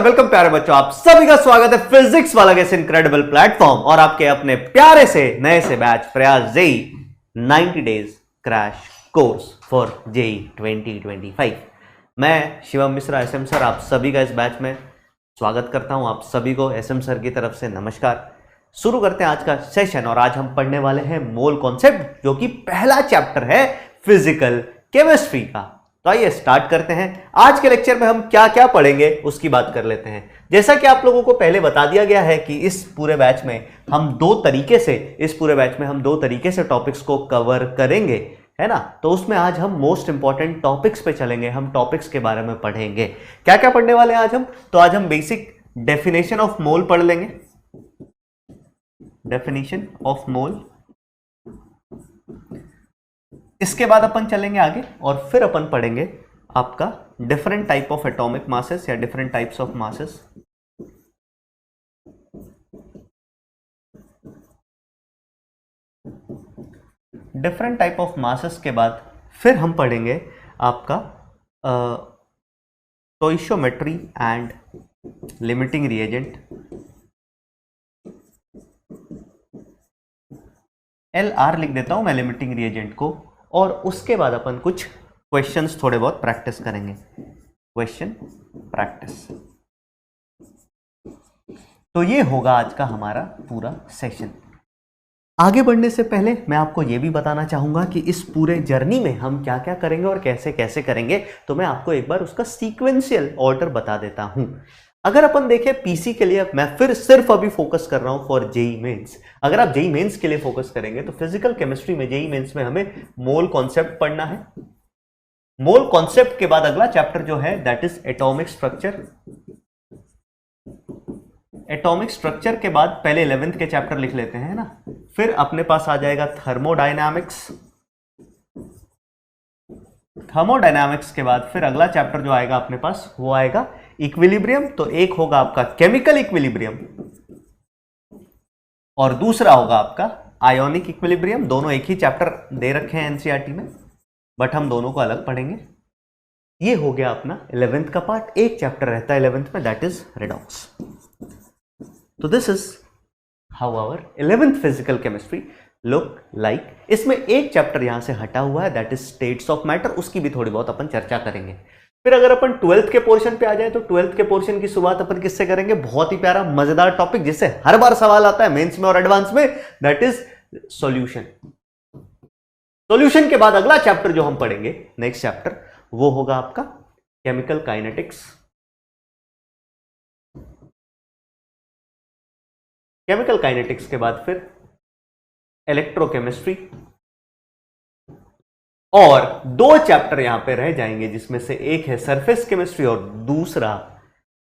और वेलकम प्यारे बच्चों, आप सभी का स्वागत है फिजिक्स वाला इस इनक्रेडिबल प्लेटफॉर्म और आपके अपने प्यारे से नए से batch Prayas JEE 90 days crash course for JEE 2025। मैं शिवम मिश्रा एसएम सर आप सभी का इस बैच में स्वागत करता हूं। आप सभी को एसएम सर की तरफ से नमस्कार। शुरू करते हैं आज का सेशन और आज हम पढ़ने वाले हैं मोल कॉन्सेप्ट, जो कि पहला चैप्टर है फिजिकल केमिस्ट्री का। तो आइए स्टार्ट करते हैं। आज के लेक्चर में हम क्या क्या पढ़ेंगे उसकी बात कर लेते हैं। जैसा कि आप लोगों को पहले बता दिया गया है कि इस पूरे बैच में हम दो तरीके से टॉपिक्स को कवर करेंगे, है ना। तो उसमें आज हम मोस्ट इंपॉर्टेंट टॉपिक्स पे चलेंगे। हम टॉपिक्स के बारे में पढ़ेंगे। क्या क्या पढ़ने वाले हैं आज हम? तो आज हम बेसिक डेफिनेशन ऑफ मोल पढ़ लेंगे, डेफिनेशन ऑफ मोल। इसके बाद अपन चलेंगे आगे और फिर अपन पढ़ेंगे आपका different type of atomic masses या different types of masses. Different type of masses के बाद फिर हम पढ़ेंगे आपका stoichiometry and limiting reagent, LR लिख देता हूं मैं लिमिटिंग रिएजेंट को। और उसके बाद अपन कुछ क्वेश्चंस थोड़े बहुत प्रैक्टिस करेंगे, क्वेश्चन प्रैक्टिस। तो ये होगा आज का हमारा पूरा सेशन। आगे बढ़ने से पहले मैं आपको ये भी बताना चाहूंगा कि इस पूरे जर्नी में हम क्या क्या करेंगे और कैसे कैसे करेंगे। तो मैं आपको एक बार उसका सीक्वेंशियल ऑर्डर बता देता हूं। अगर अपन देखें पीसी के लिए, मैं फिर सिर्फ अभी फोकस कर रहा हूं फॉर जेई मेंस। अगर आप जेई मेंस के लिए फोकस करेंगे तो फिजिकल केमिस्ट्री में जेई मेंस में हमें मोल कॉन्सेप्ट पढ़ना है। मोल कॉन्सेप्ट के बाद अगला चैप्टर जो है that is atomic structure. Atomic structure के बाद पहले 11th के चैप्टर लिख लेते हैं ना। फिर अपने पास आ जाएगा थर्मोडायनामिक्स। थर्मोडायनामिक्स के बाद फिर अगला चैप्टर जो आएगा अपने पास वो आएगा इक्विलिब्रियम। तो एक होगा आपका केमिकल इक्विलिब्रियम और दूसरा होगा आपका आयोनिक इक्विलिब्रियम। दोनों एक ही चैप्टर दे रखे हैं एनसीईआरटी में, बट हम दोनों को अलग पढ़ेंगे। ये हो गया अपना 11th का पार्ट। एक चैप्टर रहता है 11th में, दैट इज रेडॉक्स। तो this is how our 11th physical chemistry look like. इसमें एक चैप्टर यहां से हटा हुआ है, that is states of matter. उसकी भी थोड़ी बहुत अपन चर्चा करेंगे। फिर अगर अपन 12th के पोर्शन पे आ जाए तो 12th के पोर्शन की शुरुआत अपन किससे करेंगे? बहुत ही प्यारा मजेदार टॉपिक जिससे हर बार सवाल आता है मेंस में और एडवांस में, दैट इज सॉल्यूशन। सॉल्यूशन के बाद अगला चैप्टर जो हम पढ़ेंगे, नेक्स्ट चैप्टर, वो होगा आपका केमिकल काइनेटिक्स। केमिकल काइनेटिक्स के बाद फिर इलेक्ट्रोकेमिस्ट्री और दो चैप्टर यहां पे रह जाएंगे जिसमें से एक है सरफेस केमिस्ट्री और दूसरा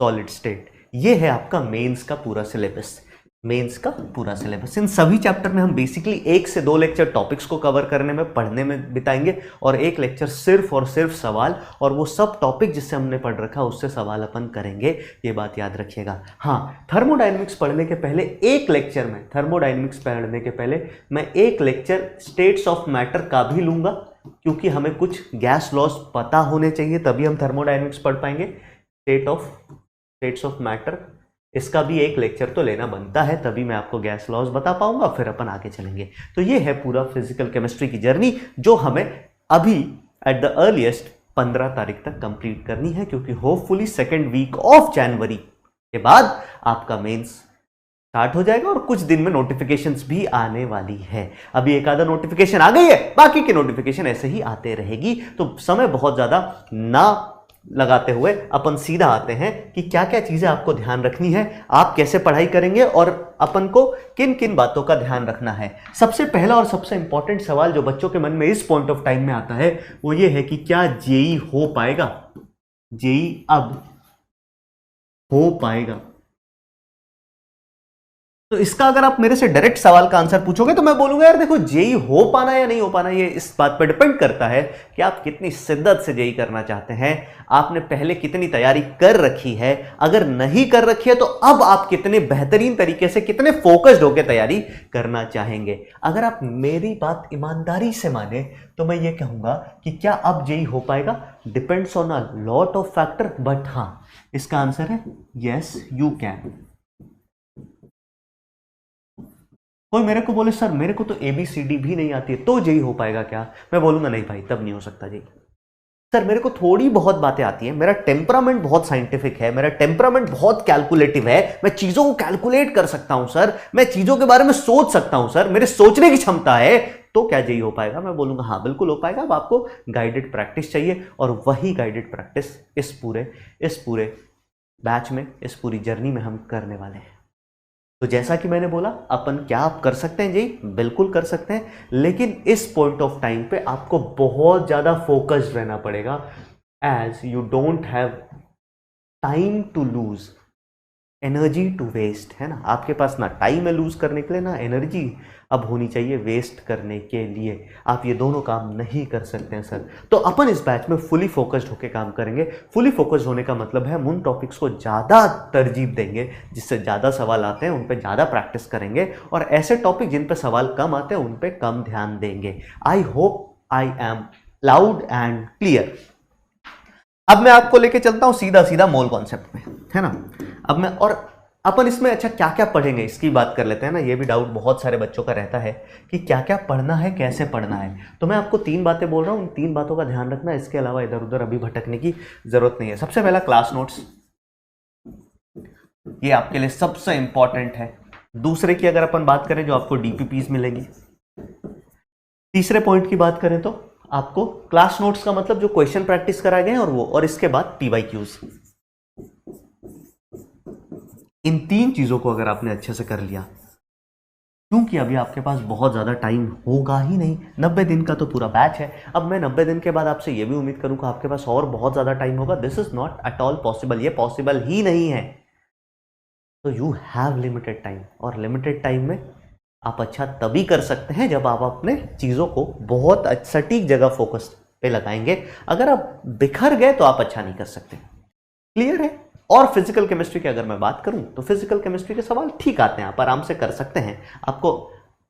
सॉलिड स्टेट। ये है आपका मेंस का पूरा सिलेबस। मेंस का पूरा सिलेबस इन सभी चैप्टर में हम बेसिकली 1 से 2 लेक्चर टॉपिक्स को कवर करने में, पढ़ने में बिताएंगे और एक लेक्चर सिर्फ और सिर्फ सवाल, और वो सब टॉपिक जिससे हमने पढ़ रखा उससे सवाल अपन करेंगे। ये बात याद रखिएगा। हाँ, थर्मोडायनेमिक्स पढ़ने के पहले एक लेक्चर में, थर्मोडायनेमिक्स पढ़ने के पहले मैं एक लेक्चर स्टेट्स ऑफ मैटर का भी लूंगा, क्योंकि हमें कुछ गैस लॉस पता होने चाहिए, तभी हम थर्मोडायनेमिक्स पढ़ पाएंगे। स्टेट्स ऑफ मैटर, इसका भी एक लेक्चर तो लेना बनता है, तभी मैं आपको गैस लॉज बता पाऊंगा, फिर अपन आगे चलेंगे। तो ये है पूरा फिजिकल केमिस्ट्री की जर्नी, जो हमें अभी एट द अर्लीस्ट 15 तारीख तक कंप्लीट करनी है, क्योंकि hopefully second week of January के बाद आपका मेंस स्टार्ट हो जाएगा और कुछ दिन में नोटिफिकेशंस भी आने वाली है। अभी एक आधा नोटिफिकेशन आ गई है, बाकी की नोटिफिकेशन ऐसे ही आते रहेगी। तो समय बहुत ज्यादा ना लगाते हुए अपन सीधा आते हैं कि क्या क्या चीजें आपको ध्यान रखनी है, आप कैसे पढ़ाई करेंगे और अपन को किन किन बातों का ध्यान रखना है। सबसे पहला और सबसे इंपॉर्टेंट सवाल जो बच्चों के मन में इस पॉइंट ऑफ टाइम में आता है वो ये है कि क्या जेई हो पाएगा? जेई अब हो पाएगा? तो इसका अगर आप मेरे से डायरेक्ट सवाल का आंसर पूछोगे तो मैं बोलूंगा यार देखो, जेई हो पाना या नहीं हो पाना ये इस बात पर डिपेंड करता है कि आप कितनी शिद्दत से जेई करना चाहते हैं, आपने पहले कितनी तैयारी कर रखी है। अगर नहीं कर रखी है तो अब आप कितने बेहतरीन तरीके से, कितने फोकस्ड होकर तैयारी करना चाहेंगे। अगर आप मेरी बात ईमानदारी से माने तो मैं ये कहूंगा कि क्या अब जेई हो पाएगा? Depends on a lot of factor, but हाँ, इसका आंसर है यस यू कैन। कोई मेरे को बोले सर मेरे को तो ABCD भी नहीं आती है, तो जेई हो पाएगा क्या? मैं बोलूंगा नहीं भाई, तब नहीं हो सकता जी। सर मेरे को थोड़ी बहुत बातें आती है, मेरा टेम्परामेंट बहुत साइंटिफिक है, मेरा टेम्परामेंट बहुत कैलकुलेटिव है, मैं चीजों को कैलकुलेट कर सकता हूं सर, मैं चीजों के बारे में सोच सकता हूं सर, मेरे सोचने की क्षमता है, तो क्या जेई हो पाएगा? मैं बोलूंगा हाँ बिल्कुल हो पाएगा। अब आपको गाइडेड प्रैक्टिस चाहिए, और वही गाइडेड प्रैक्टिस इस पूरे बैच में, इस पूरी जर्नी में हम करने वाले हैं। तो जैसा कि मैंने बोला, अपन क्या आप कर सकते हैं जी? बिल्कुल कर सकते हैं, लेकिन इस पॉइंट ऑफ टाइम पे आपको बहुत ज्यादा फोकस्ड रहना पड़ेगा, as you don't have time to lose, energy to waste, है ना? आपके पास ना टाइम है लूज करने के लिए, ना एनर्जी अब होनी चाहिए वेस्ट करने के लिए। आप ये दोनों काम नहीं कर सकते हैं सर। तो अपन इस बैच में फुली फोकस्ड होकर काम करेंगे। फुली फोकस्ड होने का मतलब है हम उन टॉपिक्स को ज़्यादा तरजीह देंगे जिससे ज़्यादा सवाल आते हैं, उन पे ज़्यादा प्रैक्टिस करेंगे, और ऐसे टॉपिक जिन पे सवाल कम आते हैं उन पे कम ध्यान देंगे। I hope I am loud and clear. अब मैं आपको लेके चलता हूं सीधा सीधा मोल कॉन्सेप्ट में, है ना? अब मैं, और अपन इसमें अच्छा क्या क्या पढ़ेंगे इसकी बात कर लेते हैं ना। ये भी डाउट बहुत सारे बच्चों का रहता है कि क्या क्या पढ़ना है, कैसे पढ़ना है। तो मैं आपको 3 बातें बोल रहा हूं, उन 3 बातों का ध्यान रखना, इसके अलावा इधर उधर अभी भटकने की जरूरत नहीं है। सबसे पहला क्लास नोट्स, ये आपके लिए सबसे इंपॉर्टेंट है। दूसरे की अगर अपन बात करें जो आपको DPPs मिलेंगी। तीसरे पॉइंट की बात करें तो आपको क्लास नोट्स का मतलब जो क्वेश्चन प्रैक्टिस कराए गए हैं और वो, और इसके बाद PYQs। इन 3 चीजों को अगर आपने अच्छे से कर लिया, क्योंकि अभी आपके पास बहुत ज्यादा टाइम होगा ही नहीं, 90 दिन का तो पूरा बैच है। अब मैं 90 दिन के बाद आपसे ये भी उम्मीद करूंगा आपके पास और बहुत ज्यादा टाइम होगा, this is not at all possible, ये पॉसिबल ही नहीं है। तो यू हैव लिमिटेड टाइम, और लिमिटेड टाइम में आप अच्छा तभी कर सकते हैं जब आप अपने चीज़ों को बहुत सटीक जगह फोकस पे लगाएंगे। अगर आप बिखर गए तो आप अच्छा नहीं कर सकते। क्लियर है? और फिजिकल केमिस्ट्री की अगर मैं बात करूं तो फिजिकल केमिस्ट्री के सवाल ठीक आते हैं, आप आराम से कर सकते हैं। आपको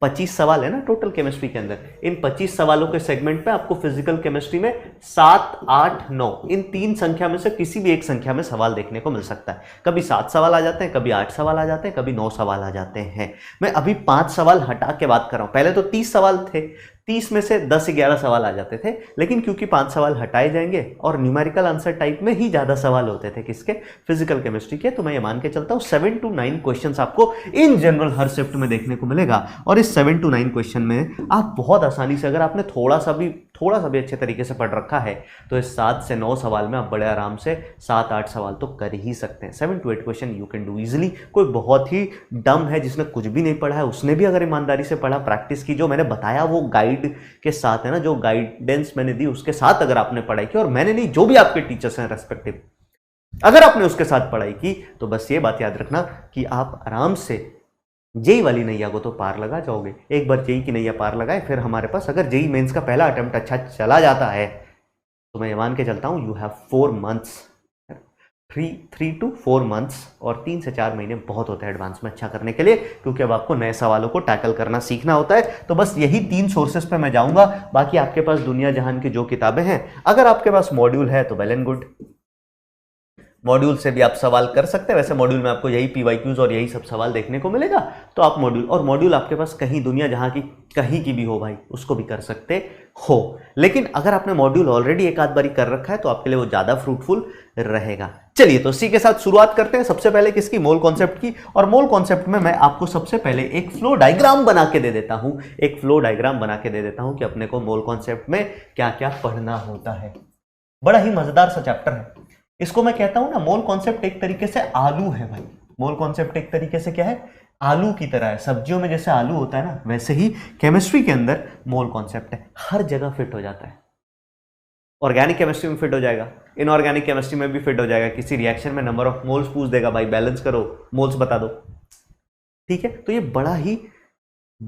25 सवाल है ना टोटल केमिस्ट्री के अंदर, इन 25 सवालों के सेगमेंट पे आपको फिजिकल केमिस्ट्री में 7, 8, 9 इन 3 संख्या में से किसी भी एक संख्या में सवाल देखने को मिल सकता है। कभी 7 सवाल आ जाते हैं, कभी 8 सवाल आ जाते हैं, कभी 9 सवाल आ जाते हैं। मैं अभी 5 सवाल हटा के बात कर रहा हूं। पहले तो 30 सवाल थे, 30 में से 10-11 सवाल आ जाते थे, लेकिन क्योंकि 5 सवाल हटाए जाएंगे और न्यूमेरिकल आंसर टाइप में ही ज्यादा सवाल होते थे किसके, फिजिकल केमिस्ट्री के, तो मैं ये मान के चलता हूं 7 to 9 क्वेश्चंस आपको इन जनरल हर शिफ्ट में देखने को मिलेगा। और इस 7 to 9 क्वेश्चन में आप बहुत आसानी से, अगर आपने थोड़ा सा भी अच्छे तरीके से पढ़ रखा है, तो इस 7 से 9 सवाल में आप बड़े आराम से 7-8 सवाल तो कर ही सकते हैं। 7 to 8 question you can do easily. कोई बहुत ही डम है जिसने कुछ भी नहीं पढ़ा है, उसने भी अगर ईमानदारी से पढ़ा, प्रैक्टिस की, जो मैंने बताया वो गाइड के साथ है ना, जो गाइडेंस मैंने दी उसके साथ अगर आपने पढ़ाई की, और मैंने नहीं, जो भी आपके टीचर्स हैं रेस्पेक्टिव, अगर आपने उसके साथ पढ़ाई की, तो बस ये बात याद रखना कि आप आराम से जेई वाली नैया को तो पार लगा जाओगे। एक बार जेई की नैया पार लगाए, फिर हमारे पास अगर जेई मेंस का पहला अटेम्प्ट अच्छा चला जाता है, तो मैं ये मान के चलता हूं you have 4 months, 3 to 4 months, और 3 से 4 महीने बहुत होते हैं एडवांस में अच्छा करने के लिए, क्योंकि अब आपको नए सवालों को टैकल करना सीखना होता है। तो बस यही 3 सोर्सेस पे मैं जाऊंगा। बाकी आपके पास दुनिया जहान की जो किताबें हैं, अगर आपके पास मॉड्यूल है तो वेल एंड गुड, मॉड्यूल से भी आप सवाल कर सकते हैं। वैसे मॉड्यूल में आपको यही PYQs और यही सब सवाल देखने को मिलेगा, तो आप मॉड्यूल, और मॉड्यूल आपके पास कहीं दुनिया जहां की कहीं की भी हो भाई, उसको भी कर सकते हो। लेकिन अगर आपने मॉड्यूल ऑलरेडी एक आध बारी कर रखा है तो आपके लिए वो ज्यादा फ्रूटफुल रहेगा। चलिए तो इसी के साथ शुरुआत करते हैं। सबसे पहले किसकी? मोल कॉन्सेप्ट की। और मोल कॉन्सेप्ट में मैं आपको सबसे पहले एक फ्लो डायग्राम बना के दे देता हूं, कि अपने को मोल कॉन्सेप्ट में क्या क्या पढ़ना होता है। बड़ा ही मजेदार सा चैप्टर है। इसको मैं कहता हूं ना, मोल कॉन्सेप्ट एक तरीके से आलू है भाई। मोल कॉन्सेप्ट एक तरीके से क्या है? आलू की तरह है। सब्जियों में जैसे आलू होता है ना, वैसे ही केमिस्ट्री के अंदर मोल कॉन्सेप्ट है। हर जगह फिट हो जाता है। ऑर्गेनिक केमिस्ट्री में फिट हो जाएगा, इनऑर्गेनिक केमिस्ट्री में भी फिट हो जाएगा। किसी रिएक्शन में नंबर ऑफ मोल्स पूछ देगा, भाई बैलेंस करो, मोल्स बता दो। ठीक है, तो ये बड़ा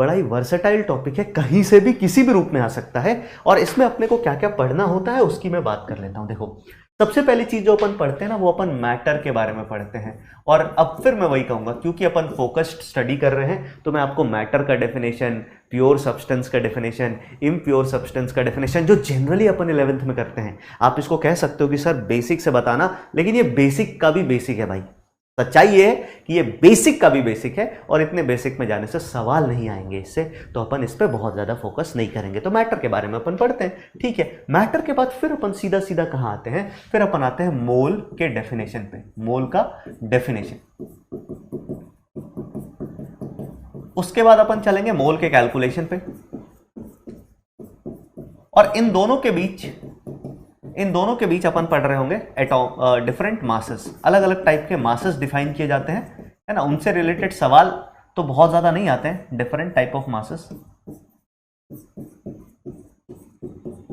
ही वर्सेटाइल टॉपिक है, कहीं से भी किसी भी रूप में आ सकता है। और इसमें अपने को क्या क्या पढ़ना होता है उसकी मैं बात कर लेता हूं। देखो, सबसे पहली चीज जो अपन पढ़ते हैं ना, वो अपन मैटर के बारे में पढ़ते हैं। और अब फिर मैं वही कहूंगा, क्योंकि अपन फोकस्ड स्टडी कर रहे हैं, तो मैं आपको मैटर का डेफिनेशन, प्योर सब्सटेंस का डेफिनेशन, इम्प्योर सब्सटेंस का डेफिनेशन, जो जनरली अपन 11th में करते हैं। आप इसको कह सकते हो कि सर बेसिक से बताना, लेकिन ये बेसिक का भी बेसिक है भाई। सच्चाई ये है कि ये बेसिक का भी बेसिक है, और इतने बेसिक में जाने से सवाल नहीं आएंगे इससे, तो अपन इस पे बहुत ज़्यादा फोकस नहीं करेंगे। तो मैटर के बारे में अपन पढ़ते हैं, ठीक है। मैटर के बाद फिर अपन सीधा सीधा कहाँ आते हैं, फिर अपन आते हैं मोल के डेफिनेशन पे, मोल का डेफिनेशन। उसके बाद अपन चलेंगे मोल के कैलकुलेशन पे, और इन दोनों के बीच अपन पढ़ रहे होंगे डिफरेंट मासेस, अलग अलग टाइप के मासेस डिफाइन किए जाते हैं, है ना। उनसे रिलेटेड सवाल तो बहुत ज्यादा नहीं आते हैं, डिफरेंट टाइप ऑफ मासेस,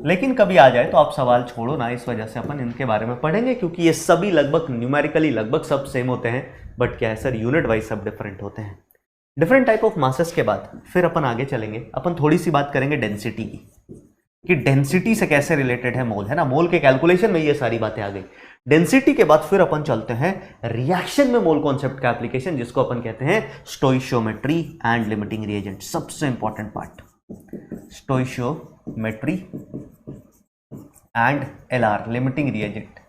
लेकिन कभी आ जाए तो आप सवाल छोड़ो ना, इस वजह से अपन इनके बारे में पढ़ेंगे, क्योंकि ये सभी लगभग न्यूमेरिकली लगभग सब सेम होते हैं, बट क्या है सर, यूनिट वाइज सब डिफरेंट होते हैं। डिफरेंट टाइप ऑफ मासेस के बाद फिर अपन आगे चलेंगे, अपन थोड़ी सी बात करेंगे डेंसिटी की, कि डेंसिटी से कैसे रिलेटेड है मोल, है ना। मोल के कैलकुलेशन में ये सारी बातें आ गई। डेंसिटी के बाद फिर अपन चलते हैं रिएक्शन में मोल कॉन्सेप्ट का एप्लीकेशन, जिसको अपन कहते हैं स्टोइशियोमेट्री एंड लिमिटिंग रिएजेंट। सबसे important part, stoichiometry and LR, limiting reagent.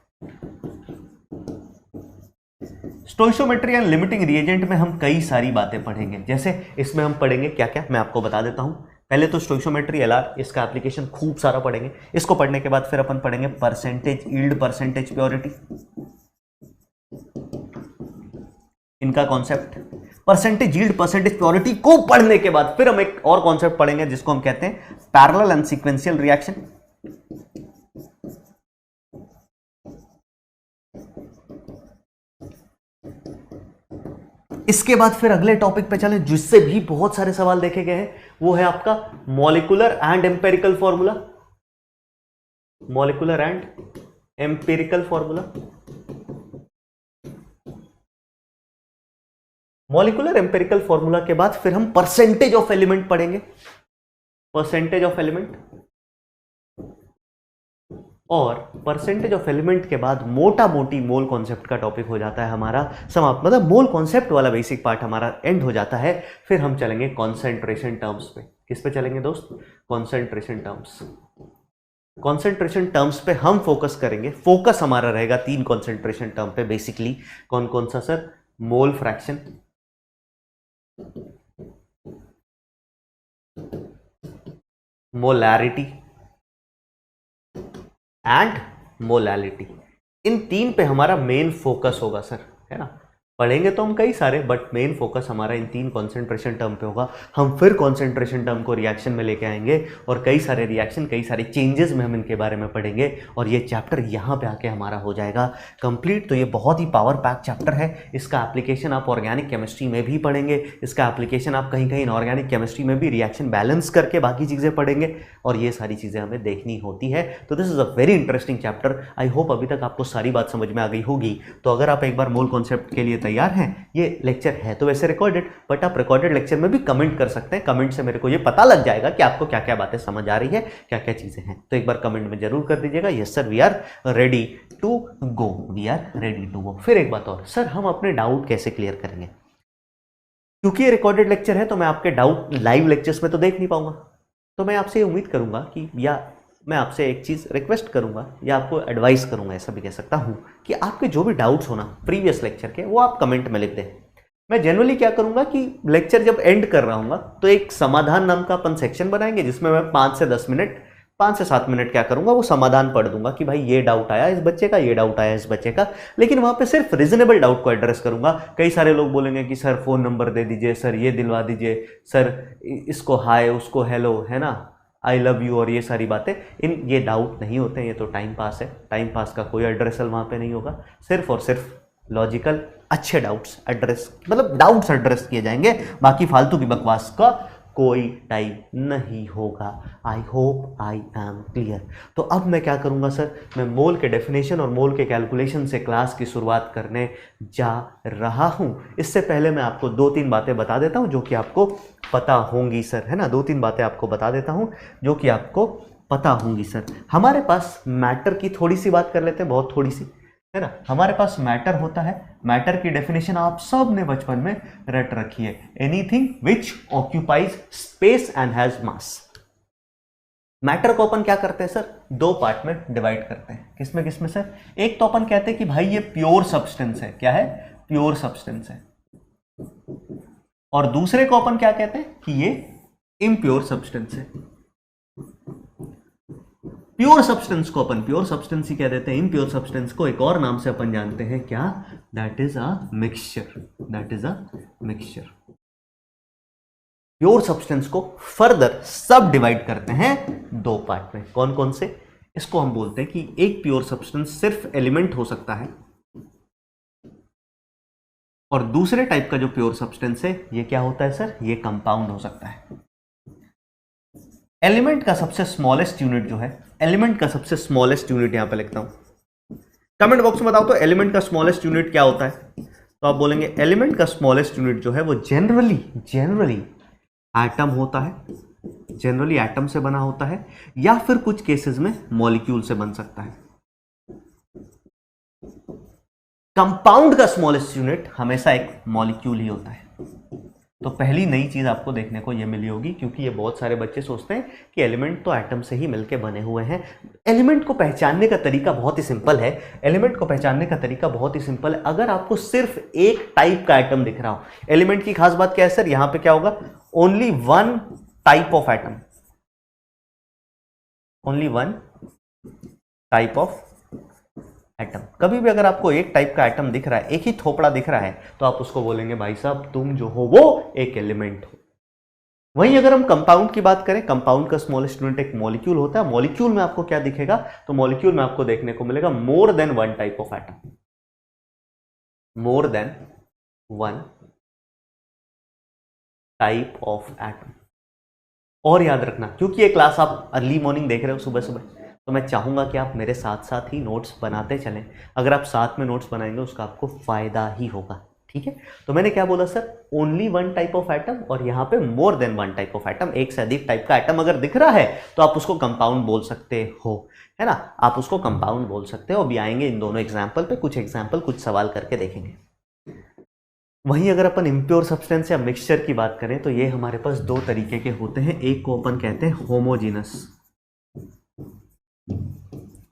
Stoichiometry and limiting reagent में हम कई सारी बातें पढ़ेंगे। जैसे इसमें हम पढ़ेंगे क्या क्या, मैं आपको बता देता हूं। पहले तो स्टोइशियोमेट्री एलआर, इसका एप्लीकेशन खूब सारा पढ़ेंगे। इसको पढ़ने के बाद फिर अपन पढ़ेंगे परसेंटेज यील्ड, परसेंटेज प्योरिटी, इनका concept. Percentage yield, percentage purity को पढ़ने के बाद फिर हम एक और कॉन्सेप्ट पढ़ेंगे, जिसको हम कहते हैं पैरेलल एंड सीक्वेंशियल रिएक्शन। इसके बाद फिर अगले टॉपिक पे चलें, जिससे भी बहुत सारे सवाल देखे गए हैं, वो है आपका molecular and empirical formula. Molecular and empirical formula, molecular empirical formula के बाद फिर हम परसेंटेज ऑफ एलिमेंट पढ़ेंगे, परसेंटेज ऑफ एलिमेंट। और परसेंटेज ऑफ एलिमेंट के बाद मोटा मोटी मोल कॉन्सेप्ट का टॉपिक हो जाता है हमारा समाप्त, मतलब मोल कॉन्सेप्ट वाला बेसिक पार्ट हमारा एंड हो जाता है। फिर हम चलेंगे कॉन्सेंट्रेशन टर्म्स पे। किस पे चलेंगे दोस्त? Concentration terms. कॉन्सेंट्रेशन टर्म्स पे हम फोकस करेंगे। फोकस हमारा रहेगा 3 कॉन्सेंट्रेशन टर्म पे बेसिकली। कौन कौन सा sir? Mole fraction, molarity and molality. इन 3 पे हमारा मेन फोकस होगा सर, है ना। पढ़ेंगे तो हम कई सारे, बट मेन फोकस हमारा इन 3 कॉन्सेंट्रेशन टर्म पे होगा। हम फिर कॉन्सेंट्रेशन टर्म को रिएक्शन में लेके आएंगे, और कई सारे रिएक्शन, कई सारे चेंजेस में हम इनके बारे में पढ़ेंगे, और ये चैप्टर यहाँ पे आके हमारा हो जाएगा कंप्लीट। तो ये बहुत ही पावर पैक चैप्टर है। इसका एप्लीकेशन आप ऑर्गेनिक केमिस्ट्री में भी पढ़ेंगे, इसका एप्लीकेशन आप कहीं कहीं इनऑर्गेनिक केमिस्ट्री में भी रिएक्शन बैलेंस करके बाकी चीज़ें पढ़ेंगे, और ये सारी चीज़ें हमें देखनी होती है। तो this is a very interesting chapter. I hope अभी तक आपको सारी बात समझ में आ गई होगी। तो अगर आप एक बार मोल कॉन्सेप्ट के लिए तैयार हैं, ये लेक्चर है तो वैसे रिकॉर्डेड, बट आप रिकॉर्डेड लेक्चर में भी कमेंट कर सकते हैं। कमेंट से मेरे को ये पता लग जाएगा कि आपको क्या क्या बातें समझ आ रही है, क्या क्या चीजें हैं। तो एक बार कमेंट में जरूर कर दीजिएगा, yes sir we are ready to go, we are ready to go. फिर एक बात और, सर हम अपने डाउट कैसे क्लियर करेंगे? क्योंकि ये रिकॉर्डेड लेक्चर है तो मैं आपके डाउट लाइव लेक्चर्स में तो देख नहीं पाऊंगा। तो मैं आपसे उम्मीद करूंगा कि, या मैं आपसे एक चीज़ रिक्वेस्ट करूंगा या आपको एडवाइस करूंगा, ऐसा भी कह सकता हूं, कि आपके जो भी डाउट्स हो ना प्रीवियस लेक्चर के, वो आप कमेंट में लिख दें। मैं जनरली क्या करूंगा कि लेक्चर जब एंड कर रहा हूंगा तो एक समाधान नाम का अपन सेक्शन बनाएंगे, जिसमें मैं 5 से 10 मिनट, 5 से 7 मिनट क्या करूंगा, वो समाधान पढ़ दूंगा कि भाई ये डाउट आया इस बच्चे का, ये डाउट आया इस बच्चे का। लेकिन वहां पे सिर्फ रीजनेबल डाउट को एड्रेस करूंगा। कई सारे लोग बोलेंगे कि सर फोन नंबर दे दीजिए, सर ये दिलवा दीजिए, सर इसको हाय, उसको हेलो, है ना, आई लव यू, और ये सारी बातें। ये डाउट नहीं होते हैं, ये तो टाइम पास है। टाइम पास का कोई एड्रेसल वहाँ पे नहीं होगा। सिर्फ और सिर्फ लॉजिकल अच्छे डाउट्स एड्रेस, मतलब डाउट्स एड्रेस किए जाएंगे। बाकी फालतू की बकवास का कोई टाइम नहीं होगा। I hope I am clear. तो अब मैं क्या करूँगा सर, मैं मोल के डेफिनेशन और मोल के कैलकुलेशन से क्लास की शुरुआत करने जा रहा हूँ। इससे पहले मैं आपको 2-3 बातें बता देता हूँ जो कि आपको पता होंगी सर, है ना। 2-3 बातें आपको बता देता हूँ जो कि आपको पता होंगी सर। हमारे पास मैटर की थोड़ी सी बात कर लेते हैं, बहुत थोड़ी सी, है ना। हमारे पास मैटर होता है, मैटर की डेफिनेशन आप सब ने बचपन में रट रखी है, anything which occupies space and has mass. Matter को अपन क्या करते हैं सर, दो पार्ट में डिवाइड करते हैं। किसमें किसमें सर, एक तो अपन कहते हैं कि भाई ये प्योर सब्सटेंस है, क्या है, प्योर सब्सटेंस है। और दूसरे को अपन क्या कहते हैं कि ये इम्प्योर सब्सटेंस है। प्योर सब्सटेंस को अपन प्योर सब्सटेंस ही कह देते हैं, इम्प्योर सब्सटेंस को एक और नाम से अपन जानते हैं, क्या, that is a mixture, that is a mixture. Pure substance को फर्दर सब डिवाइड करते हैं दो पार्ट में, कौन कौन से, इसको हम बोलते हैं कि एक प्योर सब्सटेंस सिर्फ एलिमेंट हो सकता है, और दूसरे टाइप का जो प्योर सब्सटेंस है ये क्या होता है सर, ये कंपाउंड हो सकता है। एलिमेंट का सबसे स्मॉलेस्ट यूनिट जो है, एलिमेंट का सबसे स्मॉलेस्ट यूनिट यहां पे लिखता हूं, कमेंट बॉक्स में बताओ तो एलिमेंट का स्मॉलेस्ट यूनिट क्या होता है। तो आप बोलेंगे एलिमेंट का स्मॉलेस्ट यूनिट जो है वो जनरली एटम होता है, जनरली एटम से बना होता है, या फिर कुछ केसेस में मॉलिक्यूल से बन सकता है। कंपाउंड का स्मॉलेस्ट यूनिट हमेशा एक मॉलिक्यूल ही होता है। तो पहली नई चीज आपको देखने को ये मिली होगी, क्योंकि ये बहुत सारे बच्चे सोचते हैं कि एलिमेंट तो एटम से ही मिलके बने हुए हैं। एलिमेंट को पहचानने का तरीका बहुत ही सिंपल है, एलिमेंट को पहचानने का तरीका बहुत ही सिंपल है। अगर आपको सिर्फ एक टाइप का एटम दिख रहा हो, एलिमेंट की खास बात क्या है सर, यहां पे क्या होगा, only one type of atom, only one type of atom. कभी भी अगर आपको एक टाइप का एटम दिख रहा है, एक ही थोपड़ा दिख रहा है, तो आप उसको बोलेंगे भाई साहब तुम जो हो वो एक एलिमेंट हो। वहीं अगर हम कंपाउंड की बात करें, कंपाउंड का स्मॉलेस्ट यूनिट एक मॉलिक्यूल होता है। मॉलिक्यूल में आपको क्या दिखेगा, तो मॉलिक्यूल में आपको देखने को मिलेगा more than one type of atom, more than one type of atom. और याद रखना, क्योंकि ये क्लास आप अर्ली मॉर्निंग देख रहे हो सुबह सुबह, तो मैं चाहूंगा कि आप मेरे साथ साथ ही नोट्स बनाते चलें। अगर आप साथ में नोट्स बनाएंगे उसका आपको फायदा ही होगा, ठीक है। तो मैंने क्या बोला sir, only one type of atom, और यहां पे more than one type of atom, एक से अधिक टाइप का एटम अगर दिख रहा है तो आप उसको कंपाउंड बोल सकते हो, है ना, आप उसको कंपाउंड बोल सकते हो। अभी आएंगे इन दोनों एग्जाम्पल पे, कुछ एग्जाम्पल कुछ सवाल करके देखेंगे। वहीं अगर अपन इम्प्योर सब्सटेंस या मिक्सचर की बात करें तो ये हमारे पास दो तरीके के होते हैं। एक को अपन कहते हैं होमोजेनस,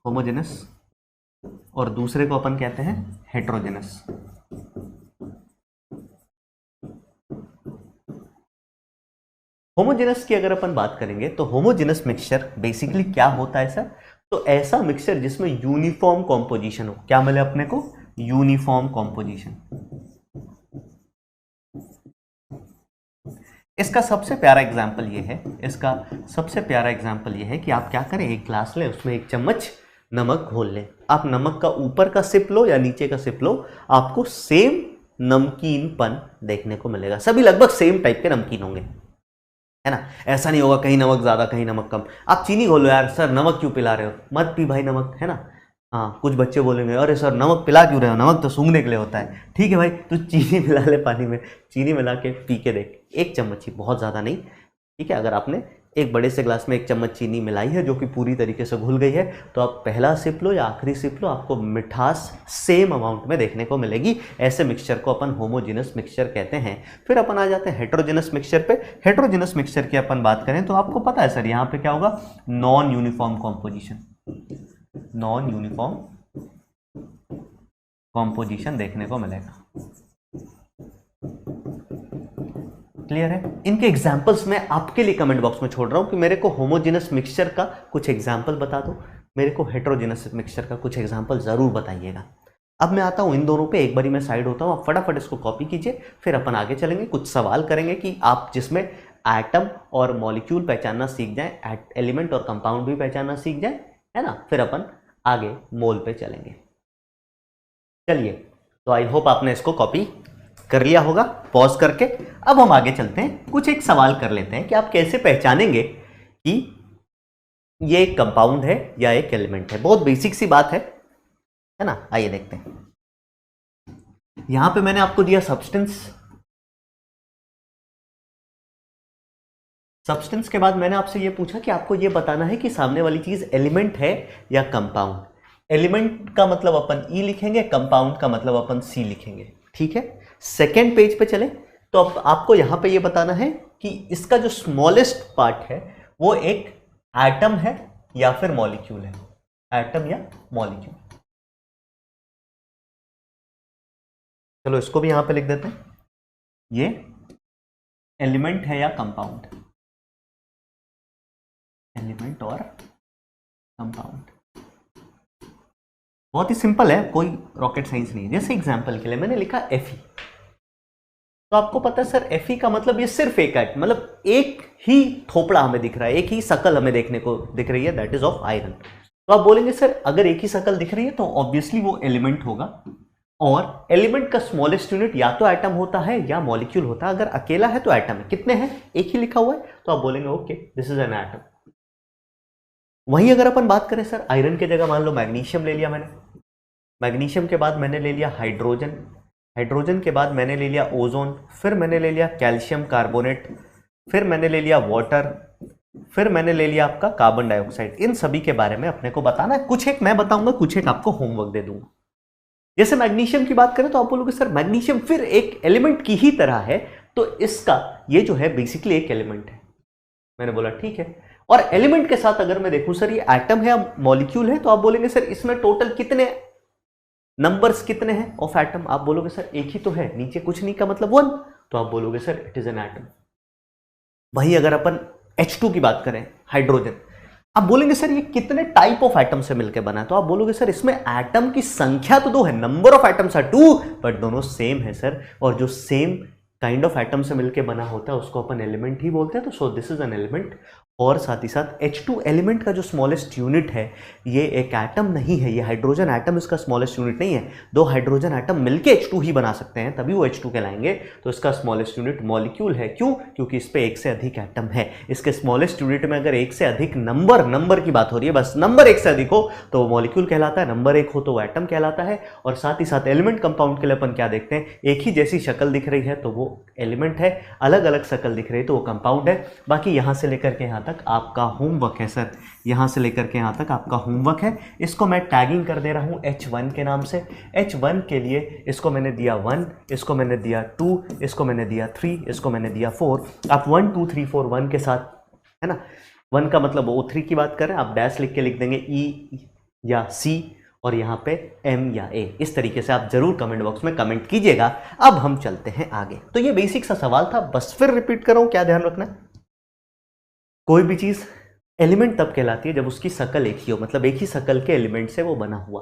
होमोजेनस, और दूसरे को अपन कहते हैं हेट्रोजेनस। होमोजेनस की अगर अपन बात करेंगे तो होमोजेनस मिक्सचर बेसिकली क्या होता है सर, तो ऐसा मिक्सचर जिसमें यूनिफॉर्म कॉम्पोजिशन हो। क्या मिले अपने को, यूनिफॉर्म कॉम्पोजिशन। इसका सबसे प्यारा एग्जाम्पल ये है, इसका सबसे प्यारा एग्जाम्पल ये है कि आप क्या करें, एक ग्लास लें, उसमें एक चम्मच नमक घोल लें। आप नमक का ऊपर का सिप लो या नीचे का सिप लो, आपको सेम नमकीनपन देखने को मिलेगा। सभी लगभग सेम टाइप के नमकीन होंगे, है ना, ऐसा नहीं होगा कहीं नमक ज्यादा कहीं नमक कम। आप चीनी घोलो यार, सर नमक क्यों पिला रहे हो, मत पी भाई नमक, है ना। हाँ, कुछ बच्चे बोलेंगे अरे सर नमक पिला क्यों रहे हो, नमक तो सूंघने के लिए होता है। ठीक है भाई, तू चीनी मिला ले पानी में, चीनी मिला के पी के देख, एक चम्मच ही, बहुत ज़्यादा नहीं, ठीक है। अगर आपने एक बड़े से ग्लास में एक चम्मच चीनी मिलाई है जो कि पूरी तरीके से घुल गई है, तो आप पहला सिप लो या आखिरी सिप लो, आपको मिठास सेम अमाउंट में देखने को मिलेगी। ऐसे मिक्सचर को अपन होमोजेनस मिक्सचर कहते हैं। फिर अपन आ जाते हैं हेट्रोजेनस मिक्सचर पे। हेट्रोजेनस मिक्सचर की अपन बात करें तो आपको पता है सर यहाँ पे क्या होगा, non uniform composition, non uniform composition देखने को मिलेगा। क्लियर है। इनके एग्जाम्पल्स मैं आपके लिए कमेंट बॉक्स में छोड़ रहा हूं कि मेरे को होमोजेनस मिक्सचर का कुछ एग्जाम्पल बता दो, मेरे को हेट्रोजेनस मिक्सचर का कुछ एग्जाम्पल जरूर बताइएगा। अब मैं आता हूं इन दोनों पे, एक बारी मैं साइड होता हूं, आप फटाफट इसको कॉपी कीजिए, फिर अपन आगे चलेंगे, कुछ सवाल करेंगे कि आप जिसमें एटम और मॉलिक्यूल पहचानना सीख जाएं, एलिमेंट और कंपाउंड भी पहचानना सीख जाएं, है ना। फिर अपन आगे मोल पे चलेंगे। चलिए, तो आई होप आपने इसको कॉपी कर लिया होगा पॉज करके। अब हम आगे चलते हैं, कुछ एक सवाल कर लेते हैं कि आप कैसे पहचानेंगे कि ये एक कंपाउंड है या एक एलिमेंट है। बहुत बेसिक सी बात है ना। आइए देखते हैं। यहां पे मैंने आपको दिया सब्सटेंस, सब्सटेंस के बाद मैंने आपसे ये पूछा कि आपको ये बताना है कि सामने वाली चीज एलिमेंट है या कंपाउंड। एलिमेंट का मतलब अपन ई लिखेंगे, कंपाउंड का मतलब अपन सी लिखेंगे, ठीक है। सेकेंड पेज पे चले तो अब आपको यहां पे ये बताना है कि इसका जो स्मॉलेस्ट पार्ट है वो एक एटम है या फिर मॉलिक्यूल है, एटम या मॉलिक्यूल। चलो इसको भी यहां पे लिख देते हैं, ये एलिमेंट है या कंपाउंड, एलिमेंट और कंपाउंड। बहुत ही सिंपल है, कोई रॉकेट साइंस नहीं है। जैसे एग्जांपल के लिए मैंने लिखा Fe, तो आपको पता है सर Fe का मतलब ये सिर्फ एक है, मतलब एक ही थोपड़ा हमें दिख रहा है, एक ही शकल हमें देखने को दिख रही है, दैट इज ऑफ आयरन। तो आप बोलेंगे सर अगर एक ही शकल दिख रही है तो ऑब्वियसली वो एलिमेंट होगा, और एलिमेंट का स्मॉलेस्ट यूनिट या तो एटम होता है या मॉलिक्यूल होता है। अगर अकेला है तो एटम है, कितने हैं, एक ही लिखा हुआ है, तो आप बोलेंगे okay this is an atom. वहीं अगर अपन बात करें सर आयरन की जगह मान लो मैग्नीशियम ले लिया मैंने, मैग्नीशियम के बाद मैंने ले लिया हाइड्रोजन, हाइड्रोजन के बाद मैंने ले लिया ओजोन, फिर मैंने ले लिया कैल्शियम कार्बोनेट, फिर मैंने ले लिया वाटर, फिर मैंने ले लिया आपका कार्बन डाइऑक्साइड। इन सभी के बारे में अपने को बताना है, कुछ एक मैं बताऊंगा, कुछ एक आपको होमवर्क दे दूंगा। जैसे मैग्नीशियम की बात करें तो आप बोलोगे सर मैग्नीशियम फिर एक एलिमेंट की ही तरह है, तो इसका ये जो है बेसिकली एक एलिमेंट है। मैंने बोला ठीक है, और एलिमेंट के साथ अगर मैं देखूं सर ये एटम है या मॉलिक्यूल है, तो आप बोलेंगे सर इसमें टोटल कितने नंबर्स कितने हैं ऑफ एटम, आप बोलोगे सर एक ही तो है, नीचे कुछ नहीं का मतलब 1, तो आप बोलोगे sir it is an atom. वहीं अगर अपन H2 की बात करें, हाइड्रोजन, आप बोलेंगे सर ये कितने टाइप ऑफ एटम से मिलकर बना है, तो आप बोलोगे सर इसमें एटम की संख्या तो 2 है, number of atoms are 2, but दोनों सेम है सर, और जो सेम काइंड ऑफ एटम से मिलकर बना होता है उसको अपन एलिमेंट ही बोलते हैं। तो so this is an element. और साथ ही साथ H2 एलिमेंट का जो स्मॉलेस्ट यूनिट है ये एक एटम नहीं है, ये हाइड्रोजन एटम इसका स्मॉलेस्ट यूनिट नहीं है। 2 हाइड्रोजन एटम मिलके H2 ही बना सकते हैं, तभी वो H2 कहलाएंगे। तो इसका स्मॉलेस्ट यूनिट मॉलिक्यूल है। क्यों? क्योंकि इस पे एक से अधिक एटम है। इसके स्मॉलेस्ट यूनिट में अगर एक से अधिक नंबर की बात हो रही है, बस नंबर एक से अधिक हो तो वो मॉलिक्यूल कहलाता है, नंबर एक हो तो वो एटम कहलाता है। और साथ ही साथ एलिमेंट कंपाउंड के लिए अपन क्या देखते हैं, एक ही जैसी शक्ल दिख रही है तो वो एलिमेंट है, अलग अलग शक्ल दिख रही है तो वो कंपाउंड है। बाकी यहां से लेकर के यहां तक आपका होमवर्क है सर, यहां से लेकर के यहां तक आपका होमवर्क है। इसको मैं टैगिंग कर दे रहा हूं H1 के नाम से। H1 के लिए इसको मैंने दिया 1, इसको मैंने दिया 2, इसको मैंने दिया 3, इसको मैंने दिया 4। आप 1 2 3 4 1 के साथ, है ना, 1 का मतलब O3 की बात करें, आप डैश लिख के लिख देंगे E या C, और यहाँ पे M या A। इस तरीके से आप जरूर कमेंट बॉक्स में कमेंट कीजिएगा। अब हम चलते हैं आगे। तो ये बेसिक सा सवाल था, बस फिर रिपीट कर रहा हूं, क्या ध्यान रखना है, कोई भी चीज एलिमेंट तब कहलाती है जब उसकी शक्ल एक ही हो, मतलब एक ही शक्ल के एलिमेंट से वो बना हुआ।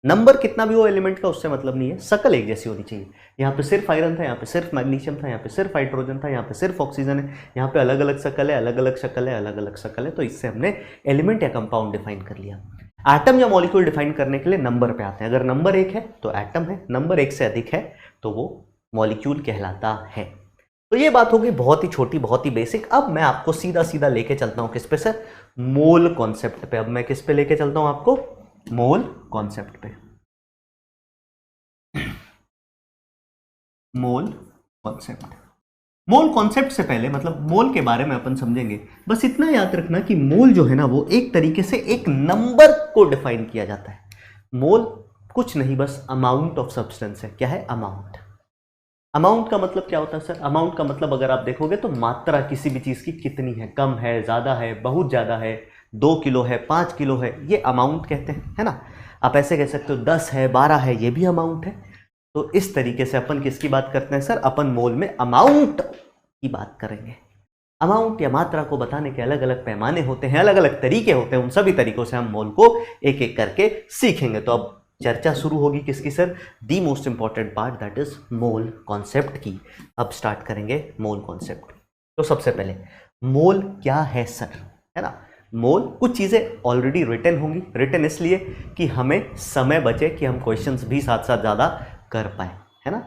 नंबर कितना भी हो एलिमेंट का उससे मतलब नहीं है, शक्ल एक जैसी होनी चाहिए। यहाँ पे सिर्फ आयरन था, यहाँ पे सिर्फ मैग्नीशियम था, यहाँ पे सिर्फ हाइड्रोजन था, यहाँ पे सिर्फ ऑक्सीजन है, यहाँ पे अलग अलग शक्ल है, अलग अलग शक्ल है, अलग अलग शक्ल है। तो इससे हमने एलिमेंट या कंपाउंड डिफाइन कर लिया। एटम या मॉलिक्यूल डिफाइन करने के लिए नंबर पे आते हैं। अगर नंबर 1 है तो एटम है, नंबर 1 से अधिक है तो वो मॉलिक्यूल कहलाता है। तो ये बात होगी बहुत ही छोटी, बहुत ही बेसिक। अब मैं आपको सीधा सीधा लेके चलता हूं किस पे सर, मोल कॉन्सेप्ट पे। अब मैं किस पे लेके चलता हूं आपको, मोल कॉन्सेप्ट पे। मोल कॉन्सेप्ट, मोल कॉन्सेप्ट से पहले मतलब मोल के बारे में अपन समझेंगे। बस इतना याद रखना कि मोल जो है ना वो एक तरीके से एक नंबर को डिफाइन किया जाता है। मोल कुछ नहीं, बस अमाउंट ऑफ सब्सटेंस है। क्या है? अमाउंट। अमाउंट का मतलब क्या होता है सर? अमाउंट का मतलब अगर आप देखोगे तो मात्रा किसी भी चीज की कितनी है, कम है, ज्यादा है, बहुत ज्यादा है, 2 किलो है, 5 किलो है, ये अमाउंट कहते हैं, है ना। आप ऐसे कह सकते हो 10 है, 12 है, ये भी अमाउंट है। तो इस तरीके से अपन किसकी बात करते हैं सर? अपन मोल में अमाउंट की बात करेंगे। अमाउंट या मात्रा को बताने के अलग अलग पैमाने होते हैं, अलग अलग तरीके होते हैं। उन सभी तरीकों से हम मोल को एक एक करके सीखेंगे। तो अब चर्चा शुरू होगी किसकी sir? The most important part, that is mole concept की। अब स्टार्ट करेंगे मोल कॉन्सेप्ट। तो सबसे पहले मोल क्या है सर, है ना। मोल, कुछ चीजें ऑलरेडी रिटन होंगी, रिटन इसलिए कि हमें समय बचे कि हम क्वेश्चंस भी साथ साथ ज्यादा कर पाए, है ना।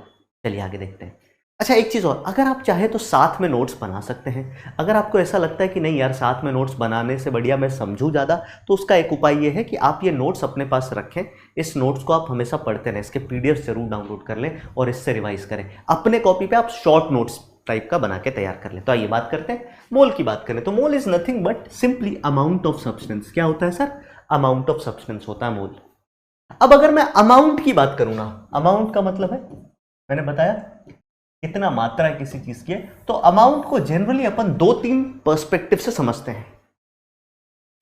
चलिए आगे देखते हैं। अच्छा एक चीज़ और, अगर आप चाहे तो साथ में नोट्स बना सकते हैं। अगर आपको ऐसा लगता है कि नहीं यार साथ में नोट्स बनाने से बढ़िया मैं समझूं ज़्यादा, तो उसका एक उपाय ये है कि आप ये नोट्स अपने पास रखें। इस नोट्स को आप हमेशा पढ़ते रहें, इसके पीडीएफ जरूर डाउनलोड कर लें और इससे रिवाइज करें। अपने कॉपी पे आप शॉर्ट नोट्स टाइप का बना के तैयार कर लें। तो आइए बात करते हैं मोल की। बात करें तो mole is nothing but simply amount of substance. क्या होता है सर? अमाउंट ऑफ सब्सटेंस होता है मोल। अब अगर मैं अमाउंट की बात करूं ना, अमाउंट का मतलब है मैंने बताया कितना मात्रा है किसी चीज की है, तो अमाउंट को जनरली अपन 2-3 पर्सपेक्टिव से समझते हैं।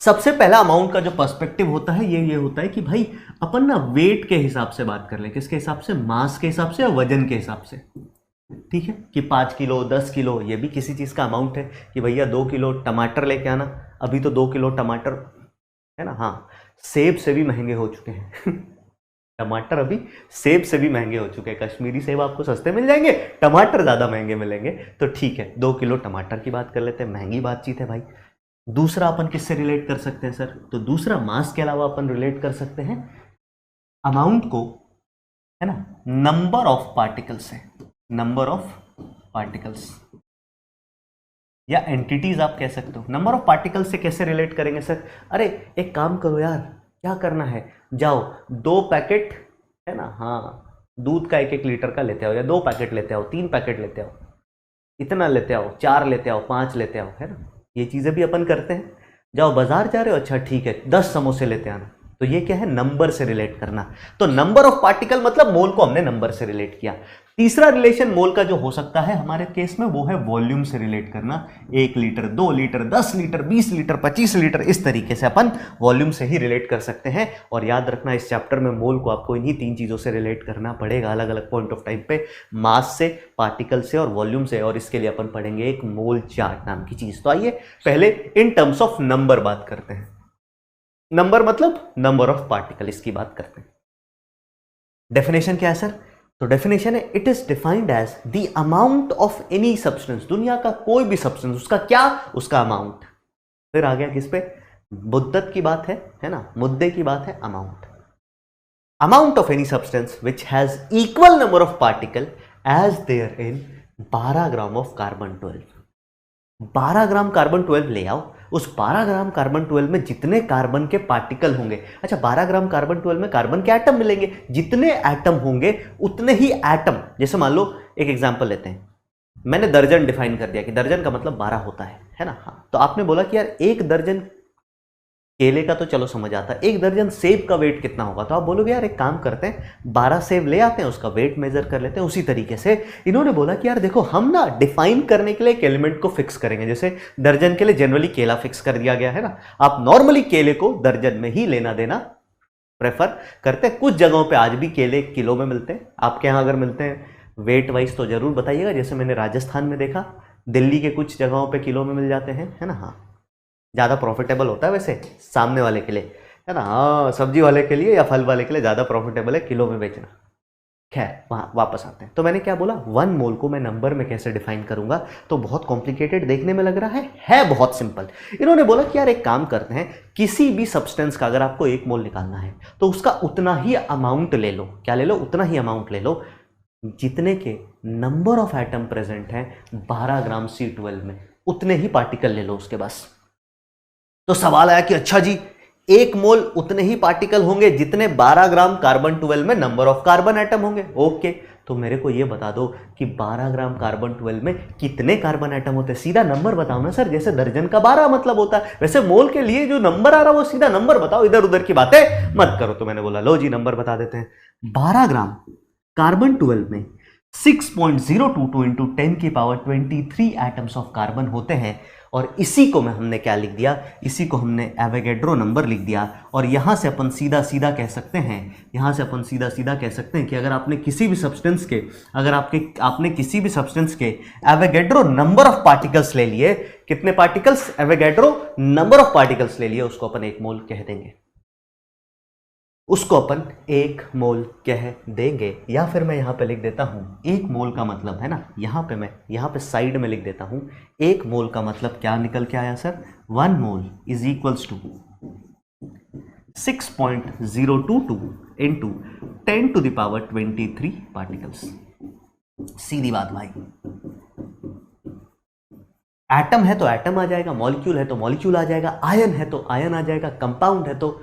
सबसे पहला अमाउंट का जो पर्सपेक्टिव होता है ये होता है कि भाई अपन ना वेट के हिसाब से बात कर ले, किसके हिसाब से, मास के हिसाब से या वजन के हिसाब से। ठीक है कि 5 किलो 10 किलो ये भी किसी चीज का अमाउंट है, कि भैया 2 किलो टमाटर लेके आना, अभी तो 2 किलो टमाटर है ना, हाँ सेब से भी महंगे हो चुके हैं टमाटर अभी सेब से भी महंगे हो चुके हैं, कश्मीरी सेब आपको सस्ते मिल जाएंगे, टमाटर ज्यादा महंगे मिलेंगे, तो ठीक है 2 किलो टमाटर की बात कर लेते हैं, महंगी बातचीत है भाई। दूसरा अपन किससे रिलेट कर सकते हैं सर, तो दूसरा मास के अलावा अपन रिलेट कर सकते हैं अमाउंट को, है ना, नंबर ऑफ पार्टिकल्स से, नंबर ऑफ पार्टिकल्स या एंटिटीज आप कह सकते हो। नंबर ऑफ पार्टिकल्स से कैसे रिलेट करेंगे सर, अरे एक काम करो यार, क्या करना है, जाओ 2 पैकेट है ना, हाँ दूध का 1-1 लीटर का लेते आओ, या 2 पैकेट लेते आओ, 3 पैकेट लेते आओ, इतना लेते आओ, 4 लेते आओ, 5 लेते आओ, है ना, ये चीजें भी अपन करते हैं। जाओ बाजार जा रहे हो, अच्छा ठीक है 10 समोसे लेते आना, तो ये क्या है, नंबर से रिलेट करना। तो नंबर ऑफ पार्टिकल मतलब मोल को हमने नंबर से रिलेट किया। तीसरा रिलेशन मोल का जो हो सकता है हमारे केस में वो है वॉल्यूम से रिलेट करना। 1 litre 2 litre 10 litre 20 litre 25 litre इस तरीके से अपन वॉल्यूम से ही रिलेट कर सकते हैं। और याद रखना इस चैप्टर में मोल को आपको इन्हीं 3 चीजों से रिलेट करना पड़ेगा अलग अलग पॉइंट ऑफ टाइम पे, मास से, पार्टिकल से और वॉल्यूम से। और इसके लिए अपन पढ़ेंगे एक मोल चार्ट नाम की चीज। तो आइए पहले इन टर्म्स ऑफ नंबर बात करते हैं। नंबर मतलब नंबर ऑफ पार्टिकल, इसकी बात करते हैं। डेफिनेशन क्या है सर, तो डेफिनेशन है it is defined as the amount of any substance, दुनिया का कोई भी सब्सटेंस, उसका क्या, उसका अमाउंट। फिर आ गया किस पे, मुद्दत की बात है ना, मुद्दे की बात है, amount. Amount of any substance which has equal number of particle as there in 12 gram of carbon 12। 12 gram carbon 12 ले आओ, उस 12 ग्राम कार्बन 12 में जितने कार्बन के पार्टिकल होंगे, अच्छा 12 ग्राम कार्बन 12 में कार्बन के एटम मिलेंगे, जितने एटम होंगे उतने ही एटम, जैसे मान लो एक एग्जांपल लेते हैं, मैंने दर्जन डिफाइन कर दिया कि दर्जन का मतलब 12 होता है ना, हाँ तो आपने बोला कि यार 1 दर्जन केले का तो चलो समझ आता है, 1 दर्जन सेब का वेट कितना होगा, तो आप बोलोगे यार एक काम करते हैं 12 सेब ले आते हैं, उसका वेट मेजर कर लेते हैं। उसी तरीके से इन्होंने बोला कि यार देखो हम ना डिफाइन करने के लिए एक एलिमेंट को फिक्स करेंगे, जैसे दर्जन के लिए जनरली केला फिक्स कर दिया गया है ना, आप नॉर्मली केले को दर्जन में ही लेना देना प्रेफर करते हैं। कुछ जगहों पर आज भी केले किलो में मिलते हैं, आपके यहाँ अगर मिलते हैं वेट वाइज तो जरूर बताइएगा, जैसे मैंने राजस्थान में देखा, दिल्ली के कुछ जगहों पर किलो में मिल जाते हैं, है ना, हाँ ज़्यादा प्रॉफिटेबल होता है वैसे सामने वाले के लिए, है ना, हाँ सब्जी वाले के लिए या फल वाले के लिए ज़्यादा प्रॉफिटेबल है किलो में बेचना। खैर वहाँ वापस आते हैं, तो मैंने क्या बोला, 1 मोल को मैं नंबर में कैसे डिफाइन करूंगा, तो बहुत कॉम्प्लिकेटेड देखने में लग रहा है बहुत सिंपल। इन्होंने बोला कि यार एक काम करते हैं, किसी भी सब्सटेंस का अगर आपको 1 मोल निकालना है तो उसका उतना ही अमाउंट ले लो, क्या ले लो, उतना ही अमाउंट ले लो जितने के नंबर ऑफ एटम प्रेजेंट हैं 12 ग्राम C12 में, उतने ही पार्टिकल ले लो उसके पास। तो सवाल आया कि अच्छा जी 1 मोल उतने ही पार्टिकल होंगे जितने 12 ग्राम कार्बन 12 में नंबर ऑफ कार्बन एटम होंगे, ओके, तो मेरे को यह बता दो कि 12 ग्राम कार्बन 12 में कितने कार्बन एटम होते हैं, सीधा नंबर बताओ ना सर, जैसे दर्जन का 12 मतलब होता है, वैसे मोल के लिए जो नंबर आ रहा है वो सीधा नंबर बताओ, इधर उधर की बातें मत करो। तो मैंने बोला लो जी नंबर बता देते हैं, 12 ग्राम कार्बन 12 में 6.022 इंटू 10 की पावर 23 एटम्स ऑफ कार्बन होते हैं। और इसी को हमने क्या लिख दिया, इसी को हमने एवोगैड्रो नंबर लिख दिया। और यहां से अपन सीधा सीधा कह सकते हैं, यहां से अपन सीधा सीधा कह सकते हैं कि अगर आपने किसी भी सब्सटेंस के, अगर आपने किसी भी सब्सटेंस के एवोगैड्रो नंबर ऑफ पार्टिकल्स ले लिए, कितने particles, Avogadro number of particles ले लिए, उसको अपन 1 मोल कह देंगे, उसको अपन 1 मोल कह देंगे। या फिर मैं यहां पे लिख देता हूं 1 मोल का मतलब है ना, मैं यहां पे साइड में लिख देता हूं 1 मोल का मतलब क्या निकल के आया sir, 1 mole is equals to 6.022 into 10 to the power 23 particles. सीधी बात भाई, एटम है तो एटम आ जाएगा, मॉलिक्यूल है तो मॉलिक्यूल आ जाएगा, आयन है तो आयन आ जाएगा, कंपाउंड है तो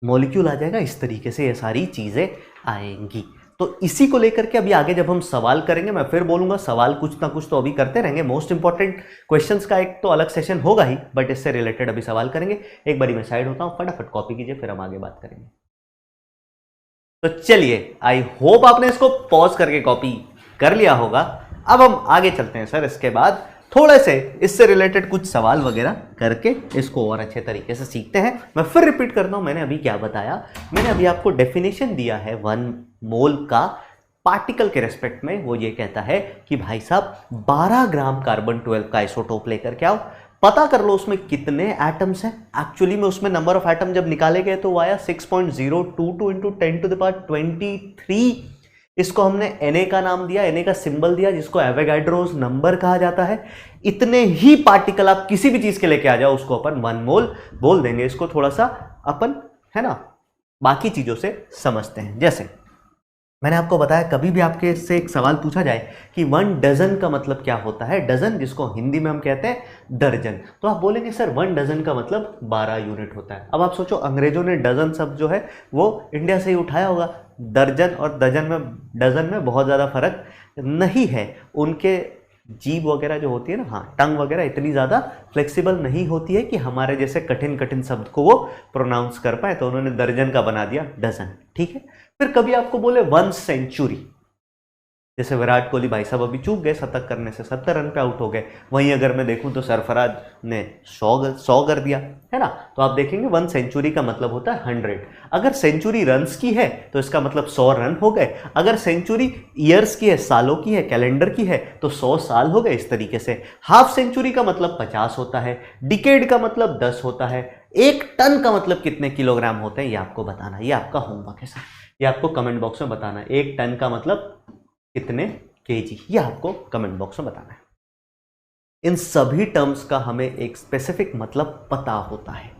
मॉलिक्यूल आ जाएगा, इस तरीके से ये सारी चीजें आएंगी। तो इसी को लेकर के अभी आगे जब हम सवाल करेंगे, मैं फिर बोलूंगा सवाल कुछ ना कुछ तो अभी करते रहेंगे, मोस्ट इंपॉर्टेंट क्वेश्चंस का एक तो अलग सेशन होगा ही, बट इससे रिलेटेड अभी सवाल करेंगे। एक बारी मैं साइड होता हूं, फटाफट कॉपी कीजिए, फिर हम आगे बात करेंगे। तो चलिए, आई होप आपने इसको पॉज करके कॉपी कर लिया होगा। अब हम आगे चलते हैं सर, इसके बाद थोड़े से इससे रिलेटेड कुछ सवाल वगैरह करके इसको और अच्छे तरीके से सीखते हैं। मैं फिर रिपीट करता हूं, मैंने अभी क्या बताया। मैंने अभी आपको डेफिनेशन दिया है 1 मोल का पार्टिकल के रेस्पेक्ट में। वो ये कहता है कि भाई साहब 12 ग्राम कार्बन 12 का आइसोटोप लेकर के आओ, पता कर लो उसमें कितने एटम्स हैं। एक्चुअली में उसमें नंबर ऑफ एटम जब निकाले गए तो वो आया 6.022 इंटू 10⁻23। इसको हमने Na का नाम दिया, Na का सिंबल दिया, जिसको एवोगाड्रोस नंबर कहा जाता है। इतने ही पार्टिकल आप किसी भी चीज के लेके आ जाओ, उसको अपन 1 मोल बोल देंगे। इसको थोड़ा सा अपन, है ना, बाकी चीजों से समझते हैं। जैसे मैंने आपको बताया, कभी भी आपके से एक सवाल पूछा जाए कि 1 डजन का मतलब क्या होता है, डजन जिसको हिंदी में हम कहते हैं दर्जन, तो आप बोलेंगे सर 1 डजन का मतलब 12 यूनिट होता है। अब आप सोचो, अंग्रेजों ने डजन शब्द जो है वो इंडिया से ही उठाया होगा। दर्जन और डजन में बहुत ज़्यादा फर्क नहीं है। उनके जीभ वगैरह जो होती है ना, हाँ, टंग वगैरह इतनी ज़्यादा फ्लेक्सिबल नहीं होती है कि हमारे जैसे कठिन कठिन शब्द को वो प्रोनाउंस कर पाए, तो उन्होंने दर्जन का बना दिया डजन। ठीक है। फिर कभी आपको बोले 1 सेंचुरी, जैसे विराट कोहली भाई साहब अभी चूक गए, शतक करने से 70 रन पे आउट हो गए। वहीं अगर मैं देखूं तो सरफराज ने 100 कर दिया, है ना। तो आप देखेंगे 1 सेंचुरी का मतलब होता है 100। अगर सेंचुरी रन्स की है तो इसका मतलब 100 रन हो गए। अगर सेंचुरी ईयर्स की है, सालों की है, कैलेंडर की है, तो 100 साल हो गए। इस तरीके से हाफ सेंचुरी का मतलब 50 होता है, डिकेड का मतलब 10 होता है, 1 टन का मतलब कितने किलोग्राम होते हैं, ये आपको बताना। ये आपका होमवर्क है सर, ये आपको कमेंट बॉक्स में बताना है। 1 टन का मतलब कितने केजी, ये आपको कमेंट बॉक्स में बताना है। इन सभी टर्म्स का हमें एक स्पेसिफिक मतलब पता होता है।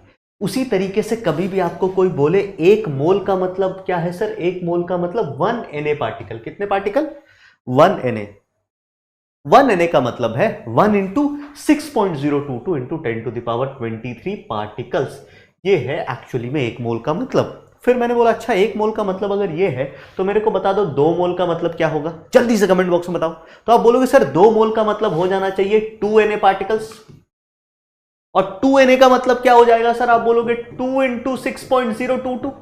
उसी तरीके से कभी भी आपको कोई बोले 1 मोल का मतलब क्या है सर, 1 मोल का मतलब 1 Na पार्टिकल। कितने पार्टिकल? 1 Na। 1 Na का मतलब है 1 इंटू 6.022 इंटू 10⁻23 पार्टिकल्स। ये है एक्चुअली में 1 मोल का मतलब। फिर मैंने बोला अच्छा 1 मोल का मतलब अगर ये है तो मेरे को बता दो 2 मोल का मतलब क्या होगा, जल्दी से कमेंट बॉक्स में बताओ। तो आप बोलोगे सर 2 मोल का मतलब हो जाना चाहिए 2 Na पार्टिकल्स। और 2 Na का मतलब क्या हो जाएगा सर, आप बोलोगे 2 इंटू 6.022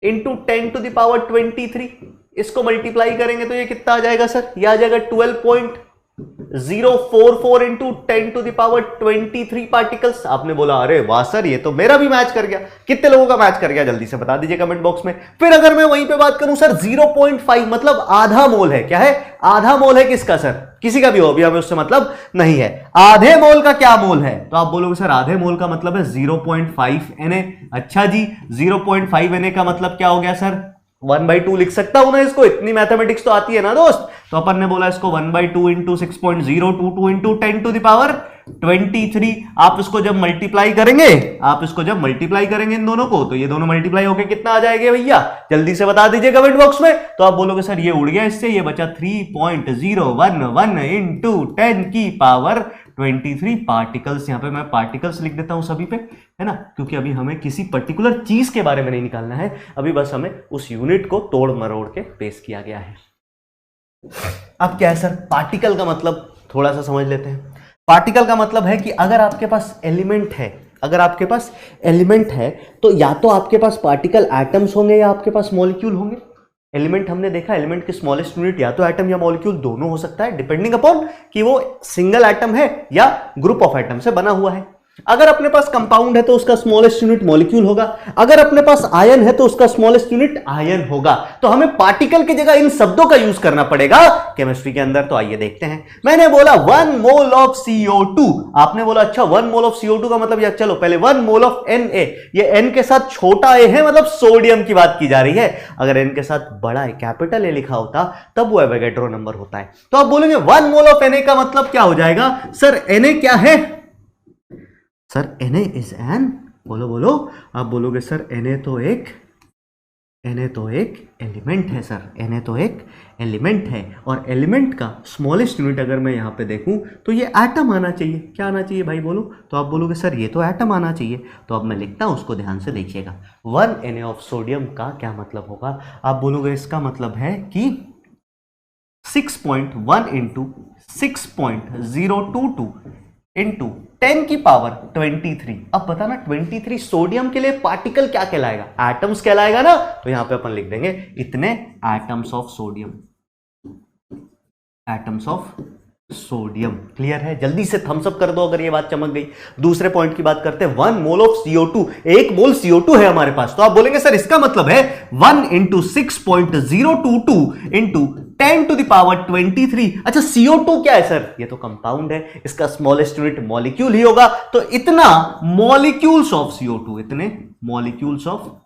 इंटू 10⁻23। इसको मल्टीप्लाई करेंगे तो ये कितना आ जाएगा सर, ये आ जाएगा 12.044 इंटू 10⁻23 पार्टिकल्स। आपने बोला अरे वाह सर, ये तो मेरा भी मैच कर गया। कितने लोगों का मैच कर गया, जल्दी से बता दीजिए कमेंट बॉक्स में। फिर अगर मैं वहीं पे बात करूं सर 0.5 मतलब आधा मोल है। क्या है? आधा मोल है किसका सर, किसी का भी हो, अभी हमें उससे मतलब नहीं है। आधे मोल का क्या मोल है, तो आप बोलोगे सर आधे मोल का मतलब है 0.5 Na। अच्छा जी, 0.5 Na का मतलब क्या हो गया सर, 1/2 लिख सकता हूं ना इसको, इतनी मैथमेटिक्स तो आती है ना दोस्त। तो अपन ने बोला इसको 1/2 इंटू 6.022 इंटू 10⁻23। आप इसको जब मल्टीप्लाई करेंगे, इन दोनों को, तो ये दोनों मल्टीप्लाई होके कितना आ जाएगा भैया, जल्दी से बता दीजिए कमेंट बॉक्स में। तो आप बोलोगे सर ये उड़ गया इससे, ये बचा 3.011 इंटू 10⁻23 पार्टिकल्स। यहां पे मैं पार्टिकल्स लिख देता हूं सभी पे, है ना, क्योंकि अभी हमें किसी पर्टिकुलर चीज के बारे में नहीं निकालना है, अभी बस हमें उस यूनिट को तोड़ मरोड़ के पेश किया गया है। अब क्या है सर, पार्टिकल का मतलब थोड़ा सा समझ लेते हैं। पार्टिकल का मतलब है कि अगर आपके पास एलिमेंट है, तो या तो आपके पास पार्टिकल एटम्स होंगे या आपके पास मॉलिक्यूल होंगे। एलिमेंट हमने देखा, एलिमेंट की स्मॉलेस्ट यूनिट या तो एटम या मॉलिक्यूल दोनों हो सकता है, डिपेंडिंग अपॉन कि वो सिंगल एटम है या ग्रुप ऑफ एटम से बना हुआ है। अगर अपने पास कंपाउंड है तो उसका स्मॉलेस्ट यूनिट मॉलिक्यूल होगा, अगर अपने पास आयन है तो उसका स्मॉलेस्ट यूनिट आयन होगा। तो हमें पार्टिकल की जगह इन शब्दों का यूज करना पड़ेगा केमिस्ट्री के अंदर। तो आइए देखते हैं। मैंने बोला 1 मोल ऑफ CO2, आपने बोला अच्छा 1 मोल ऑफ CO2 का मतलब, या चलो पहले 1 मोल ऑफ Na, ये n के साथ छोटा a है, मतलब सोडियम की बात की जा रही है। अगर n के साथ बड़ा है, कैपिटल A लिखा होता, तब वो एवोगाड्रो नंबर होता है। तो आप बोलेंगे 1 मोल ऑफ Na का मतलब क्या हो जाएगा सर, Na क्या है सर, Na इज एन, बोलो, आप बोलोगे सर Na तो एक एलिमेंट है सर, Na तो एक एलिमेंट है। और एलिमेंट का स्मॉलेस्ट यूनिट अगर मैं यहां पे देखूं तो ये एटम आना चाहिए। क्या आना चाहिए भाई, बोलो। तो आप बोलोगे सर ये तो एटम आना चाहिए। तो अब मैं लिखता हूं, उसको ध्यान से देखिएगा। 1 Na ऑफ सोडियम का क्या मतलब होगा, आप बोलोगे इसका मतलब है कि 6.1 इंटू 6.022 इंटू 10 की पावर 23। अब बताना 23 सोडियम के लिए पार्टिकल क्या कहलाएगा, एटम्स कहलाएगा ना, तो यहां पे अपन लिख देंगे इतने atoms of sodium, atoms of sodium. Clear है? जल्दी से थम्स अप कर दो अगर ये बात चमक गई। दूसरे पॉइंट की बात करते हैं, 1 mole of CO2, 1 mole CO2 है हमारे पास, तो आप बोलेंगे सर इसका मतलब है 1 into 6.022 into 10 to the power 23। अच्छा CO2 क्या है सर? ये तो कंपाउंड है, इसका स्मॉलेस्ट यूनिट मॉलिक्यूल ही होगा, तो इतना मॉलिक्यूल्स ऑफ CO2, इतने मॉलिक्यूल्स ऑफ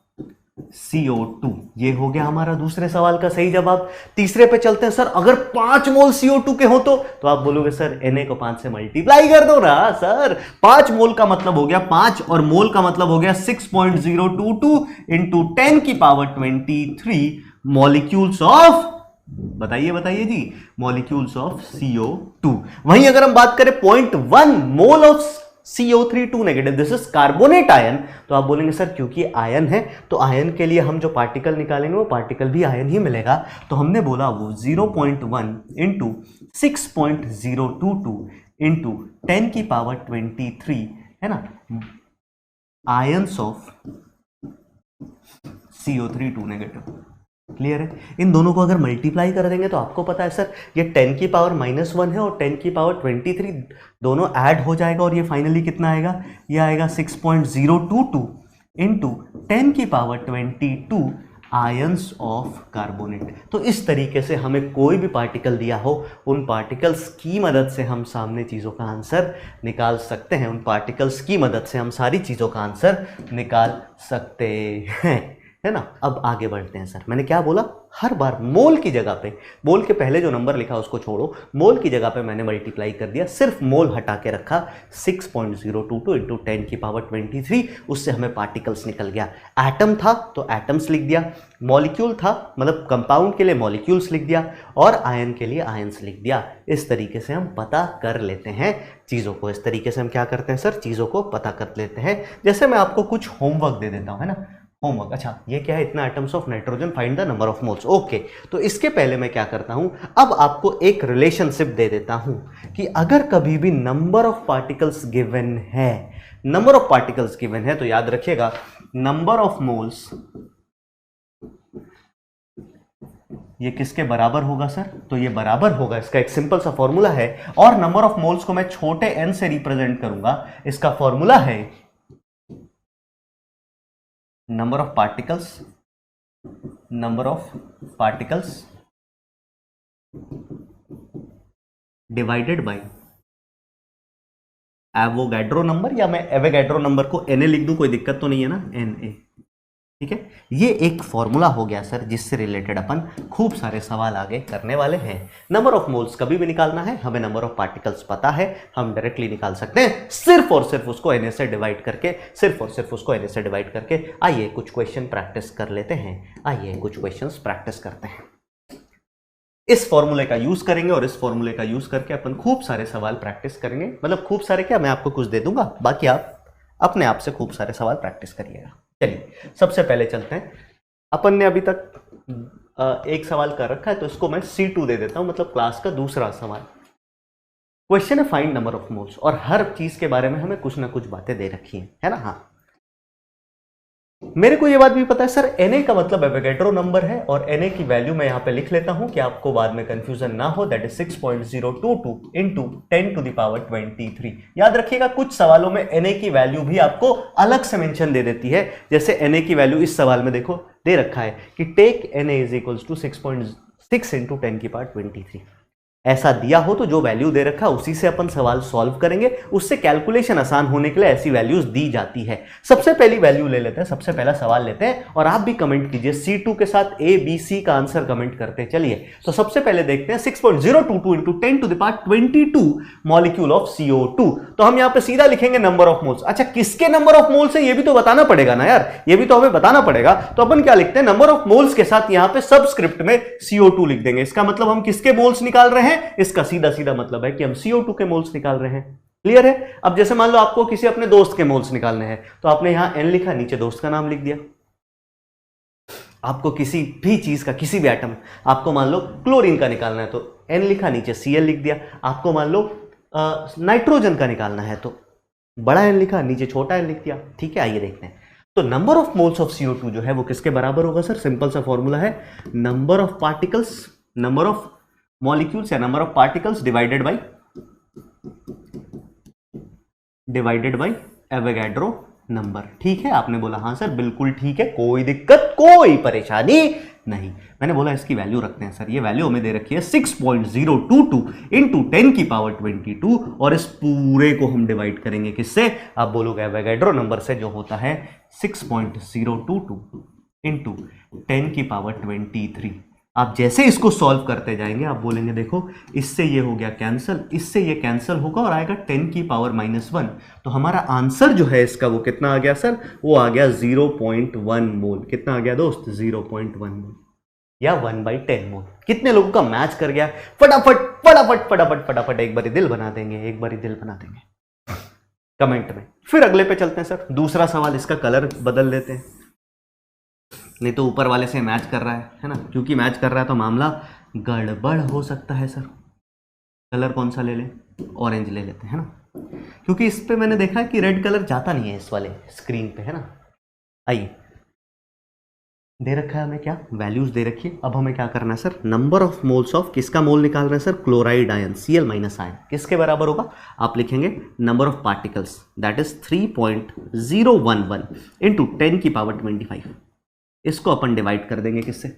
CO2। ये हो गया हमारा दूसरे सवाल का सही जवाब। तीसरे पे चलते हैं, सर अगर 5 मोल CO2 के हो तो आप बोलोगे सर Na को 5 से मल्टीप्लाई कर दो ना सर। 5 मोल का मतलब हो गया 5 और मोल का मतलब हो गया 6.022 इंटू 10 की पावर 23 मॉलिक्यूल्स ऑफ, बताइए बताइए जी, मॉलिक्यूल्स ऑफ CO2। वहीं अगर हम बात करें 0.1 mole of CO3 2 negative, this is carbonate ion, तो आप बोलेंगे सर क्योंकि आयन है तो आयन के लिए हम जो पार्टिकल निकालेंगे वो पार्टिकल भी आयन ही मिलेगा, तो हमने बोला वो 0.1 इंटू 6.022 इंटू 10 की पावर 23 है ना, ions of CO3 2 negative. Clear है? इन दोनों को अगर मल्टीप्लाई कर देंगे तो आपको पता है सर ये 10 की पावर -1 है और 10 की पावर 23 दोनों ऐड हो जाएगा और ये फाइनली कितना आएगा, ये आएगा 6.022 इंटू 10 की पावर 22 आयंस ऑफ कार्बोनेट। तो इस तरीके से हमें कोई भी पार्टिकल दिया हो, उन पार्टिकल्स की मदद से हम सामने चीज़ों का आंसर निकाल सकते हैं, उन पार्टिकल्स की मदद से हम सारी चीज़ों का आंसर निकाल सकते हैं, है ना। अब आगे बढ़ते हैं सर, मैंने क्या बोला, हर बार मोल की जगह पे, मोल के पहले जो नंबर लिखा उसको छोड़ो, मोल की जगह पे मैंने मल्टीप्लाई कर दिया, सिर्फ मोल हटा के रखा, 6.022 इंटू 10 की पावर 23, उससे हमें पार्टिकल्स निकल गया। एटम था तो एटम्स लिख दिया, मॉलिक्यूल था मतलब कंपाउंड के लिए मॉलिक्यूल्स लिख दिया, और आयन के लिए आयंस लिख दिया। इस तरीके से हम पता कर लेते हैं चीज़ों को, इस तरीके से हम क्या करते हैं सर, चीज़ों को पता कर लेते हैं। जैसे मैं आपको कुछ होमवर्क दे देता हूँ, है ना, होमवर्क, अच्छा ये क्या है, इतना atoms of nitrogen, find the number of moles. Okay, तो इसके पहले मैं क्या करता हूं, अब आपको एक रिलेशनशिप दे देता हूं कि अगर कभी भी नंबर ऑफ पार्टिकल्स गिवन है, नंबर ऑफ पार्टिकल्स गिवन है, तो याद रखिएगा नंबर ऑफ मोल्स ये किसके बराबर होगा सर, तो ये बराबर होगा, इसका एक सिंपल सा फॉर्मूला है, और नंबर ऑफ मोल्स को मैं छोटे n से रिप्रेजेंट करूंगा, इसका फॉर्मूला है number of particles divided by Avogadro number, या मैं एवोगैड्रो नंबर को Na लिख दूं, कोई दिक्कत तो नहीं है ना, Na, ठीक है। ये एक फॉर्मूला हो गया सर जिससे रिलेटेड अपन खूब सारे सवाल आगे करने वाले हैं। नंबर ऑफ मोल्स कभी भी निकालना है, हमें नंबर ऑफ पार्टिकल्स पता है, हम डायरेक्टली निकाल सकते हैं सिर्फ और सिर्फ उसको Na से डिवाइड करके, सिर्फ और सिर्फ उसको Na से डिवाइड करके। आइए कुछ क्वेश्चन प्रैक्टिस कर लेते हैं, आइए कुछ क्वेश्चंस प्रैक्टिस करते हैं। इस फॉर्मूले का यूज करेंगे और इस फॉर्मूले का यूज करके अपन खूब सारे सवाल प्रैक्टिस करेंगे, मतलब खूब सारे क्या, मैं आपको कुछ दे दूंगा, बाकी आप अपने आप से खूब सारे सवाल प्रैक्टिस करिएगा। चलिए सबसे पहले चलते हैं, अपन ने अभी तक एक सवाल कर रखा है तो इसको मैं C2 दे देता हूं, मतलब क्लास का दूसरा सवाल। क्वेश्चन है फाइंड नंबर ऑफ मोल्स, और हर चीज के बारे में हमें कुछ ना कुछ बातें दे रखी है ना। हाँ, मेरे को ये बात भी पता है सर, Na का मतलब एवोगैड्रो नंबर है, और Na की वैल्यू मैं यहां पे लिख लेता हूं कि आपको बाद में कंफ्यूजन ना हो, that is 6.022 into 10 to the power 23। याद रखिएगा कुछ सवालों में Na की वैल्यू भी आपको अलग से मेंशन दे देती है, जैसे Na की वैल्यू इस सवाल में देखो दे रखा है कि take Na is equals to 6.6 into 10 की पावर 23। ऐसा दिया हो तो जो वैल्यू दे रखा उसी से अपन सवाल सॉल्व करेंगे, उससे कैलकुलेशन आसान होने के लिए ऐसी वैल्यूज दी जाती है। सबसे पहली वैल्यू ले लेते हैं, सबसे पहला सवाल लेते हैं, और आप भी कमेंट कीजिए C2 के साथ A B C का आंसर कमेंट करते हैं। चलिए तो सबसे पहले देखते हैं 6.022 into 10 to the power 22 molecule of CO2। तो हम यहां पे सीधा लिखेंगे नंबर ऑफ मोल्स। अच्छा किसके नंबर ऑफ मोल्स है ये भी तो बताना पड़ेगा ना यार, ये भी तो हमें बताना पड़ेगा। तो अपन क्या लिखते हैं, नंबर ऑफ मोल्स के साथ यहां पे सबस्क्रिप्ट में CO2 लिख देंगे। इसका मतलब हम किसके मोल्स निकाल रहे हैं, इसका सीधा सीधा मतलब है कि हम CO2 के मोल्स निकाल रहे हैं। क्लियर है? अब जैसे मान लो आपको किसी अपने दोस्त के मोल्स निकालने हैं, तो आपने यहां N लिखा, नीचे दोस्त का नाम लिख दिया। आपको किसी भी चीज का, किसी भी एटम, आपको मान लो क्लोरीन का निकालना है तो N लिखा, नीचे Cl लिख दिया। आपको मान लो नाइट्रोजन का निकालना है तो बड़ा एन लिखा, नीचे छोटा एन लिख दिया। ठीक है, आइए देखते हैं। तो number of moles of CO2 जो है वो किसके बराबर होगा सर? सिंपल सा फॉर्मूला है, number of particles, number of molecules या number of particles divided by Avogadro number. ठीक है, आपने बोला हाँ सर बिल्कुल ठीक है, कोई दिक्कत कोई परेशानी नहीं। मैंने बोला इसकी वैल्यू रखते हैं सर। ये वैल्यू हमें दे रखी है 6.022 इंटू 10 की पावर 22 और इस पूरे को हम डिवाइड करेंगे किससे? आप बोलोगे एवोगैड्रो नंबर से, जो होता है 6.022 इंटू 10 की पावर 23। आप जैसे इसको सॉल्व करते जाएंगे आप बोलेंगे देखो इससे ये हो गया कैंसिल, इससे ये कैंसिल होगा और आएगा 10 की पावर -1। तो हमारा आंसर जो है इसका वो कितना आ गया सर? वो आ गया 0.1 मोल। कितना आ गया दोस्त? 0.1 मोल या 1/10 मोल। कितने लोगों का मैच कर गया? फटाफट फटाफट फटाफट फटाफट एक बारी दिल बना देंगे, एक बारी दिल बना देंगे कमेंट में। फिर अगले पे चलते हैं सर। दूसरा सवाल, इसका कलर बदल लेते हैं, नहीं तो ऊपर वाले से मैच कर रहा है ना, क्योंकि मैच कर रहा है तो मामला गड़बड़ हो सकता है सर। कलर कौन सा ले लें? ऑरेंज ले लेते हैं ना, क्योंकि इस पे मैंने देखा है कि रेड कलर जाता नहीं है इस वाले स्क्रीन पे, है ना। आइए, दे रखा है हमें क्या? वैल्यूज दे रखी है। अब हमें क्या करना है sir? Number of moles of, किसका मोल निकाल रहे हैं sir? Chloride ion, Cl- ion. किसके बराबर होगा? आप लिखेंगे number of particles, that is 3.011 into 10 की पावर 25। इसको अपन डिवाइड कर देंगे किससे?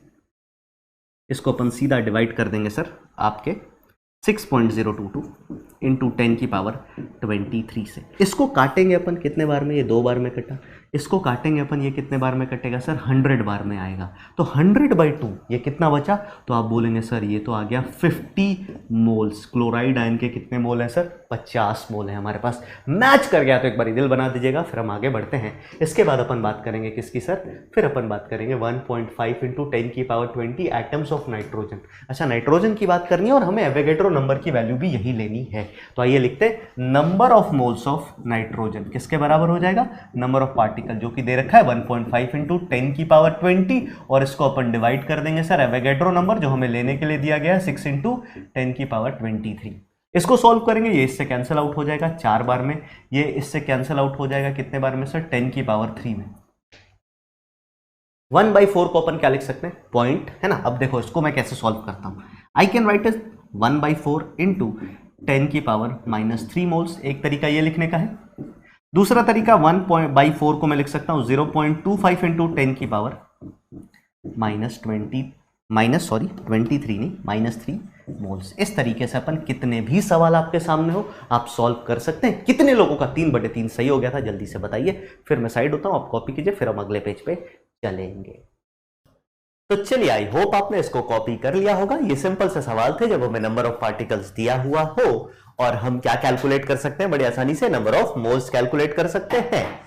इसको अपन सीधा डिवाइड कर देंगे सर आपके 6.022 इंटू 10 की पावर 23 से। इसको काटेंगे अपन कितने बार में? ये 2 बार में कटा। इसको काटेंगे अपन, ये कितने बार में कटेगा सर? 100 बार में आएगा। तो 100/2 ये कितना बचा? तो आप बोलेंगे सर ये तो आ गया 50 मोल्स। क्लोराइड आयन के कितने मोल हैं सर? 50 मोल है हमारे पास। मैच कर गया तो एक बार दिल बना दीजिएगा। फिर हम आगे बढ़ते हैं। इसके बाद अपन बात करेंगे किसकी सर? फिर अपन बात करेंगे 1.5 इंटू 10 की पावर 20 एटम्स ऑफ नाइट्रोजन। अच्छा, नाइट्रोजन की बात करनी है और हमें एवोगैड्रो नंबर की वैल्यू भी यही लेनी है। तो आइए लिखते हैं number of moles of nitrogen किसके बराबर हो जाएगा? नंबर ऑफ पार्टिकल, जो कि दे रखा है 1.5 इंटू 10 की पावर 20 और इसको अपन डिवाइड कर देंगे सर एवोगैड्रो नंबर जो हमें लेने के लिए दिया गया है 6 इंटू 10 की पावर 23। इसको सॉल्व करेंगे, ये इससे कैंसिल आउट हो जाएगा 4 बार में, ये इससे कैंसिल आउट हो जाएगा कितने बार में सर? 10 की पावर 3 में। 1/4 को अपन क्या लिख सकते हैं? पॉइंट, है ना। अब देखो इसको मैं कैसे सॉल्व करता हूं। I can write is 1/4 into 10 की पावर -3 मोल्स। एक तरीका ये लिखने का है। दूसरा तरीका 1/4 को मैं लिख सकता हूं 0.25 इंटू 10 की पावर -23 मोल्स। इस तरीके से अपन कितने भी सवाल आपके सामने हो आप सॉल्व कर सकते हैं। कितने लोगों का 3/3 सही हो गया था? जल्दी से बताइए, फिर मैं साइड होता हूं, आप कॉपी कीजिए, फिर हम अगले पेज पे चलेंगे। तो चलिए, आई होप आपने इसको कॉपी कर लिया होगा। ये सिंपल से सवाल थे जब हमें नंबर ऑफ पार्टिकल्स दिया हुआ हो और हम क्या कैलकुलेट कर सकते हैं? बड़ी आसानी से नंबर ऑफ मोल्स कैलकुलेट कर सकते हैं।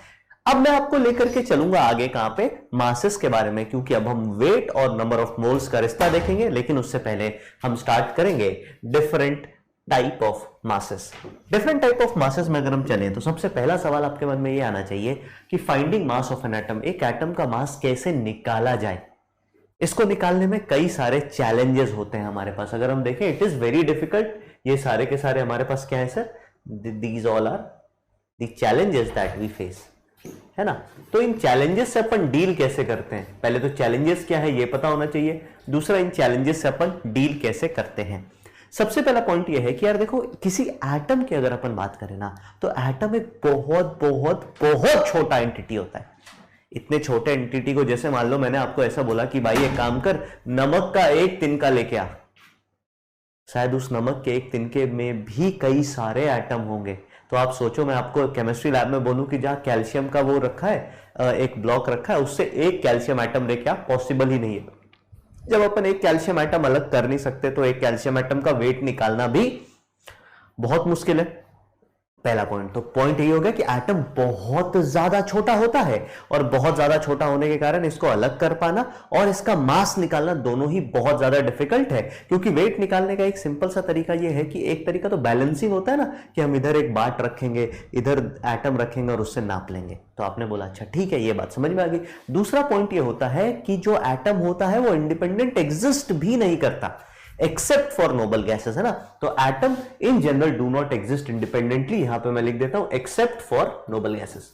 अब मैं आपको लेकर के चलूंगा आगे कहां पे? मासेस के बारे में, क्योंकि अब हम वेट और नंबर ऑफ मोल्स का रिश्ता देखेंगे। लेकिन उससे पहले हम स्टार्ट करेंगे different type of masses. Different type of masses में अगर हम चलें तो सबसे पहला सवाल आपके मन में ये आना चाहिए कि finding mass of an atom, एक एटम का मास कैसे निकाला जाए। इसको निकालने में कई सारे चैलेंजेस होते हैं हमारे पास। अगर हम देखें इट इज वेरी डिफिकल्ट। ये सारे के सारे हमारे पास क्या है sir? These all are the challenges that we face, है ना। तो इन चैलेंजेस से अपन डील कैसे करते हैं? पहले तो चैलेंजेस क्या है ये पता होना चाहिए। दूसरा, इन चैलेंजेस से अपन डील कैसे करते हैं। सबसे पहला पॉइंट ये है कि यार देखो, किसी एटम की अगर अपन बात करें ना, तो एटम एक बहुत बहुत बहुत छोटा एंटिटी होता है। इतने छोटे एंटिटी को, जैसे मान लो मैंने आपको ऐसा बोला कि भाई एक काम कर, नमक का एक तिनका लेके आ, शायद उस नमक के एक तिनके में भी कई सारे एटम होंगे। तो आप सोचो, मैं आपको केमिस्ट्री लैब में बोलूं कि जहां कैल्शियम का वो रखा है, एक ब्लॉक रखा है, उससे एक कैल्शियम एटम लेके आ, पॉसिबल ही नहीं है। जब अपन एक कैल्शियम एटम अलग कर नहीं सकते तो एक कैल्शियम एटम का वेट निकालना भी बहुत मुश्किल है। पहला पॉइंट, तो पॉइंट यही हो गया कि एटम बहुत ज्यादा छोटा होता है और बहुत ज्यादा छोटा होने के कारण इसको अलग कर पाना और इसका मास निकालना दोनों ही बहुत ज्यादा डिफिकल्ट है। क्योंकि वेट निकालने का एक सिंपल सा तरीका यह है कि एक तरीका तो बैलेंसिंग होता है ना, कि हम इधर एक बाट रखेंगे, इधर एटम रखेंगे और उससे नाप लेंगे। तो आपने बोला अच्छा ठीक है, ये बात समझ में आ गई। दूसरा पॉइंट ये होता है कि जो एटम होता है वो इंडिपेंडेंट एग्जिस्ट भी नहीं करता। एक्सेप्ट फॉर नोबल गैसेस, है ना। तो atom in general do not exist independently, यहां पे मैं लिख देता हूं except for noble gases.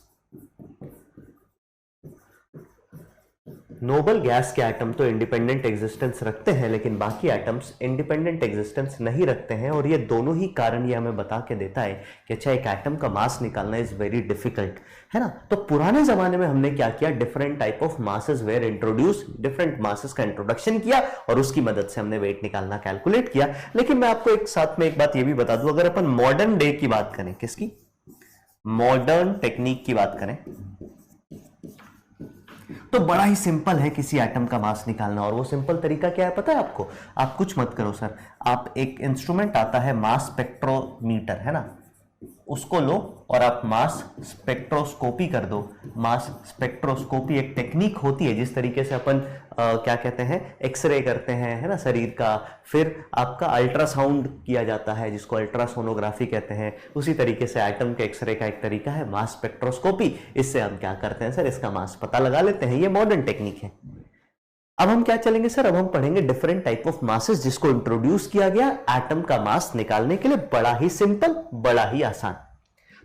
Noble gas के एटम तो इंडिपेंडेंट एग्जिस्टेंस रखते हैं, लेकिन बाकी एटम्स इंडिपेंडेंट एग्जिस्टेंस नहीं रखते हैं। और ये दोनों ही कारण ये हमें बता के देता है कि अच्छा एक एटम का मास निकालना इज वेरी डिफिकल्ट, है ना। तो पुराने जमाने में हमने क्या किया, different type of masses were introduce, different masses का इंट्रोडक्शन किया और उसकी मदद से हमने वेट निकालना कैलकुलेट किया। लेकिन मैं आपको एक साथ में एक बात ये भी बता दूं, अगर अपन मॉडर्न डे की बात करें, किसकी, मॉडर्न टेक्निक की बात करें, तो बड़ा ही सिंपल है किसी एटम का मास निकालना। और वो सिंपल तरीका क्या है पता है आपको, आप कुछ मत करो सर, आप एक इंस्ट्रूमेंट आता है मास स्पेक्ट्रोमीटर, है ना, उसको लो और आप मास स्पेक्ट्रोस्कोपी कर दो। मास स्पेक्ट्रोस्कोपी एक टेक्निक होती है जिस तरीके से अपन क्या कहते हैं, एक्सरे करते हैं, है ना, शरीर का, फिर आपका अल्ट्रासाउंड किया जाता है जिसको अल्ट्रासोनोग्राफी कहते हैं। उसी तरीके से एटम के एक्सरे का एक तरीका है मास स्पेक्ट्रोस्कोपी। इससे हम क्या करते हैं सर, इसका मास पता लगा लेते हैं। ये मॉडर्न टेक्निक है। अब हम क्या चलेंगे सर, अब हम पढ़ेंगे डिफरेंट टाइप ऑफ मासेस जिसको इंट्रोड्यूस किया गया एटम का मास निकालने के लिए। बड़ा ही सिंपल, बड़ा ही आसान।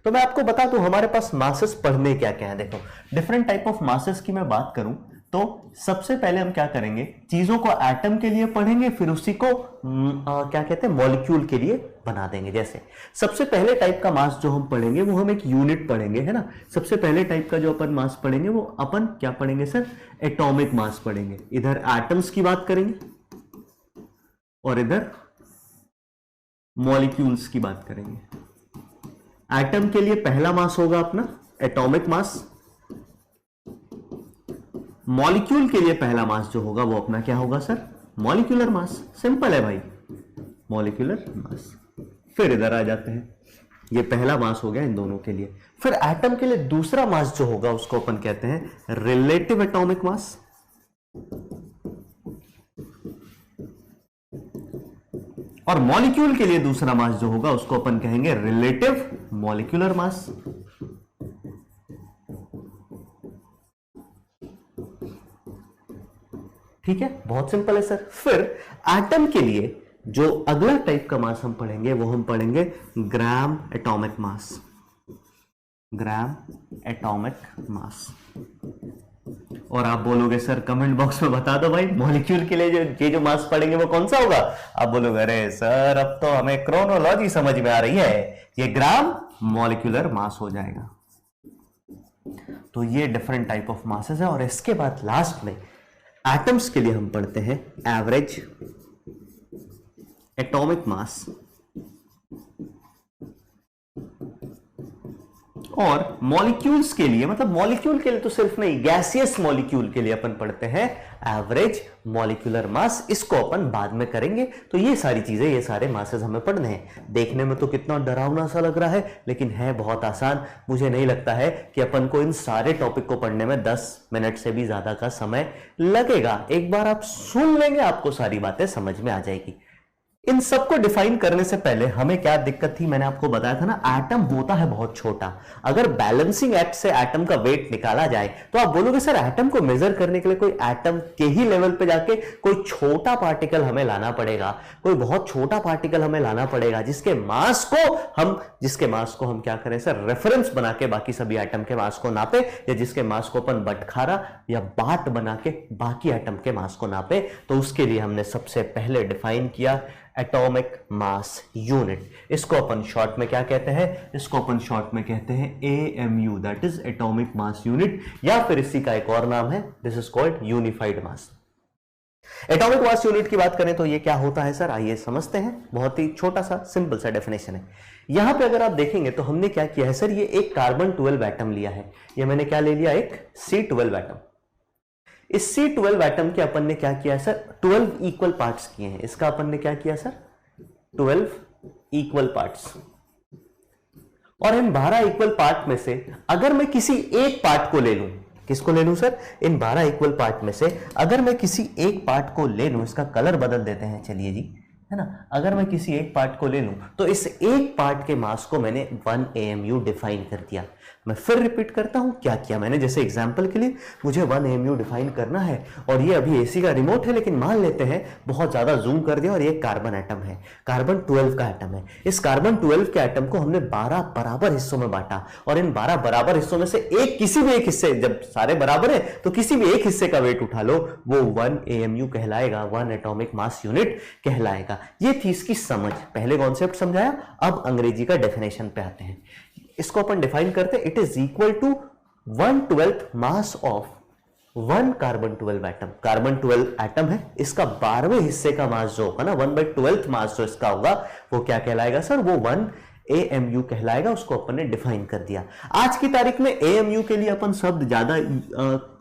तो मैं आपको बता दूं हमारे पास मासेस पढ़ने क्या क्या है। देखो डिफरेंट टाइप ऑफ मासेस की मैं बात करूं तो सबसे पहले हम क्या करेंगे, चीजों को एटम के लिए पढ़ेंगे, फिर उसी को क्या कहते हैं, मॉलिक्यूल के लिए बना देंगे। जैसे सबसे पहले टाइप का मास जो हम पढ़ेंगे वो हम एक यूनिट पढ़ेंगे, है ना। सबसे पहले टाइप का जो अपन मास पढ़ेंगे वो अपन क्या पढ़ेंगे सर, एटॉमिक मास पढ़ेंगे। इधर एटम्स की बात करेंगे और इधर मॉलिक्यूल्स की बात करेंगे। एटम के लिए पहला मास होगा अपना एटॉमिक मास, मॉलिक्यूल के लिए पहला मास जो होगा वो अपना क्या होगा सर, मॉलिक्यूलर मास। सिंपल है भाई, मॉलिक्यूलर मास। फिर इधर आ जाते हैं, ये पहला मास हो गया इन दोनों के लिए। फिर एटम के लिए दूसरा मास जो होगा उसको अपन कहते हैं रिलेटिव एटॉमिक मास, और मॉलिक्यूल के लिए दूसरा मास जो होगा उसको अपन कहेंगे रिलेटिव मॉलिक्यूलर मास। ठीक है, बहुत सिंपल है सर। फिर एटम के लिए जो अगला टाइप का मास हम पढ़ेंगे वो हम पढ़ेंगे gram atomic mass, gram atomic mass. और आप बोलोगे सर कमेंट बॉक्स में बता दो भाई मॉलिक्यूल के लिए जो मास पढ़ेंगे वो कौन सा होगा। आप बोलोगे अरे सर अब तो हमें क्रोनोलॉजी समझ में आ रही है, ये ग्राम मॉलिक्यूलर मास हो जाएगा। तो ये डिफरेंट टाइप ऑफ मासेस है। और इसके बाद लास्ट में एटम्स के लिए हम पढ़ते हैं एवरेज एटॉमिक मास, और मॉलिक्यूल्स के लिए, मतलब मॉलिक्यूल के लिए तो सिर्फ नहीं, गैसियस मॉलिक्यूल के लिए अपन पढ़ते हैं एवरेज मॉलिक्यूलर मास। इसको अपन बाद में करेंगे। तो ये सारी चीजें, ये सारे मासेस हमें पढ़ने हैं। देखने में तो कितना डरावना सा लग रहा है, लेकिन है बहुत आसान। मुझे नहीं लगता है कि अपन को इन सारे टॉपिक को पढ़ने में 10 मिनट से भी ज्यादा का समय लगेगा। एक बार आप सुन लेंगे, आपको सारी बातें समझ में आ जाएगी। इन सबको डिफाइन करने से पहले हमें क्या दिक्कत थी, मैंने आपको बताया था ना, एटम होता है बहुत छोटा। अगर बैलेंसिंग एक्ट से एटम का वेट निकाला जाए तो आप बोलोगे सर एटम को मेजर करने के लिए कोई एटम के ही लेवल पे जाके कोई छोटा पार्टिकल हमें लाना पड़ेगा, कोई बहुत छोटा पार्टिकल हमें लाना पड़ेगा जिसके मास को हम क्या करें सर, रेफरेंस बना के बाकी सभी एटम के मास को नापे, या जिसके मास को अपन बटखारा या बाट बना के बाकी एटम के मास को नापे। तो उसके लिए हमने सबसे पहले डिफाइन किया एटॉमिक मास यूनिट। इसको अपन शॉर्ट में क्या कहते हैं, इसको अपन शॉर्ट में कहते हैं AMU, that is atomic mass unit, या फिर इसी का एक और नाम है, this is called unified mass. Atomic mass unit की बात करें तो ये क्या होता है सर, आइए समझते हैं। बहुत ही छोटा सा सिंपल सा डेफिनेशन है। यहां पे अगर आप देखेंगे तो हमने क्या किया है सर, ये एक कार्बन 12 एटम लिया है। ये मैंने क्या ले लिया, एक C12 एटम। इस C12 एटम के अपन ने क्या किया सर, 12 इक्वल पार्ट्स किए हैं। इसका अपन ने क्या किया सर, 12 इक्वल पार्ट्स। और इन 12 इक्वल पार्ट में से अगर मैं किसी एक पार्ट को ले लूं, किसको ले लूं सर, इन 12 इक्वल पार्ट में से अगर मैं किसी एक पार्ट को ले लूं, इसका कलर बदल देते हैं चलिए जी, है ना। अगर मैं किसी एक पार्ट को ले लूं तो इस एक पार्ट के मास को मैंने 1 AMU डिफाइन कर दिया। मैं फिर रिपीट करता हूं क्या किया मैंने। जैसे एग्जांपल के लिए मुझे 1 AMU डिफाइन करना है और ये अभी एसी का रिमोट है, लेकिन मान लेते हैं बहुत ज्यादा जूम कर दिया और ये कार्बन एटम है, कार्बन 12 का एटम है। इस कार्बन 12 के एटम को हमने 12 बराबर हिस्सों में बांटा और इन 12 बराबर हिस्सों में से किसी भी एक हिस्से, जब सारे बराबर है तो किसी भी एक हिस्से का वेट उठा लो, वो 1 AMU कहलाएगा, 1 एटॉमिक मास यूनिट कहलाएगा। ये थी इसकी समझ। पहले कॉन्सेप्ट समझाया, अब अंग्रेजी का डेफिनेशन पे आते हैं। इसको अपन डिफाइन करते हैं, it is equal to 1/12 mass of 1 carbon 12 atom. Carbon 12 atom है, इसका 12वें हिस्से का मास जो होगा ना, 1/12 मास जो इसका होगा वो क्या कहलाएगा सर, वो 1 AMU कहलाएगा। उसको अपन ने डिफाइन कर दिया। आज की तारीख में AMU के लिए अपन शब्द ज्यादा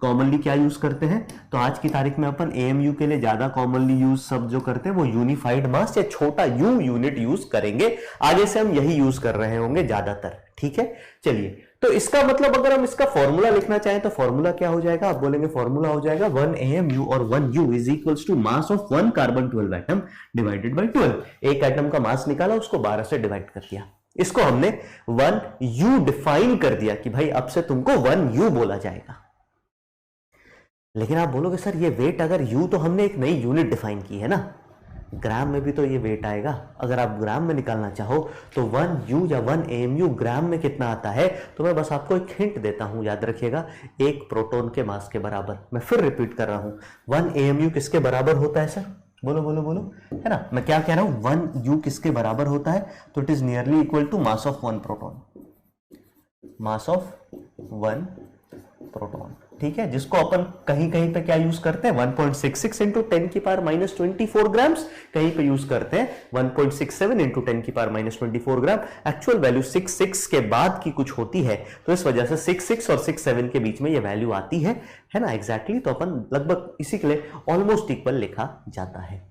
कॉमनली क्या यूज करते हैं, तो आज की तारीख में अपन AMU के लिए ज्यादा कॉमनली यूज शब्द जो करते हैं वो यूनिफाइड मास या छोटा U यूनिट यूज करेंगे। आगे से हम यही यूज कर रहे होंगे ज्यादातर, ठीक है। चलिए, तो इसका मतलब अगर हम इसका फॉर्मूला लिखना चाहें तो फॉर्मूला क्या हो जाएगा, आप बोलेंगे फॉर्मूला हो जाएगा 1 AMU और 1 U is equals to mass of 1 carbon 12 atom divided by 12। एक एटम का मास निकाला, उसको 12 से डिवाइड कर दिया, इसको हमने 1 U डिफाइन कर दिया कि भाई अब से तुमको 1 U बोला जाएगा। लेकिन आप बोलोगे सर ये वेट, अगर U तो हमने एक नई यूनिट डिफाइन की है ना, ग्राम में भी तो ये वेट आएगा। अगर आप ग्राम में निकालना चाहो तो 1 U या 1 AMU ग्राम में कितना आता है, तो मैं बस आपको एक हिंट देता हूं, याद रखिएगा, एक प्रोटॉन के मास के बराबर। मैं फिर रिपीट कर रहा हूं, 1 AMU किसके बराबर होता है सर, बोलो बोलो बोलो, है ना। मैं क्या कह रहा हूं, 1 U किसके बराबर होता है, तो it is nearly equal to mass of 1 proton, mass of 1 proton, ठीक है। जिसको अपन कहीं कहीं पे क्या यूज करते हैं, 1.66 इंटू 10 की पावर माइनस 24 ग्राम्स, कहीं पे यूज करते हैं 1.67 इंटू 10 की पावर माइनस 24 ग्राम। एक्चुअल वैल्यू 66 के बाद की कुछ होती है, तो इस वजह से 66 और 67 के बीच में ये वैल्यू आती है ना, एग्जैक्टली। तो अपन लगभग इसी के लिए ऑलमोस्ट इक्वल लिखा जाता है।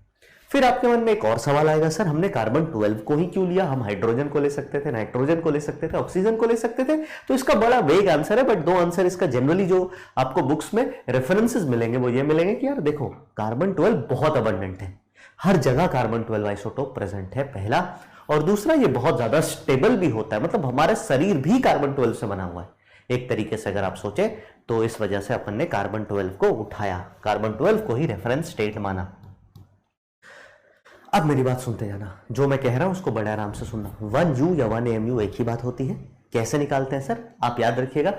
फिर आपके मन में एक और सवाल आएगा, सर हमने कार्बन 12 को ही क्यों लिया, हम हाइड्रोजन को ले सकते थे, नाइट्रोजन को ले सकते थे, ऑक्सीजन को ले सकते थे। तो इसका बड़ा वेग आंसर है, बट दो आंसर इसका जनरली जो आपको बुक्स में रेफरेंसेस मिलेंगे वो ये मिलेंगे कि यार देखो कार्बन 12 बहुत अबंडेंट है, हर जगह कार्बन 12 आइसोटोप प्रेजेंट है, पहला। और दूसरा ये बहुत ज्यादा स्टेबल भी होता है, मतलब हमारा शरीर भी कार्बन 12 से बना हुआ है एक तरीके से अगर आप सोचे तो। इस वजह से अपन ने कार्बन 12 को उठाया, कार्बन 12 को ही रेफरेंस स्टेट माना। अब मेरी बात सुनते जाना, जो मैं कह रहा हूं उसको बड़े आराम से सुनना। 1 U या 1 AMU एक ही बात होती है। कैसे निकालते हैं सर, आप याद रखिएगा,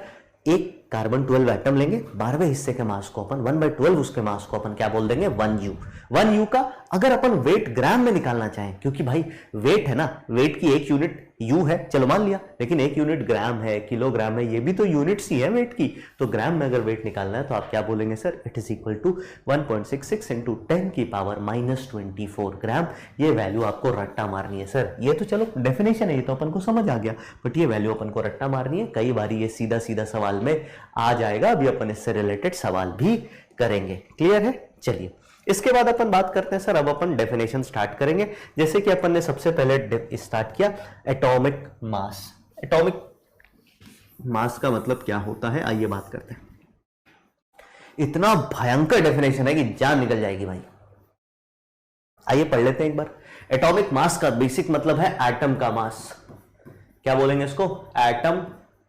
एक कार्बन 12 एटम लेंगे, 12वें हिस्से के मास को अपन 1/12 उसके मास को अपन क्या बोल देंगे, 1 U। 1 U का अगर अपन वेट ग्राम में निकालना चाहें, क्योंकि भाई वेट है ना, वेट की एक यूनिट U है, चलो मान लिया, लेकिन एक यूनिट ग्राम है, किलोग्राम है, ये भी तो यूनिट्स ही है वेट की। तो ग्राम में अगर वेट निकालना है तो आप क्या बोलेंगे sir, it is equal to 1.66 into 10 की पावर माइनस 24 ग्राम। ये वैल्यू आपको रट्टा मारनी है सर। ये तो चलो डेफिनेशन है, ये तो अपन को समझ आ गया, बट ये वैल्यू अपन को रट्टा मारनी है। कई बार ये सीधा सीधा सवाल में आ जाएगा, अभी अपन इससे रिलेटेड सवाल भी करेंगे। क्लियर है। चलिए इसके बाद अपन बात करते हैं सर, अब अपन डेफिनेशन स्टार्ट करेंगे। जैसे कि अपन ने सबसे पहले स्टार्ट किया एटॉमिक मास। एटॉमिक मास का मतलब क्या होता है, आइए बात करते हैं। इतना भयंकर डेफिनेशन है कि जान निकल जाएगी भाई। आइए पढ़ लेते हैं एक बार। एटॉमिक मास का बेसिक मतलब है एटम का मास। क्या बोलेंगे इसको, एटम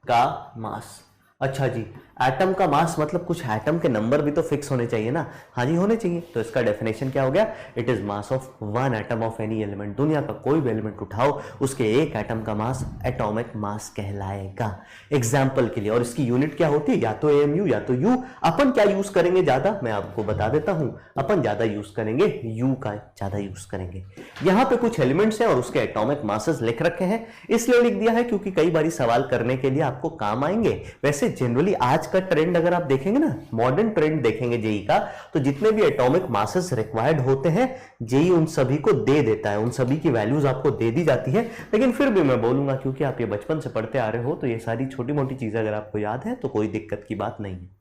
का मास। अच्छा जी, एटम का मास मतलब कुछ एटम के नंबर भी तो फिक्स होने चाहिए ना। हाँ जी होने चाहिए। तो इसका डेफिनेशन क्या हो गया, it is mass of 1 atom of any element. दुनिया का कोई भी एलिमेंट उठाओ, उसके एक एटम का मास एटॉमिक मास कहलाएगा। एग्जाम्पल के लिए, और इसकी यूनिट क्या होती है, या तो AMU या तो U। अपन क्या यूज करेंगे ज्यादा, मैं आपको बता देता हूं, अपन ज्यादा यूज करेंगे U का, ज्यादा यूज करेंगे। यहां पे कुछ एलिमेंट्स हैं और उसके एटॉमिक मासेस लिख रखे हैं, इसलिए लिख दिया है क्योंकि कई बार सवाल करने के लिए आपको काम आएंगे। वैसे जनरली आज का ट्रेंड अगर आप देखेंगे ना, मॉडर्न ट्रेंड देखेंगे जेई का, तो जितने भी एटॉमिक मासेस रिक्वायर्ड होते हैं जेई उन सभी को दे देता है, उन सभी की वैल्यूज आपको दे दी जाती है। लेकिन फिर भी मैं बोलूंगा, क्योंकि आप ये बचपन से पढ़ते आ रहे हो, तो ये सारी छोटी मोटी चीजें अगर आपको याद है तो कोई दिक्कत की बात नहीं है।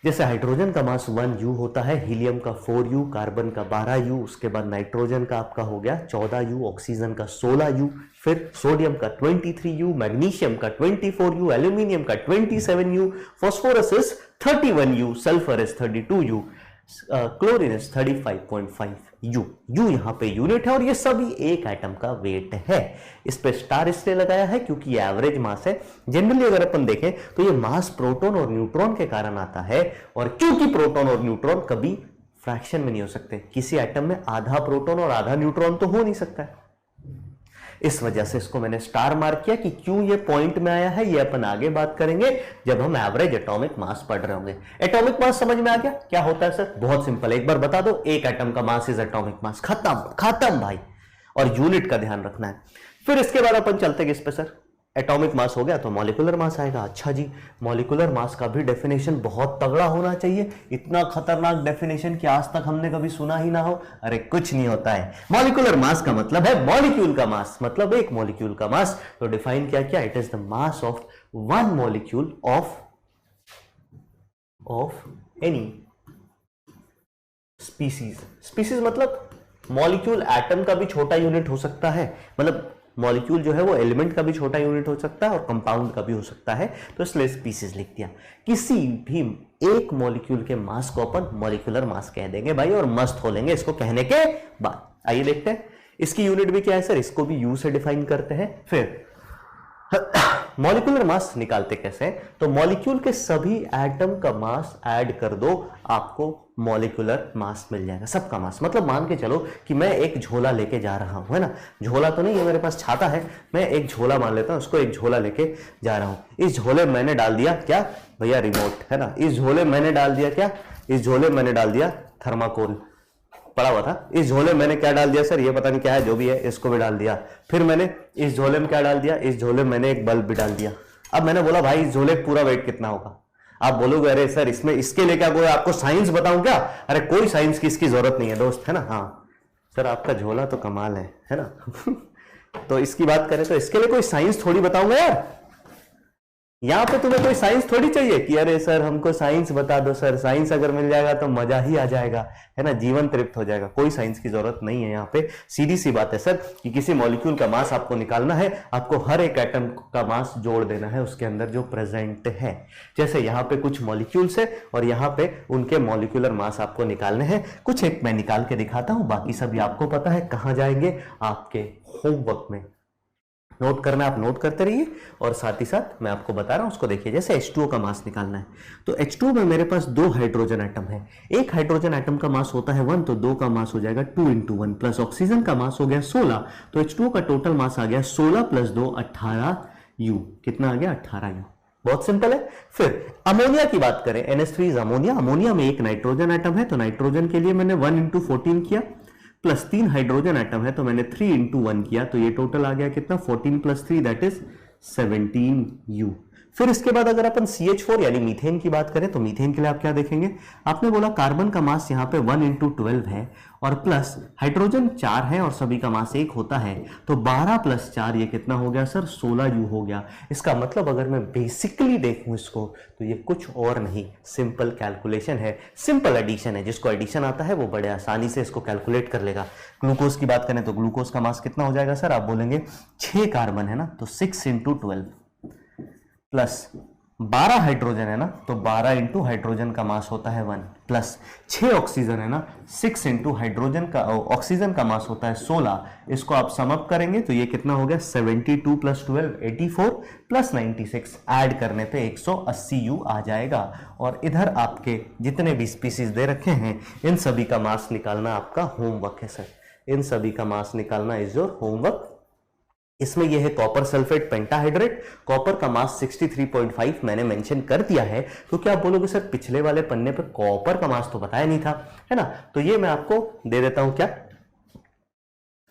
जैसे हाइड्रोजन का मास 1 U होता है, हीलियम का 4 U, कार्बन का 12 U, उसके बाद नाइट्रोजन का आपका हो गया 14 U, ऑक्सीजन का 16 U, फिर सोडियम का 23 U, मैग्नीशियम का 24 U, एल्यूमिनियम का 27 U, phosphorus is 31 U, sulphur is 32 U, chlorine is 35.5 you, you यहां पे यूनिट है और ये सभी एक एटम का वेट है। इस पे स्टार इसलिए लगाया है क्योंकि ये एवरेज मास है। जनरली अगर अपन देखें तो ये मास प्रोटॉन और न्यूट्रॉन के कारण आता है, और क्योंकि प्रोटॉन और न्यूट्रॉन कभी फ्रैक्शन में नहीं हो सकते, किसी एटम में आधा प्रोटॉन और आधा न्यूट्रॉन तो हो नहीं सकता है, इस वजह से इसको मैंने स्टार मार्क किया कि क्यों ये पॉइंट में आया है ये अपन आगे बात करेंगे जब हम एवरेज एटॉमिक मास पढ़ रहे होंगे। एटॉमिक मास समझ में आ गया क्या होता है सर? बहुत सिंपल है, एक बार बता दो, एक एटम का मास इज एटॉमिक मास, खत्म खत्म भाई, और यूनिट का ध्यान रखना है। फिर इसके बाद अपन चलते हैं किस पे सर? एटॉमिक मास हो गया तो मॉलिक्यूलर मास आएगा। अच्छा जी, मॉलिक्यूलर मास का भी डेफिनेशन बहुत तगड़ा होना चाहिए, इतना खतरनाक डेफिनेशन कि आज तक हमने कभी सुना ही ना हो। अरे कुछ नहीं होता है, मॉलिक्यूलर मास का मतलब है मॉलिक्यूल का मास, मतलब एक मॉलिक्यूल का मास। तो डिफाइन क्या किया? It is the mass of one molecule of any species. Species मतलब मॉलिक्यूल, एटम का भी छोटा यूनिट हो सकता है, मतलब मॉलिक्यूल जो है वो एलिमेंट का भी छोटा यूनिट हो सकता है और कंपाउंड का भी हो सकता है, तो इसलिए स्पीसीज लिख दिया। किसी भी एक मॉलिक्यूल के मास को अपन मॉलिक्यूलर मास कह देंगे भाई, और मस्त हो लेंगे इसको कहने के बाद। आइए देखते हैं इसकी यूनिट भी क्या है सर, इसको भी यू से डिफाइन करते हैं। फिर मॉलिक्यूलर मास निकालते कैसे हैं? तो मॉलिक्यूल के सभी एटम का मास ऐड कर दो, आपको मॉलिक्यूलर मास मिल जाएगा, सबका मास। मतलब मान के चलो कि मैं एक झोला लेके जा रहा हूं, है ना, झोला तो नहीं है मेरे पास, छाता है, मैं एक झोला मान लेता हूं, उसको एक झोला लेके जा रहा हूं। इस झोले में मैंने डाल दिया क्या भैया? रिमोट, है ना। इस झोले में मैंने डाल दिया क्या? इस झोले में मैंने डाल दिया थर्माकोल पड़ा हुआ था। इस झोले में मैंने क्या डाल दिया सर? ये पता नहीं क्या है, जो भी है, इसको भी डाल दिया। फिर मैंने इस झोले में क्या डाल दिया? इस झोले में मैंने एक बल्ब भी डाल दिया। अब मैंने बोला भाई इस झोले पूरा वेट कितना होगा? आप बोलोगे अरे सर इसमें इसके लिए क्या कोई आपको साइंस बताऊं क्या? अरे कोई साइंस की इसकी जरूरत नहीं है दोस्त, है ना। हाँ सर आपका झोला तो कमाल है ना। तो इसकी बात करें तो इसके लिए कोई साइंस थोड़ी बताऊंगा यार, यहां पे तुम्हें कोई साइंस थोड़ी चाहिए कि अरे सर हमको साइंस बता दो सर, साइंस अगर मिल जाएगा तो मजा ही आ जाएगा, है ना, जीवन तृप्त हो जाएगा। कोई साइंस की जरूरत नहीं है यहाँ पे। सीधी सी बात है सर कि किसी मॉलिक्यूल का मास आपको निकालना है, आपको हर एक एटम का मास जोड़ देना है उसके अंदर जो प्रेजेंट है। जैसे यहाँ पे कुछ मॉलिक्यूल्स है और यहाँ पे उनके मॉलिक्यूलर मास आपको निकालने हैं। कुछ एक मैं निकाल के दिखाता हूं, बाकी सभी आपको पता है कहां जाएंगे, आपके होमवर्क में। नोट करना आप नोट करते रहिए, और साथ ही साथ मैं आपको बता रहा हूं उसको देखिए। जैसे H2O का मास निकालना है तो H2O में मेरे पास दो हाइड्रोजन एटम है, एक हाइड्रोजन एटम का मास होता है 1, तो 2 का मास हो जाएगा 2 × 1, प्लस ऑक्सीजन का मास हो गया 16, तो H2O का टोटल मास आ गया 16 + 2 18 U। कितना आ गया? 18 U। बहुत सिंपल है। फिर अमोनिया की बात करें, NH3 अमोनिया। अमोनिया में एक नाइट्रोजन एटम है, तो नाइट्रोजन के लिए मैंने 1 × 14 किया, प्लस 3 हाइड्रोजन एटम है तो मैंने 3 × 1 किया, तो ये टोटल आ गया कितना? 14 + 3 दैट इज 17 U। फिर इसके बाद अगर अपन CH4 यानी मीथेन की बात करें तो मीथेन के लिए आप क्या देखेंगे? आपने बोला कार्बन का मास यहाँ पे 1 × 12 है, और प्लस हाइड्रोजन 4 है और सभी का मास 1 होता है, तो 12 + 4 ये कितना हो गया सर? 16 U हो गया। इसका मतलब अगर मैं बेसिकली देखूं इसको तो ये कुछ और नहीं, सिंपल कैलकुलेशन है, सिंपल एडिशन है। जिसको एडिशन आता है वो बड़े आसानी से इसको कैलकुलेट कर लेगा। ग्लूकोज की बात करें तो ग्लूकोज का मास कितना हो जाएगा सर? आप बोलेंगे 6 कार्बन है ना, तो 6 × 12 प्लस 12 हाइड्रोजन है ना, तो 12 × हाइड्रोजन का मास होता है 1, प्लस 6 ऑक्सीजन है ना, 6 × हाइड्रोजन का ऑक्सीजन का मास होता है 16। इसको आप सम अप करेंगे तो ये कितना हो गया? 72 + 12 84 प्लस 96, ऐड करने पे 180 U आ जाएगा। और इधर आपके जितने भी स्पीसीज दे रखे हैं इन सभी का मास निकालना आपका होमवर्क है सर, इन सभी का मास निकालना इज योर होमवर्क। इसमें यह है कॉपर सल्फेट पेंटाहाइड्रेट, कॉपर का मास 63.5 मैंने मेंशन कर दिया है। तो क्या आप बोलोगे सर पिछले वाले पन्ने पर कॉपर का मास तो बताया नहीं था, है ना, तो ये मैं आपको दे देता हूं। क्या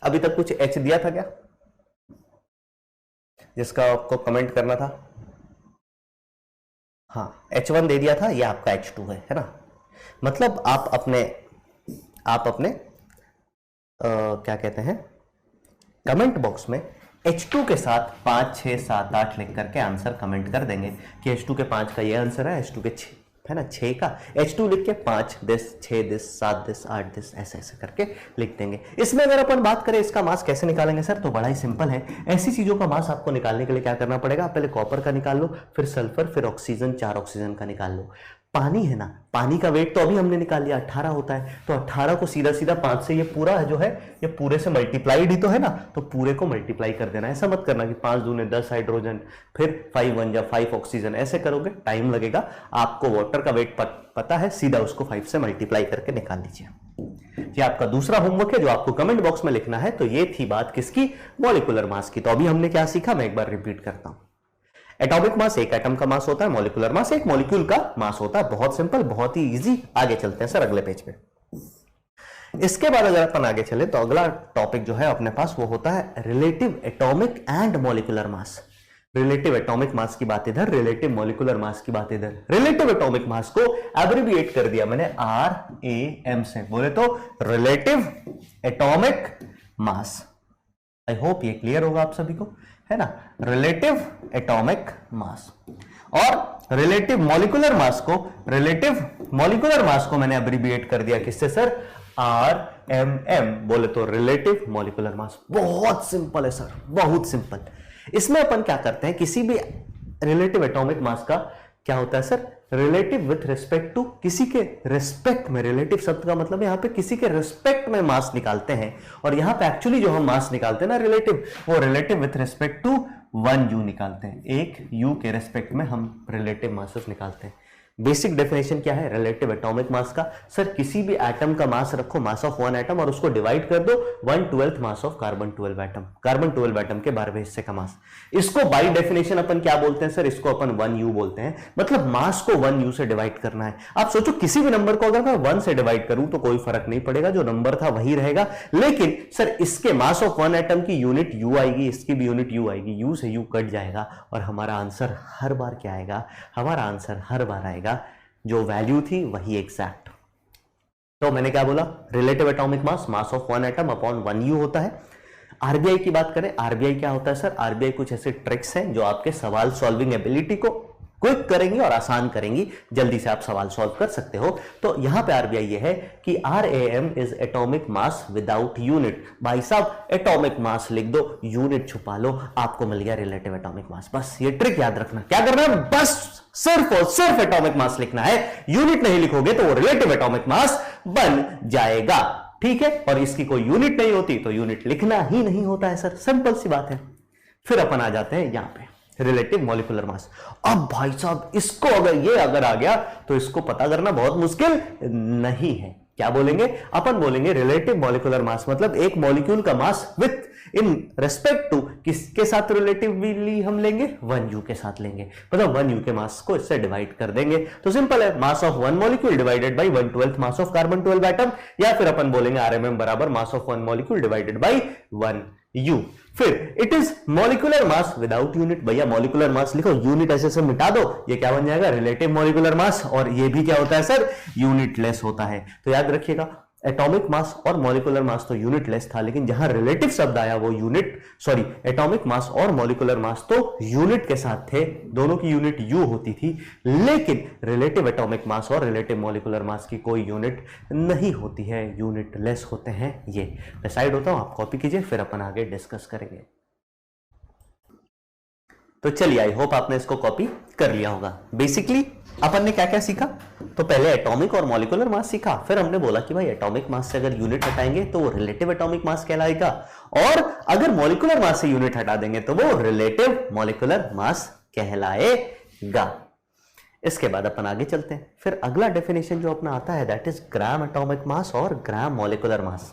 अभी तक कुछ H दिया था क्या जिसका आपको कमेंट करना था? हाँ H1 दे दिया था, ये आपका H2 है ना। मतलब आप अपने क्या कहते हैं, कमेंट बॉक्स में H2 के साथ 5 6 7 8 लिख करके आंसर कमेंट कर देंगे कि H2 के 5 का ये आंसर है, H2 के 6 है ना 6 का, H2 लिख के 5 दिस 6 दिस 7 दिस 8 दिस ऐसे ऐसे करके लिख देंगे। इसमें अगर अपन बात करें इसका मास कैसे निकालेंगे सर, तो बड़ा ही सिंपल है। ऐसी चीजों का मास आपको निकालने के लिए क्या करना पड़ेगा? पहले कॉपर का निकाल लो, फिर सल्फर, फिर ऑक्सीजन, 4 ऑक्सीजन का निकाल लो। पानी है ना, पानी का वेट तो अभी हमने निकाल लिया 18 होता है, तो 18 को सीधा सीधा 5 से ये पूरा जो है ये पूरे से मल्टीप्लाइड ही तो है ना, तो पूरे को मल्टीप्लाई कर देना। ऐसा मत करना कि 5 दूने 10 हाइड्रोजन फिर 5 1 जा 5 ऑक्सीजन, ऐसे करोगे टाइम लगेगा। आपको वाटर का वेट पता है, सीधा उसको 5 से मल्टीप्लाई करके निकाल लीजिए। ये आपका दूसरा होमवर्क है जो आपको कमेंट बॉक्स में लिखना है। तो ये थी बात किसकी, मॉलिक्यूलर मास की। तो अभी हमने क्या सीखा, मैं एक बार रिपीट करता हूं। एटॉमिक मास एक एटम का मास होता है, मॉलिक्यूलर मास एक मॉलिक्यूल का मास होता है। बहुत सिंपल, बहुत ही इजी। आगे चलते हैं सर अगले पेज पे। इसके बाद अगर अपन आगे चले तो अगला टॉपिक जो है अपने पास वो होता है relative atomic and molecular mass. Relative atomic mass की बात इधर, रिलेटिव मॉलिक्यूलर मास की बात इधर। रिलेटिव एटॉमिक मास को एब्रिविएट कर दिया मैंने RAM से, बोले तो relative atomic mass. I hope ये क्लियर होगा आप सभी को, है ना, रिलेटिव एटॉमिक मास। और रिलेटिव मॉलिक्यूलर मास को, रिलेटिव मॉलिक्यूलर मास को मैंने एब्रिविएट कर दिया किससे सर, RMM, बोले तो रिलेटिव मॉलिक्यूलर मास। बहुत सिंपल है सर, बहुत सिंपल। इसमें अपन क्या करते हैं, किसी भी रिलेटिव एटॉमिक मास का क्या होता है sir, relative with respect to, किसी के रिस्पेक्ट में, रिलेटिव शब्द का मतलब यहां पे किसी के रिस्पेक्ट में मास निकालते हैं। और यहां पे एक्चुअली जो हम मास निकालते हैं ना रिलेटिव, वो relative with respect to 1U निकालते हैं। एक U के रिस्पेक्ट में हम रिलेटिव मासेस निकालते हैं। बेसिक डेफिनेशन क्या है रिलेटिव एटॉमिक मास का, सर किसी भी एटम का मास रखो, मास ऑफ वन एटम, और उसको डिवाइड कर दो 1/12 mass of carbon 12 atom, carbon 12 atom के 12वें हिस्से का मास। इसको बाय डेफिनेशन अपन क्या बोलते हैं सर, इसको अपन 1U बोलते हैं। मतलब मास को 1U से डिवाइड करना है। आप सोचो किसी भी नंबर को अगर मैं 1 से डिवाइड करूं तो कोई फर्क नहीं पड़ेगा, जो नंबर था वही रहेगा। लेकिन सर इसके मास ऑफ वन एटम की यूनिट U आएगी, इसकी भी यूनिट U आएगी, U से U कट जाएगा और हमारा आंसर हर बार क्या आएगा, हमारा आंसर हर बार आएगा जो वैल्यू थी वही एग्जैक्ट। तो मैंने क्या बोला, relative atomic mass, mass of one atom upon 1U होता है। आरबीआई की बात करें, आरबीआई क्या होता है सर, आरबीआई कुछ ऐसे ट्रिक्स हैं जो आपके सवाल सॉल्विंग एबिलिटी को क्विक करेंगी और आसान करेंगी, जल्दी से आप सवाल सॉल्व कर सकते हो। तो यहां पे आरबीआई ये है कि RAM is atomic mass without unit. भाई साहब एटॉमिक मास लिख दो, यूनिट छुपा लो, आपको मिल गया रिलेटिव एटॉमिक मास। बस ये ट्रिक याद रखना, क्या करना है, बस सिर्फ और सिर्फ एटॉमिक मास लिखना है। यूनिट नहीं लिखोगे तो वो रिलेटिव एटॉमिक मास बन जाएगा, ठीक है। और इसकी कोई यूनिट नहीं होती तो यूनिट लिखना ही नहीं होता है सर, सिंपल सी बात है। फिर अपन आ जाते हैं यहां पे रिलेटिव मॉलिक्यूलर मास। अब भाई साहब इसको अगर आ गया तो इसको पता करना बहुत मुश्किल नहीं है। क्या बोलेंगे अपन, बोलेंगे रिलेटिव मॉलिक्यूलर मास, मतलब एक मॉलिक्यूल का मास विथ इन रेस्पेक्ट टू किसके साथ रिलेटिवली हम लेंगे, 1U के साथ लेंगे। मतलब 1U के मास को इससे डिवाइड कर देंगे तो सिंपल है, mass of one molecule divided by 1/12 mass of carbon 12 atom, या फिर अपन बोलेंगे RMM बराबर mass of one molecule divided by 1U। फिर it is molecular mass without unit. भैया मॉलिक्यूलर मास लिखो, यूनिट ऐसे से मिटा दो, ये क्या बन जाएगा, रिलेटिव मॉलिक्यूलर मास। और ये भी क्या होता है सर, यूनिट लेस होता है। तो याद रखिएगा एटॉमिक मास और मॉलिक्यूलर मास तो यूनिट लेस था, लेकिन जहां रिलेटिव शब्द आया वो एटॉमिक मास और मॉलिक्यूलर मास तो यूनिट के साथ थे, दोनों की यूनिट U होती थी। लेकिन रिलेटिव एटॉमिक मास और रिलेटिव मॉलिक्यूलर मास की कोई यूनिट नहीं होती है, यूनिट लेस होते हैं। ये मैं साइड होता हूं, आप कॉपी कीजिए, फिर अपन आगे डिस्कस करेंगे। तो चलिए, आई होप आपने इसको कॉपी कर लिया होगा। बेसिकली अपन ने क्या क्या सीखा, तो पहले एटॉमिक और मॉलिक्यूलर मास सीखा, फिर हमने बोला कि भाई एटॉमिक मास से अगर यूनिट हटाएंगे तो वो रिलेटिव एटॉमिक मास कहलाएगा, और अगर मॉलिक्यूलर मास से यूनिट हटा देंगे तो वो रिलेटिव मॉलिक्यूलर मास कहलाएगा। इसके बाद अपन आगे चलते हैं। फिर अगला डेफिनेशन जो अपना आता है that is gram atomic mass और ग्राम मॉलिक्यूलर मास।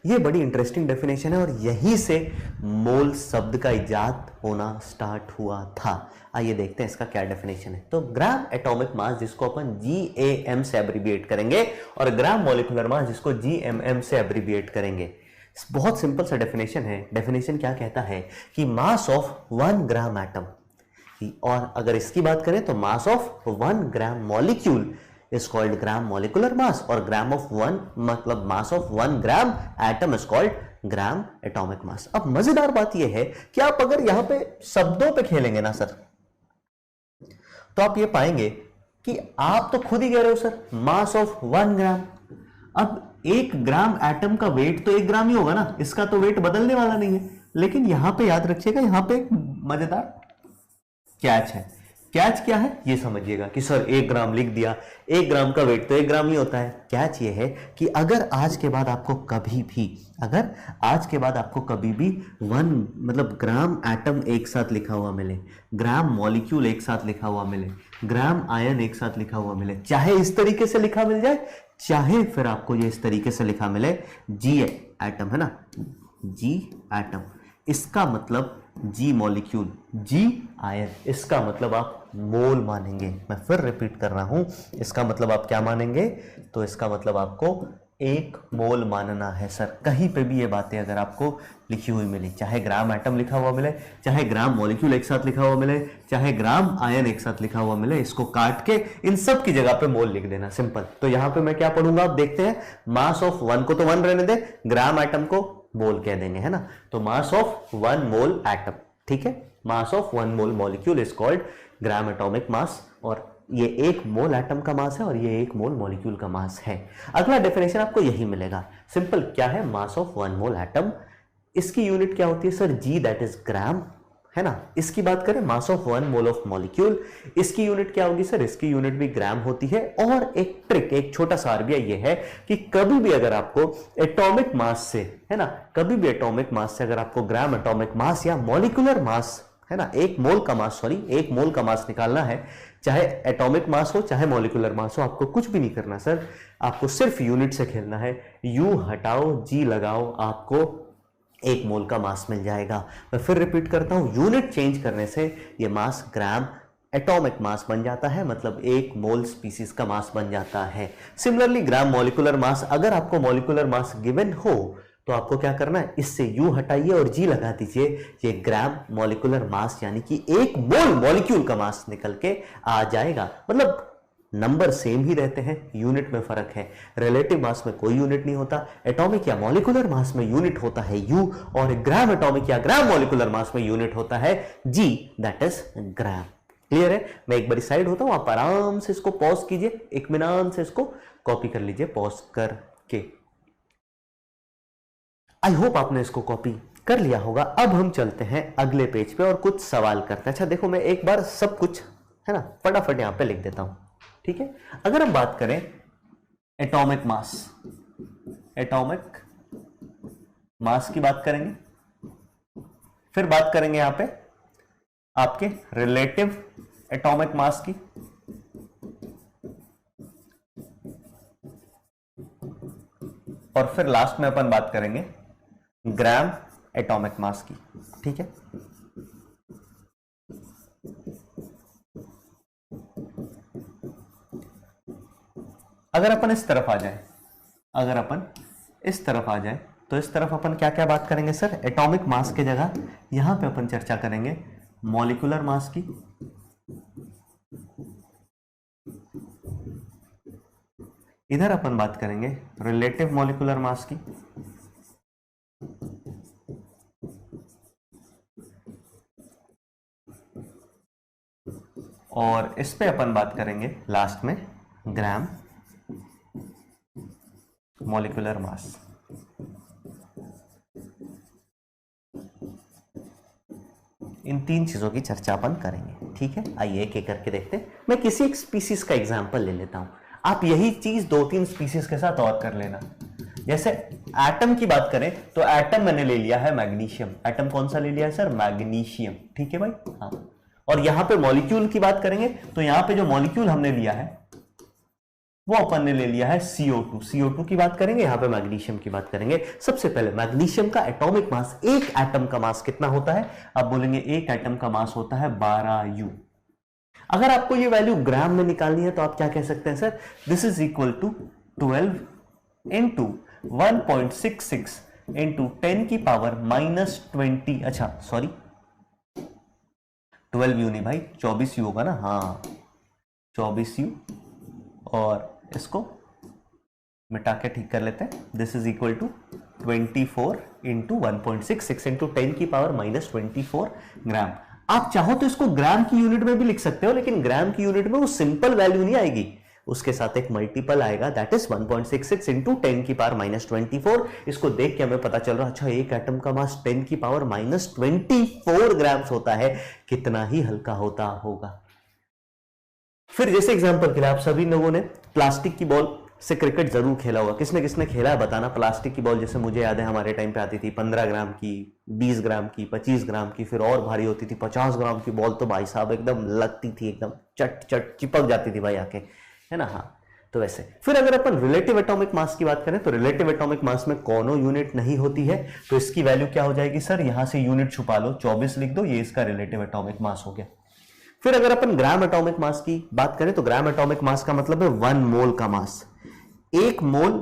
ये बड़ी इंटरेस्टिंग डेफिनेशन है और यहीं से मोल शब्द का इजाद होना स्टार्ट हुआ था। आइए देखते हैं इसका क्या डेफिनेशन है। तो ग्राम एटॉमिक मास जिसको अपन GAM से एब्रिविएट करेंगे, और ग्राम मॉलिक्यूलर मास जिसको GMM से एब्रिविएट करेंगे। बहुत सिंपल सा डेफिनेशन है। डेफिनेशन क्या कहता है कि मास ऑफ 1 ग्राम एटम, और अगर इसकी बात करें तो मास of 1 gram molecule is called gram molecular mass, और ग्राम ऑफ वन मतलब मास of 1 gram atom is called gram atomic mass. अब मजेदार बात यह है कि आप अगर यहां पे शब्दों पे खेलेंगे ना सर, तो आप ये पाएंगे कि आप तो खुद ही कह रहे हो सर मास ऑफ 1 ग्राम। अब 1 ग्राम एटम का वेट तो 1 ग्राम ही होगा ना, इसका तो वेट बदलने वाला नहीं है। लेकिन यहां पे याद रखिएगा, यहां पे एक मजेदार कैच है कैच क्या है ये समझिएगा कि सर 1 ग्राम लिख दिया, 1 ग्राम का वेट तो 1 ग्राम ही होता है। कैच ये है कि अगर आज के बाद आपको कभी भी मतलब ग्राम एटम एक साथ लिखा हुआ मिले, ग्राम मॉलिक्यूल एक साथ लिखा हुआ मिले, ग्राम आयन एक साथ लिखा हुआ मिले, चाहे इस तरीके से लिखा मिल जाए, चाहे फिर आपको ये इस तरीके से लिखा मिले, जी एटम है ना, जी एटम, इसका मतलब जी मॉलिक्यूल, जी आयन, इसका मतलब आप मोल मानेंगे। मैं फिर रिपीट कर रहा हूं, इसका मतलब आप क्या मानेंगे, तो इसका मतलब आपको 1 मोल मानना है सर। कहीं पे भी ये बातें अगर आपको लिखी हुई मिली, चाहे ग्राम एटम लिखा हुआ मिले, चाहे ग्राम मॉलिक्यूल एक साथ लिखा हुआ मिले, चाहे ग्राम आयन एक साथ लिखा हुआ मिले, इसको काट के इन सब की जगह पे मोल लिख देना, सिंपल। तो यहां पे मैं क्या पढ़ूंगा, आप देखते हैं, मास ऑफ 1 को तो 1 रहने दे, ग्राम एटम को मोल कह देंगे, है ना। तो मास ऑफ 1 मोल एटम, ठीक है, मास of 1 mole molecule is called gram atomic mass, और ये 1 मोल एटम का मास है और ये 1 मोल मॉलिक्यूल का मास है। अगला डेफिनेशन आपको यही मिलेगा, सिंपल। क्या है, मास ऑफ 1 मोल एटम, इसकी यूनिट क्या होती है sir, ji, that is gram, है ना। इसकी बात करें मास ऑफ 1 मोल ऑफ मॉलिक्यूल, इसकी यूनिट क्या होगी सर, इसकी यूनिट भी ग्राम होती है। और एक ट्रिक, एक छोटा सा आरबीआई ये है कि कभी भी अगर आपको एटॉमिक मास से, है ना, कभी भी एटॉमिक मास से अगर आपको ग्राम एटॉमिक मास या मॉलिक्यूलर मास, है ना, 1 मोल का मास निकालना है, चाहे एटॉमिक मास हो चाहे मॉलिक्यूलर मास हो, आपको कुछ भी नहीं करना सर, आपको सिर्फ यूनिट से खेलना है। यू हटाओ, जी लगाओ, आपको 1 मोल का मास मिल जाएगा। मैं फिर रिपीट करता हूं, यूनिट चेंज करने से ये मास ग्राम एटॉमिक मास बन जाता है, मतलब 1 मोल स्पीसीज का मास बन जाता है। सिमिलरली ग्राम मॉलिक्यूलर मास, अगर आपको मॉलिक्यूलर मास गिवन हो तो आपको क्या करना है, इससे यू हटाइए और जी लगा दीजिए, ये ग्राम मॉलिक्यूलर मास यानी कि 1 मोल मॉलिक्यूल का मास निकल के आ जाएगा। मतलब नंबर सेम ही रहते हैं, यूनिट में फर्क है। रिलेटिव मास में कोई यूनिट नहीं होता, एटॉमिक या मॉलिक्यूलर मास में यूनिट होता है यू, और ग्राम एटॉमिक या ग्राम मॉलिक्यूलर मास में यूनिट होता है जी, दैट इज ग्राम। क्लियर है। मैं एक बार साइड होता हूं, आप आराम से इसको पॉज कीजिए, इत्मीनान से इसको कॉपी कर लीजिए पॉज करके। आई होप आपने इसको कॉपी कर लिया होगा। अब हम चलते हैं अगले पेज पे और कुछ सवाल करते हैं। अच्छा देखो, मैं एक बार सब कुछ, है ना, फटाफट यहां पे लिख देता हूं, ठीक है। अगर हम बात करें एटॉमिक मास की बात करेंगे, फिर बात करेंगे यहां पे आपके रिलेटिव एटॉमिक मास की, और फिर लास्ट में अपन बात करेंगे ग्राम एटॉमिक मास की, ठीक है। अगर अपन इस तरफ आ जाए, तो इस तरफ अपन क्या क्या बात करेंगे सर, एटॉमिक मास के जगह यहां पे अपन चर्चा करेंगे मॉलिक्यूलर मास की, इधर अपन बात करेंगे रिलेटिव मॉलिक्यूलर मास की, और इस पे अपन बात करेंगे लास्ट में ग्राम मॉलिक्यूलर मास। इन 3 चीजों की चर्चा अपन करेंगे, ठीक है। आइए एक एक करके देखते हैं। मैं किसी एक स्पीसीज का एग्जांपल ले लेता हूं, आप यही चीज 2-3 स्पीसीज के साथ और कर लेना। जैसे एटम की बात करें तो एटम मैंने ले लिया है मैग्नीशियम। एटम कौन सा ले लिया है सर, मैग्नीशियम, ठीक है भाई, हाँ। और यहां पे मॉलिक्यूल की बात करेंगे तो यहां पे जो मॉलिक्यूल हमने लिया है वो अपन ने ले लिया है CO2। CO2 की बात करेंगे, यहां पे मैग्नीशियम की बात करेंगे। सबसे पहले मैग्नीशियम का एटॉमिक मास, एक एटम का मास कितना होता है, आप बोलेंगे एक एटम का मास होता है 12U। अगर आपको ये वैल्यू ग्राम में निकालनी है तो आप क्या कह सकते हैं sir, this is equal to 12 into 1.66 into 10 की पावर -20, अच्छा सॉरी 12U नहीं भाई, 24U होगा ना, हाँ 24U, और इसको मिटा के ठीक कर लेते हैं। This is equal to 24 into 1.66 into 10 की पावर -24 ग्राम। आप चाहो तो इसको ग्राम की यूनिट में भी लिख सकते हो, लेकिन ग्राम की यूनिट में वो सिंपल वैल्यू नहीं आएगी, उसके साथ एक मल्टीपल आएगा, दैट इज 1.66 इंटू 10 की पावर -24। इसको देख के हमें पता चल रहा है, अच्छा एक एटम का मास 10 की पावर -24 ग्राम्स होता है, कितना ही हल्का होता होगा। फिर जैसे एग्जांपल के लिए आप सभी लोगों ने प्लास्टिक की बॉल से क्रिकेट जरूर खेला होगा, किसने किसने खेला है बताना। प्लास्टिक की बॉल जैसे मुझे याद है हमारे टाइम पे आती थी 15 ग्राम की, 20 ग्राम की, 25 ग्राम की, फिर और भारी होती थी 50 ग्राम की बॉल, तो भाई साहब एकदम लगती थी, एकदम चट चट चिपक जाती थी भाई आके, है ना। हाँ, तो वैसे फिर अगर अपन रिलेटिव एटॉमिक मास की बात करें तो रिलेटिव एटॉमिक मास में कोनो यूनिट नहीं होती है, तो इसकी वैल्यू क्या हो जाएगी सर, यहां से यूनिट छुपा लो, 24 लिख दो, ये इसका रिलेटिव एटॉमिक मास हो गया। फिर अगर अपन ग्राम एटॉमिक मास की बात करें तो ग्राम एटॉमिक मास का मतलब है 1 मोल का मास। 1 मोल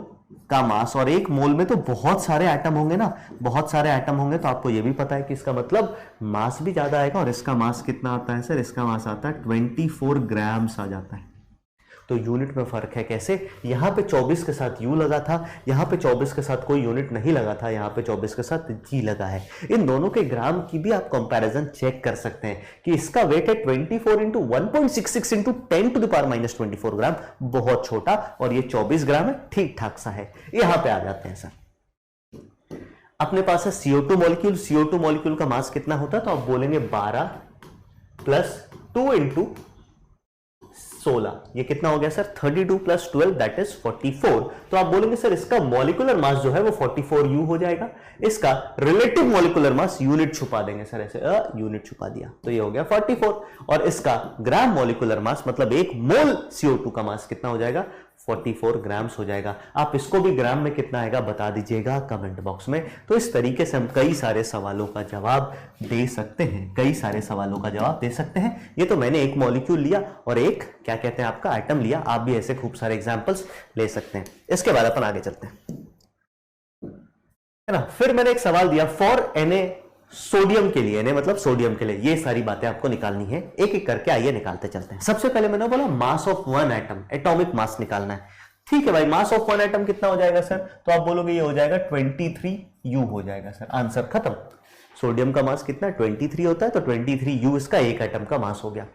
का मास, और 1 मोल में तो बहुत सारे एटम होंगे ना, बहुत सारे एटम होंगे, तो आपको यह भी पता है कि इसका मतलब मास भी ज्यादा आएगा। और इसका मास कितना आता है सर, इसका मास आता है 24 ग्राम्स आ जाता है। तो यूनिट में फर्क है कैसे, यहां पे 24 के साथ यू लगा था, यहां पे 24 के साथ कोई यूनिट नहीं लगा था, यहां पे 24 के साथ जी लगा है। इन दोनों के ग्राम की भी आप कंपैरिजन चेक कर सकते हैं कि इसका वेट है 24 इंटू 1.66 इंटू 10⁻⁻24 ग्राम, बहुत छोटा, और ये 24 ग्राम है, ठीक ठाक सा है। यहां पे आ जाते हैं सर, अपने पास है CO2 मॉलिक्यूल। CO2 मॉलिक्यूल का मास कितना होता है, तो आप बोलेंगे 12 प्लस 2 इंटू 16, ये कितना हो गया सर, 32 प्लस 12 दैट इज 44। तो आप बोलेंगे सर इसका मॉलिक्यूलर मास जो है वो 44U हो जाएगा। इसका रिलेटिव मॉलिक्यूलर मास यूनिट छुपा देंगे सर, ऐसे यूनिट छुपा दिया तो ये हो गया 44। और इसका ग्राम मॉलिक्यूलर मास मतलब 1 मोल CO2 का मास कितना हो जाएगा, 44 ग्राम्स हो जाएगा। आप इसको भी ग्राम में कितना आएगा बता दीजिएगा कमेंट बॉक्स में। तो इस तरीके से हम कई सारे सवालों का जवाब दे सकते हैं, कई सारे सवालों का जवाब दे सकते हैं। ये तो मैंने एक मॉलिक्यूल लिया और एक क्या कहते हैं आपका एटम लिया, आप भी ऐसे खूब सारे एग्जांपल्स ले सकते हैं। इसके बाद अपन आगे चलते हैं, है ना। फिर मैंने एक सवाल दिया फॉर Na, सोडियम के लिए, Na मतलब सोडियम के लिए, ये सारी बातें आपको निकालनी है, एक एक करके आइए निकालते चलते हैं। सबसे पहले मैंने बोला mass of one atom, atomic mass निकालना है। ठीक है भाई, मास ऑफ वन एटम कितना हो जाएगा सर, तो आप बोलोगे ये हो जाएगा 23U हो जाएगा सर, आंसर खत्म। सोडियम का मास कितना 23 होता है, तो 23U इसका एक एटम का मास हो गया।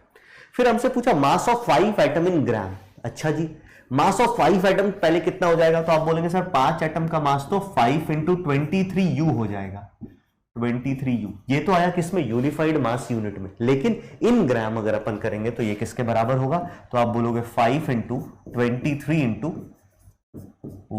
फिर हमसे पूछा मास ऑफ 5 एटम इन ग्राम। अच्छा जी, मास ऑफ 5 एटम पहले कितना हो जाएगा, तो आप बोलेंगे सर 5 एटम का मास तो 5 इंटू 23U हो जाएगा, 23U। ये तो आया किसमें, यूनिफाइड मास यूनिट में, लेकिन इन ग्राम अगर अपन करेंगे तो ये किसके बराबर होगा, तो आप बोलोगे 5 इंटू 23 इंटू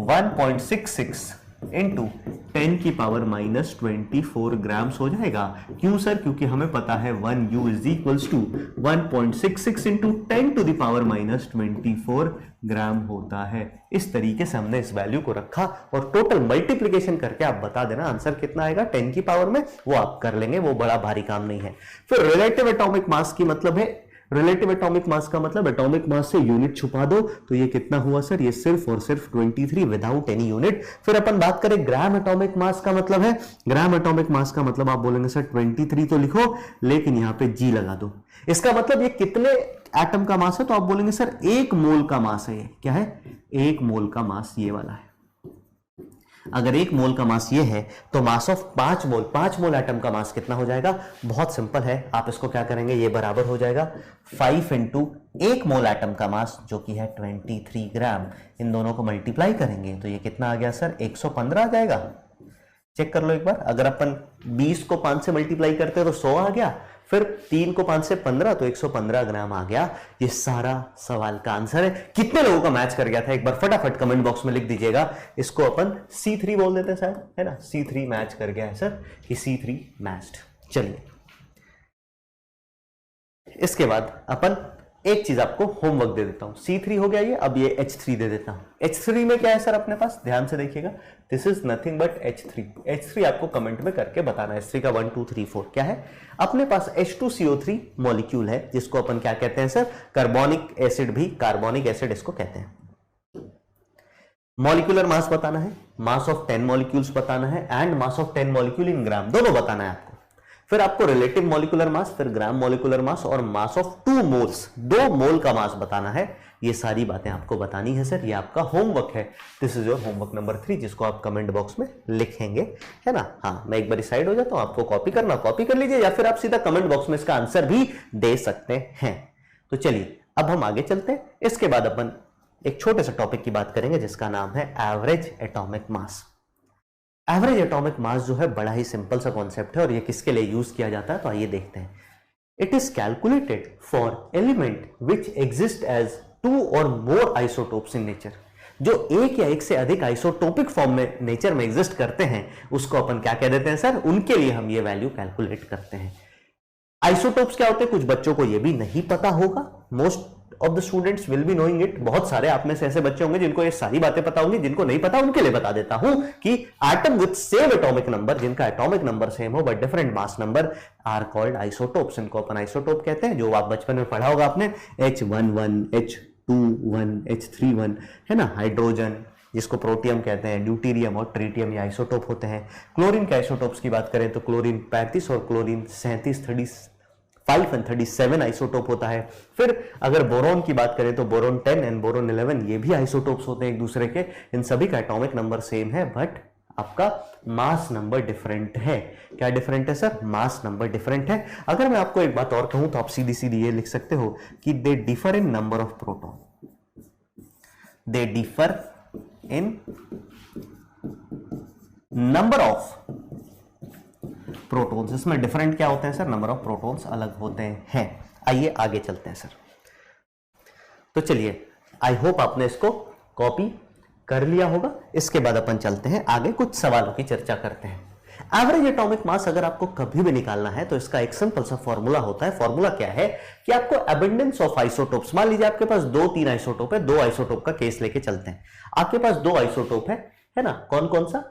1.66 इंटू 10⁻⁻24 ग्राम्स हो जाएगा। क्यों सर, क्योंकि हमें पता है 1U is equals to 1.66 into 10⁻⁻24 gram होता है। इस तरीके से हमने इस वैल्यू को रखा और टोटल मल्टीप्लीकेशन करके आप बता देना आंसर कितना आएगा 10 की पावर में, वो आप कर लेंगे, वो बड़ा भारी काम नहीं है। फिर रिलेटिव एटॉमिक मास की मतलब है, रिलेटिव एटॉमिक मास का मतलब एटॉमिक मास से यूनिट छुपा दो, तो ये कितना हुआ सर, ये सिर्फ और सिर्फ 23 विदाउट एनी यूनिट। फिर अपन बात करें ग्राम एटॉमिक मास का मतलब है, ग्राम एटॉमिक मास का मतलब आप बोलेंगे सर 23 तो लिखो, लेकिन यहां पे G लगा दो। इसका मतलब ये कितने एटम का मास है, तो आप बोलेंगे सर 1 मोल का मास है। ये क्या है, 1 मोल का मास ये वाला है। अगर 1 मोल का मास ये है तो मास ऑफ 5 मोल एटम का मास कितना हो जाएगा, बहुत सिंपल है, आप इसको क्या करेंगे, ये बराबर हो जाएगा 5 इंटू 1 मोल एटम का मास जो कि है 23 ग्राम, इन दोनों को मल्टीप्लाई करेंगे तो ये कितना आ गया सर 115 आ जाएगा। चेक कर लो एक बार, अगर अपन 20 को 5 से मल्टीप्लाई करते हैं तो 100 आ गया, फिर 3 को 5 से 15 तो 115 ग्राम आ गया। ये सारा सवाल का आंसर है। कितने लोगों का मैच कर गया था एक बार फटाफट कमेंट बॉक्स में लिख दीजिएगा। इसको अपन C3 बोल देते हैं शायद, है ना, C3 मैच कर गया है सर, कि C3 मैच्ड। चलिए इसके बाद अपन एक चीज आपको होमवर्क दे देता हूं। C3 हो गया ये, अब ये H3 दे देता हूं। H3 में क्या है सर अपने पास, ध्यान से देखिएगा, this is nothing but H3। H3 आपको कमेंट में करके बताना है, H3 का 1 2 3 4 क्या है। अपने पास H2CO3 मॉलिक्यूल है जिसको अपन क्या कहते हैं सर, कार्बोनिक एसिड, भी कार्बोनिक एसिड इसको कहते हैं। मॉलिक्यूलर मास बताना है, मास ऑफ 10 मॉलिक्यूल्स बताना है, and mass of 10 molecule in gram, दोनों बताना है आपको। फिर आपको रिलेटिव मॉलिक्यूलर मास, फिर ग्राम मॉलिक्यूलर मास और मास ऑफ 2 मोल्स, 2 मोल का मास बताना है। ये सारी बातें आपको बतानी है सर, ये आपका होमवर्क है। This is your homework number 3 जिसको आप कमेंट बॉक्स में लिखेंगे, है ना। हाँ, मैं एक बार साइड हो जाता हूं, आपको कॉपी करना कॉपी कर लीजिए, या फिर आप सीधा कमेंट बॉक्स में इसका आंसर भी दे सकते हैं। तो चलिए अब हम आगे चलते हैं। इसके बाद अपन एक छोटे से टॉपिक की बात करेंगे जिसका नाम है एवरेज एटॉमिक मास। एवरेज एटॉमिक मास जो है बड़ा ही सिंपल सा कॉन्सेप्ट है और ये किसके लिए यूज किया जाता है, तो आइए देखते हैं। It is calculated for element which exist as 2 और मोर आइसोटोप्स इन नेचर। जो एक या एक से अधिक आइसोटोपिक फॉर्म में नेचर में एग्जिस्ट करते हैं उसको अपन क्या कह देते हैं सर, उनके लिए हम ये वैल्यू कैलकुलेट करते हैं। आइसोटोप्स क्या होते हैं, कुछ बच्चों को ये भी नहीं पता होगा, most of the students will be knowing it. बहुत सारे आप में से ऐसे बच्चे होंगे जिनको ये सारी बातें पता होंगी, जिनको नहीं पता उनके लिए बता देता हूं कि atom with same atomic number, जिनका एटॉमिक नंबर सेम हो but different mass number, are called isotopes. इनको अपन आइसोटोप कहते हैं, जो आप बचपन में पढ़ा होगा आपने, H11, H21, H31, है ना, हाइड्रोजन जिसको प्रोटियम कहते हैं, ड्यूटीरियम और ट्रीटियम ये आइसोटोप होते हैं। क्लोरीन के आइसोटोप्स की बात करें तो क्लोरीन 35 और क्लोरीन 37, 35 और 37 आइसोटोप होता है। फिर अगर बोरोन की बात करें तो बोरोन 10 एंड बोरोन 11 ये भी आइसोटोप्स होते हैं एक दूसरे के। इन सभी का एटॉमिक नंबर सेम है बट आपका मास नंबर डिफरेंट है। क्या डिफरेंट है सर, मास नंबर डिफरेंट है। अगर मैं आपको एक बात और कहूं तो आप सीधी सीधी ये लिख सकते हो कि they differ in number of proton, they differ in number of protons. इसमें डिफरेंट क्या होते हैं सर, नंबर ऑफ प्रोटॉन्स अलग होते हैं। आइए आगे चलते हैं सर। तो चलिए, आई होप आपने इसको कॉपी कर लिया होगा। इसके बाद अपन चलते हैं आगे, कुछ सवालों की चर्चा करते हैं। एवरेज एटॉमिक मास अगर आपको कभी भी निकालना है तो इसका एक सिंपल सा फॉर्मूला होता है। फॉर्मूला क्या है कि आपको एबंडेंस ऑफ आइसोटोप्स, मान लीजिए आपके पास 2-3 आइसोटोप है, 2 आइसोटोप का केस लेके चलते हैं। आपके पास 2 आइसोटोप है ना, कौन कौन सा,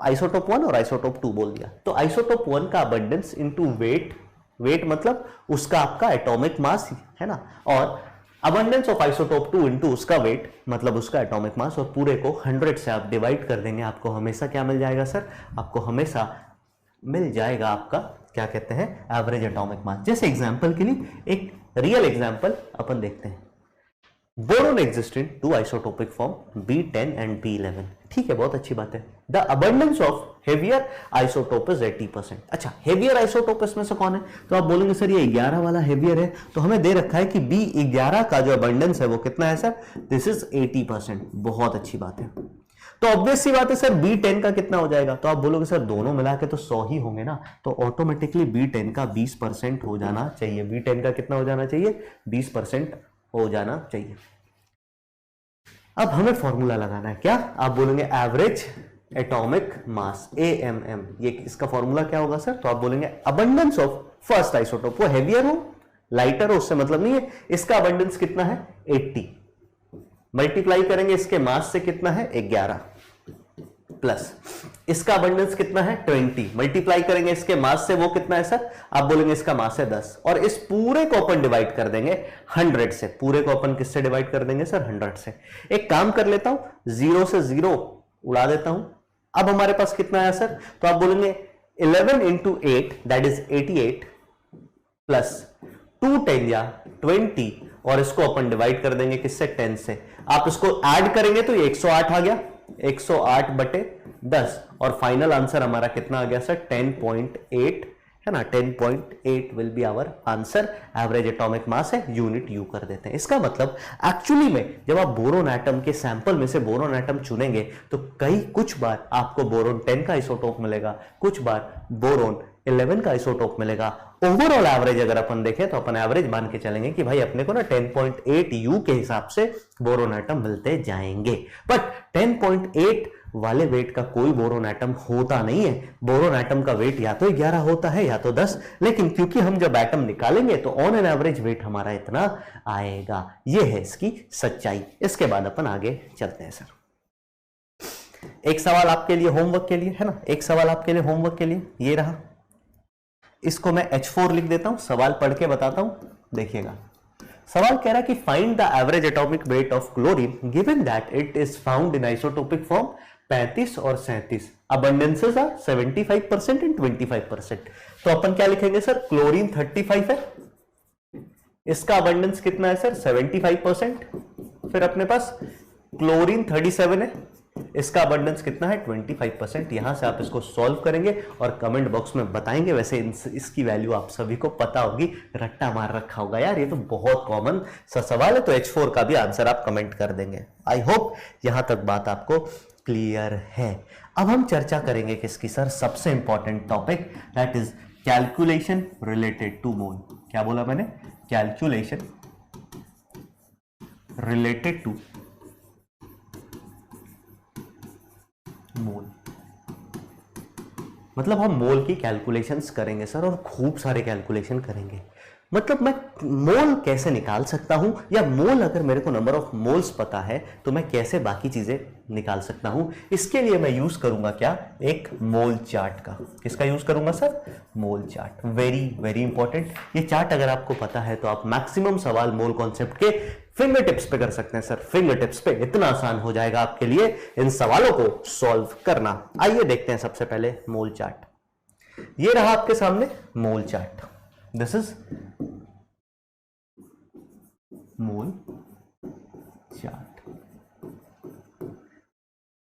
आइसोटोप 1 और आइसोटोप 2 बोल दिया। तो आइसोटोप 1 का अबंडेंस इनटू वेट, वेट मतलब उसका आपका एटॉमिक मास है ना, और अबंडेंस ऑफ आइसोटोप 2 इनटू उसका वेट मतलब उसका एटॉमिक मास, और पूरे को 100 से आप डिवाइड कर देंगे, आपको हमेशा क्या मिल जाएगा सर, आपको हमेशा मिल जाएगा आपका क्या कहते हैं, एवरेज एटॉमिक मास। जैसे एग्जांपल के लिए एक रियल एग्जांपल अपन देखते हैं। Boron exist in 2 isotopic form B10 and B11। ठीक है, बहुत अच्छी बात है। The abundance of heavier isotope is 80%। अच्छा, हेवियर आइसोटोप इसमें से कौन है, तो आप बोलेंगे सर ये 11 वाला हेवियर है, तो हमें दे रखा है कि B11 का जो अबंडेंस है वो कितना है सर, दिस इज 80%। बहुत अच्छी बात है। तो ऑब्वियस सी बात है सर B10 का कितना हो जाएगा, तो आप बोलोगे सर दोनों मिला के तो 100 ही होंगे ना, तो ऑटोमेटिकली B10 का 20% हो जाना चाहिए। B10 का कितना हो जाना चाहिए, 20% हो जाना चाहिए। अब हमें फॉर्मूला लगाना है, क्या आप बोलेंगे एवरेज एटॉमिक मास AMM, ये इसका फॉर्मूला क्या होगा सर, तो आप बोलेंगे अबंडेंस ऑफ फर्स्ट आइसोटोप, वो हेवियर हो लाइटर हो उससे मतलब नहीं है, इसका अबंडेंस कितना है 80, मल्टीप्लाई करेंगे इसके मास से कितना है 11, प्लस इसका अबंडेंस कितना है 20, मल्टीप्लाई करेंगे इसके मास से, वो कितना है सर, आप बोलेंगे इसका मास है 10, और इस पूरे को अपन डिवाइड कर देंगे 100 से। पूरे को अपन किससे डिवाइड कर देंगे सर, 100 से। एक काम कर लेता हूं, 0 से 0 उड़ा देता हूं। अब हमारे पास कितना है सर, तो आप बोलेंगे 11 इंटू 8 दैट इज 88 प्लस 2 10 या 20, और इसको अपन डिवाइड कर देंगे किससे, 10 से। आप इसको ऐड करेंगे तो ये 108 आ गया, 108 बटे 10, और फाइनल आंसर हमारा कितना आ गया सर, 10.8 है ना, 10.8 will be our answer. Average atomic mass है, यूनिट यू कर देते हैं। इसका मतलब एक्चुअली में जब आप बोरोन एटम के सैंपल में से बोरोन एटम चुनेंगे तो कुछ बार आपको बोरोन 10 का आइसोटोप मिलेगा, कुछ बार बोरोन 11 का आइसोटोप मिलेगा। ओवरऑल एवरेज अगर अपन देखें तो अपन एवरेज मान के चलेंगे कि भाई अपने को ना 10.8 यू के हिसाब से बोरोन एटम मिलते जाएंगे। बट 10.8 वाले वेट का कोई बोरोन एटम होता नहीं है। बोरोन एटम का वेट या तो 11 होता है या तो 10, लेकिन क्योंकि हम जब एटम निकालेंगे तो ऑन एन एवरेज वेट हमारा इतना आएगा। यह है इसकी सच्चाई। इसके बाद अपन आगे चलते हैं सर। एक सवाल आपके लिए होमवर्क के लिए है ना, एक सवाल आपके लिए होमवर्क के लिए ये रहा। इसको मैं H4 लिख देता हूं, सवाल पढ़ के बताता हूं, देखिएगा। सवाल कह रहा है कि find the average atomic weight of chlorine given that it is found in isotopic form 35 और 37, अबंडेंसेस आर 75% एंड 25%। तो अपन क्या लिखेंगे सर, क्लोरीन 35 है, इसका अबंडेंस कितना है सर 75%। फिर अपने पास क्लोरीन 37 है, इसका अबंडेंस कितना है 25%। यहां से आप इसको सॉल्व करेंगे और कमेंट बॉक्स में बताएंगे। वैसे इसकी वैल्यू आप सभी को पता होगी, रट्टा मार रखा होगा यार, ये तो बहुत कॉमन सा सवाल है। तो H4 का भी आंसर आप कमेंट कर देंगे। आई होप यहां तक बात आपको क्लियर है। अब हम चर्चा करेंगे किसकी सर, सबसे important topic that is calculation related to mole. क्या बोला मैंने? Calculation related to mole. मतलब हम मोल की कैलकुलेशंस करेंगे सर, और खूब सारे कैलकुलेशन करेंगे। मतलब मैं मोल कैसे निकाल सकता हूं, या मोल अगर मेरे को नंबर ऑफ मोल्स पता है तो मैं कैसे बाकी चीजें निकाल सकता हूं। इसके लिए मैं यूज करूंगा क्या? एक मोल चार्ट का। किसका यूज करूंगा सर? मोल चार्ट। Very very important. ये चार्ट अगर आपको पता है तो आप मैक्सिमम सवाल मोल कॉन्सेप्ट के फिंगर टिप्स पे कर सकते हैं सर। फिंगर टिप्स पे इतना आसान हो जाएगा आपके लिए इन सवालों को सॉल्व करना। आइए देखते हैं सबसे पहले मोल चार्ट। ये रहा आपके सामने mole chart. This is mole chart.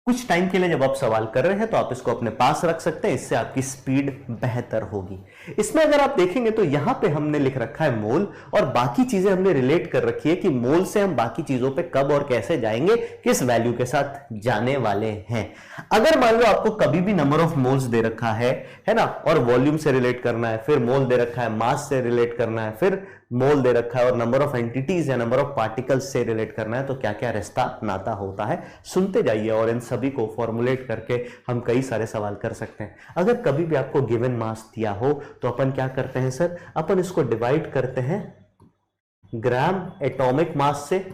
कुछ टाइम के लिए जब आप सवाल कर रहे हैं तो आप इसको अपने पास रख सकते हैं, इससे आपकी स्पीड बेहतर होगी। इसमें अगर आप देखेंगे तो यहां पे हमने लिख रखा है मोल, और बाकी चीजें हमने रिलेट कर रखी है कि मोल से हम बाकी चीजों पे कब और कैसे जाएंगे, किस वैल्यू के साथ जाने वाले हैं। अगर मान लो आपको कभी भी नंबर ऑफ मोल्स दे रखा है ना, और वॉल्यूम से रिलेट करना है, फिर मोल दे रखा है, मास से रिलेट करना है, फिर मोल दे रखा है और नंबर ऑफ एंटिटीज या नंबर ऑफ पार्टिकल्स से रिलेट करना है, तो क्या क्या रिश्ता नाता होता है सुनते जाइए, और इन सभी को फॉर्मुलेट करके हम कई सारे सवाल कर सकते हैं। अगर कभी भी आपको गिवन मास दिया हो तो अपन क्या करते हैं सर? अपन इसको डिवाइड करते हैं ग्राम एटॉमिक मास से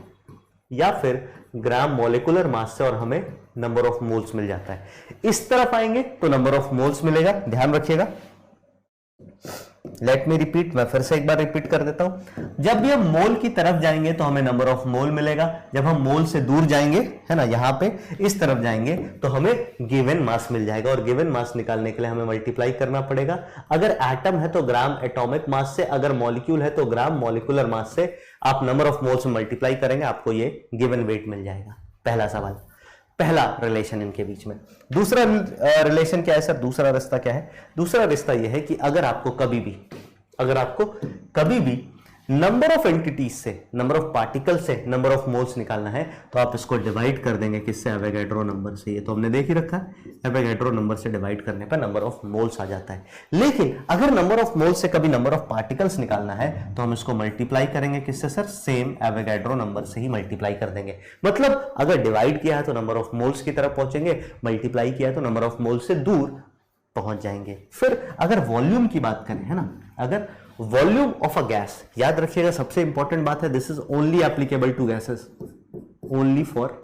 या फिर ग्राम मॉलिक्यूलर मास से, और हमें नंबर ऑफ मोल्स मिल जाता है। इस तरफ आएंगे तो नंबर ऑफ मोल्स मिलेगा, ध्यान रखिएगा। लेट मी रिपीट, मैं फिर से एक बार रिपीट कर देता हूं। जब भी हम मोल की तरफ जाएंगे तो हमें नंबर ऑफ मोल मिलेगा। जब हम मोल से दूर जाएंगे, है ना, यहां पे इस तरफ जाएंगे तो हमें गिवन मास मिल जाएगा, और गिवन मास निकालने के लिए हमें मल्टीप्लाई करना पड़ेगा। अगर एटम है तो ग्राम एटॉमिक मास से, अगर मॉलिक्यूल है तो ग्राम मॉलिक्यूलर मास से। आप नंबर ऑफ मोल्स में मल्टीप्लाई करेंगे, आपको ये गिवन वेट मिल जाएगा। पहला सवाल, पहला रिलेशन इनके बीच में। दूसरा रिलेशन क्या है सर? दूसरा रिश्ता क्या है? दूसरा रिश्ता यह है कि अगर आपको कभी भी नंबर ऑफ एंटिटीज से, नंबर ऑफ पार्टिकल से नंबर ऑफ मोल्स निकालना है तो आप इसको डिवाइड कर देंगे किससे? एवोगैड्रो नंबर से। ये तो हमने देख ही रखा है, एवोगैड्रो नंबर से डिवाइड करने पर नंबर ऑफ मोल्स आ जाता है। लेकिन अगर नंबर ऑफ मोल्स से कभी नंबर ऑफ पार्टिकल्स निकालना है तो हम इसको मल्टीप्लाई करेंगे किससे सर? सेम एवोगैड्रो नंबर से ही मल्टीप्लाई कर देंगे। मतलब अगर डिवाइड किया है तो नंबर ऑफ मोल्स की तरफ पहुंचेंगे, मल्टीप्लाई किया है तो नंबर ऑफ मोल्स से दूर पहुंच जाएंगे। फिर अगर वॉल्यूम की बात करें, है ना, अगर वॉल्यूम ऑफ अ गैस, याद रखिएगा सबसे इंपॉर्टेंट बात है, this is only applicable to gases, only for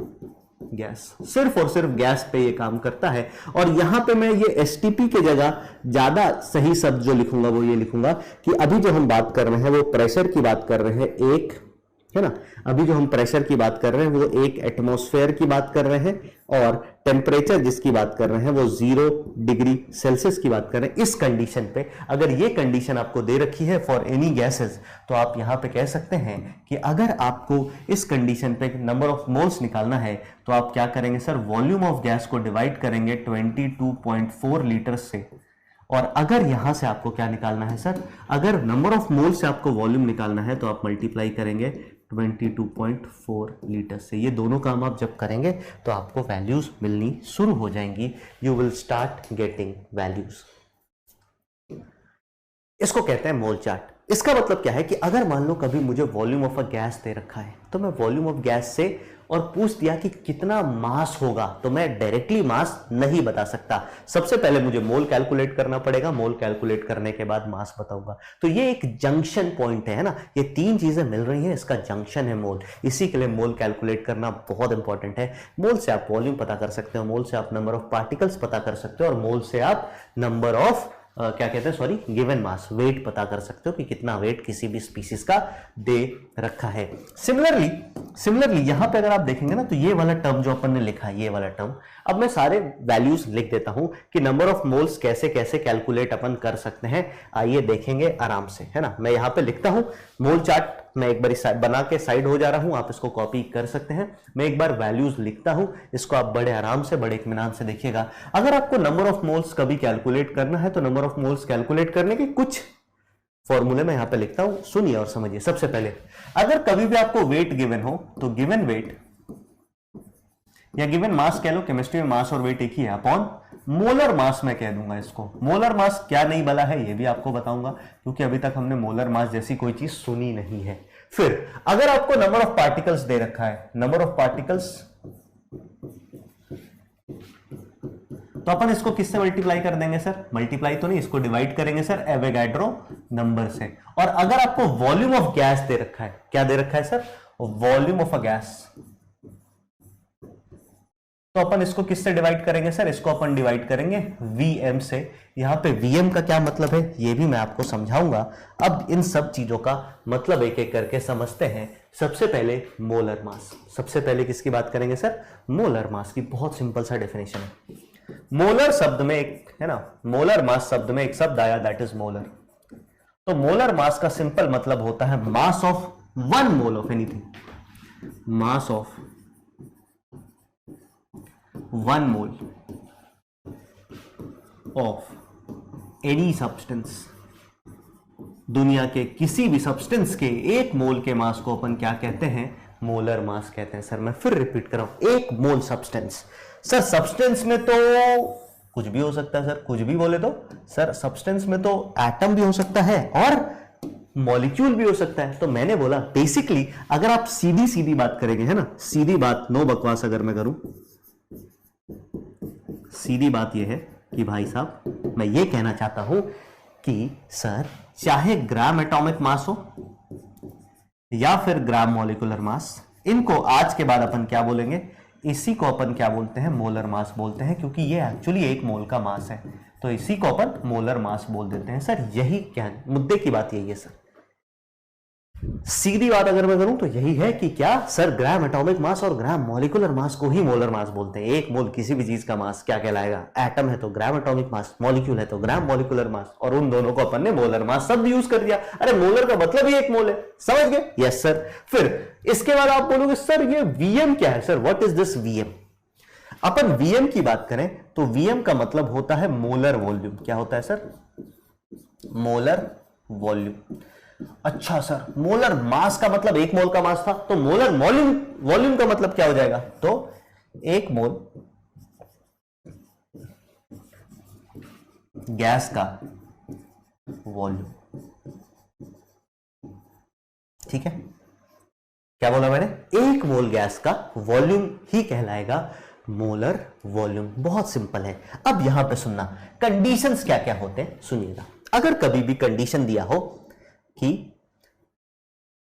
gas. सिर्फ और सिर्फ गैस पे ये काम करता है। और यहां पे मैं ये एसटीपी के जगह ज्यादा सही शब्द जो लिखूंगा वो ये लिखूंगा कि अभी जो हम बात कर रहे हैं वो प्रेशर की बात कर रहे हैं, एक, है ना, अभी जो हम प्रेशर की बात कर रहे हैं वो एक एटमॉस्फेयर की बात कर रहे हैं, और टेम्परेचर जिसकी बात कर रहे हैं वो 0 डिग्री सेल्सियस की बात कर रहे हैं। इस कंडीशन पे, अगर ये कंडीशन आपको दे रखी है फॉर एनी गैसेस, तो आप यहां पे कह सकते हैं कि अगर आपको इस कंडीशन पे नंबर ऑफ मोल्स निकालना है तो आप क्या करेंगे सर? वॉल्यूम ऑफ गैस को डिवाइड करेंगे 22.4 लीटर से। और अगर यहां से आपको क्या निकालना है सर? अगर नंबर ऑफ मोल से आपको वॉल्यूम निकालना है तो आप मल्टीप्लाई करेंगे 22.4 लीटर से। ये दोनों काम आप जब करेंगे तो आपको वैल्यूज मिलनी शुरू हो जाएंगी। You will start getting values. इसको कहते हैं मोल चार्ट। इसका मतलब क्या है कि अगर मान लो कभी मुझे वॉल्यूम ऑफ अ गैस दे रखा है तो मैं वॉल्यूम ऑफ गैस से और पूछ दिया कि कितना मास होगा, तो मैं डायरेक्टली मास नहीं बता सकता। सबसे पहले मुझे मोल कैलकुलेट करना पड़ेगा, मोल कैलकुलेट करने के बाद मास बताऊंगा। तो ये एक जंक्शन पॉइंट है ना, ये तीन चीजें मिल रही हैं, इसका जंक्शन है मोल। इसी के लिए मोल कैलकुलेट करना बहुत इंपॉर्टेंट है। मोल से आप वॉल्यूम पता कर सकते हो, मोल से आप नंबर ऑफ पार्टिकल्स पता कर सकते हो, और मोल से आप नंबर ऑफ क्या कहते हैं, सॉरी, गिवन मास, वेट पता कर सकते हो कि कितना वेट किसी भी स्पीसीज का दे रखा है। सिमिलरली यहां पे अगर आप देखेंगे ना तो ये वाला टर्म जो अपन ने लिखा है, ये वाला टर्म, अब मैं सारे वैल्यूज लिख देता हूं कि नंबर ऑफ मोल्स कैसे कैसे कैलकुलेट अपन कर सकते हैं। आइए देखेंगे आराम से, है ना। मैं यहां पे लिखता हूं मोल चार्ट, मैं एक बार बना के साइड हो जा रहा हूं, आप इसको कॉपी कर सकते हैं। मैं एक बार वैल्यूज लिखता हूं, इसको आप बड़े आराम से, बड़े इत्मीनान से देखिएगा। अगर आपको नंबर ऑफ मोल्स कभी कैलकुलेट करना है तो नंबर ऑफ मोल्स कैलकुलेट करने के कुछ फॉर्मूले मैं यहां पे लिखता हूं, सुनिए और समझिए। सबसे पहले, अगर कभी भी आपको वेट गिवन हो तो गिवन वेट या गिवन मास कह लो, केमिस्ट्री में मास और वेट एक ही है, अपॉन मोलर मास मैं कह दूंगा इसको। मोलर मास क्या नहीं बला है ये भी आपको बताऊंगा, क्योंकि अभी तक हमने मोलर मास जैसी कोई चीज सुनी नहीं है। फिर अगर आपको नंबर ऑफ पार्टिकल्स दे रखा है, नंबर ऑफ पार्टिकल्स, तो अपन इसको किससे मल्टीप्लाई कर देंगे सर? मल्टीप्लाई तो नहीं, इसको डिवाइड करेंगे सर एवोगाड्रो नंबर से। और अगर आपको वॉल्यूम ऑफ गैस दे रखा है, क्या दे रखा है sir? Volume of a gas, तो अपन इसको किससे डिवाइड करेंगे सर? इसको अपन डिवाइड करेंगे Vm से। यहां पे Vm का क्या मतलब है ये भी मैं आपको समझाऊंगा। अब इन सब चीजों का मतलब एक एक करके समझते हैं। सबसे पहले मोलर मास, सबसे पहले किसकी बात करेंगे सर? मोलर मास की। बहुत सिंपल सा डेफिनेशन है। मोलर शब्द में एक है ना, मोलर मास शब्द में एक शब्द आया, दैट इज मोलर। तो मोलर मास का सिंपल मतलब होता है मास of 1 mole of anything, mass of 1 mole of any substance. दुनिया के किसी भी सब्सटेंस के 1 मोल के मास को अपन क्या कहते हैं? मोलर मास कहते हैं। सर मैं फिर रिपीट कर रहा हूं, 1 मोल सब्सटेंस। सर सब्सटेंस में तो कुछ भी हो सकता है सर, कुछ भी बोले तो सर सब्सटेंस में तो एटम भी हो सकता है और मॉलिक्यूल भी हो सकता है। तो मैंने बोला बेसिकली अगर आप सीधी सीधी बात करेंगे, है ना, सीधी बात, नो बकवास अगर मैं करूं, सीधी बात यह है कि भाई साहब मैं ये कहना चाहता हूं कि सर चाहे ग्राम एटॉमिक मास हो या फिर ग्राम मॉलिक्यूलर मास, इनको आज के बाद अपन क्या बोलेंगे? इसी को अपन क्या बोलते हैं? मोलर मास बोलते हैं, क्योंकि ये एक्चुअली 1 मोल का मास है। तो इसी को अपन मोलर मास बोल देते हैं। सर यही क्या मुद्दे की बात यही है सर। सीधी बात अगर मैं करूं तो यही है कि क्या सर ग्राम एटॉमिक मास और ग्राम मॉलिक्यूलर मास को ही मोलर मास बोलते हैं। 1 मोल किसी भी चीज का मास क्या कहलाएगा? एटम है तो ग्राम एटॉमिक मास, मॉलिक्यूल है तो ग्राम मॉलिक्यूलर मास, और उन दोनों को अपन ने मोलर मास शब्द यूज कर दिया। अरे मोलर का मतलब ही 1 मोल है, समझ गए? Yes sir. फिर इसके बाद आप बोलोगे सर ये Vm क्या है? Sir what is this Vm? Upon Vm की बात करें तो Vm का मतलब होता है मोलर वॉल्यूम। क्या होता है सर? Molar volume. अच्छा सर मोलर मास का मतलब 1 मोल का मास था, तो मोलर वॉल्यूम का मतलब क्या हो जाएगा? तो 1 मोल गैस का वॉल्यूम। ठीक है, क्या बोला मैंने? 1 मोल गैस का वॉल्यूम ही कहलाएगा मोलर वॉल्यूम। बहुत सिंपल है। अब यहां पे सुनना, कंडीशंस क्या क्या होते हैं सुनिएगा। अगर कभी भी कंडीशन दिया हो कि,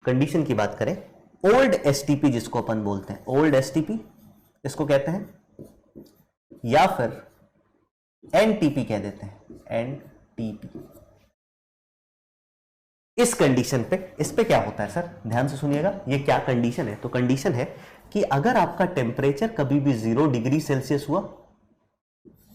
कंडीशन की बात करें, ओल्ड एसटीपी जिसको अपन बोलते हैं, ओल्ड एसटीपी इसको कहते हैं, या फिर एनटीपी कह देते हैं, एनटीपी। इस कंडीशन पे, इस पे क्या होता है सर? ध्यान से सुनिएगा, ये क्या कंडीशन है? तो कंडीशन है कि अगर आपका टेम्परेचर कभी भी 0 डिग्री सेल्सियस हुआ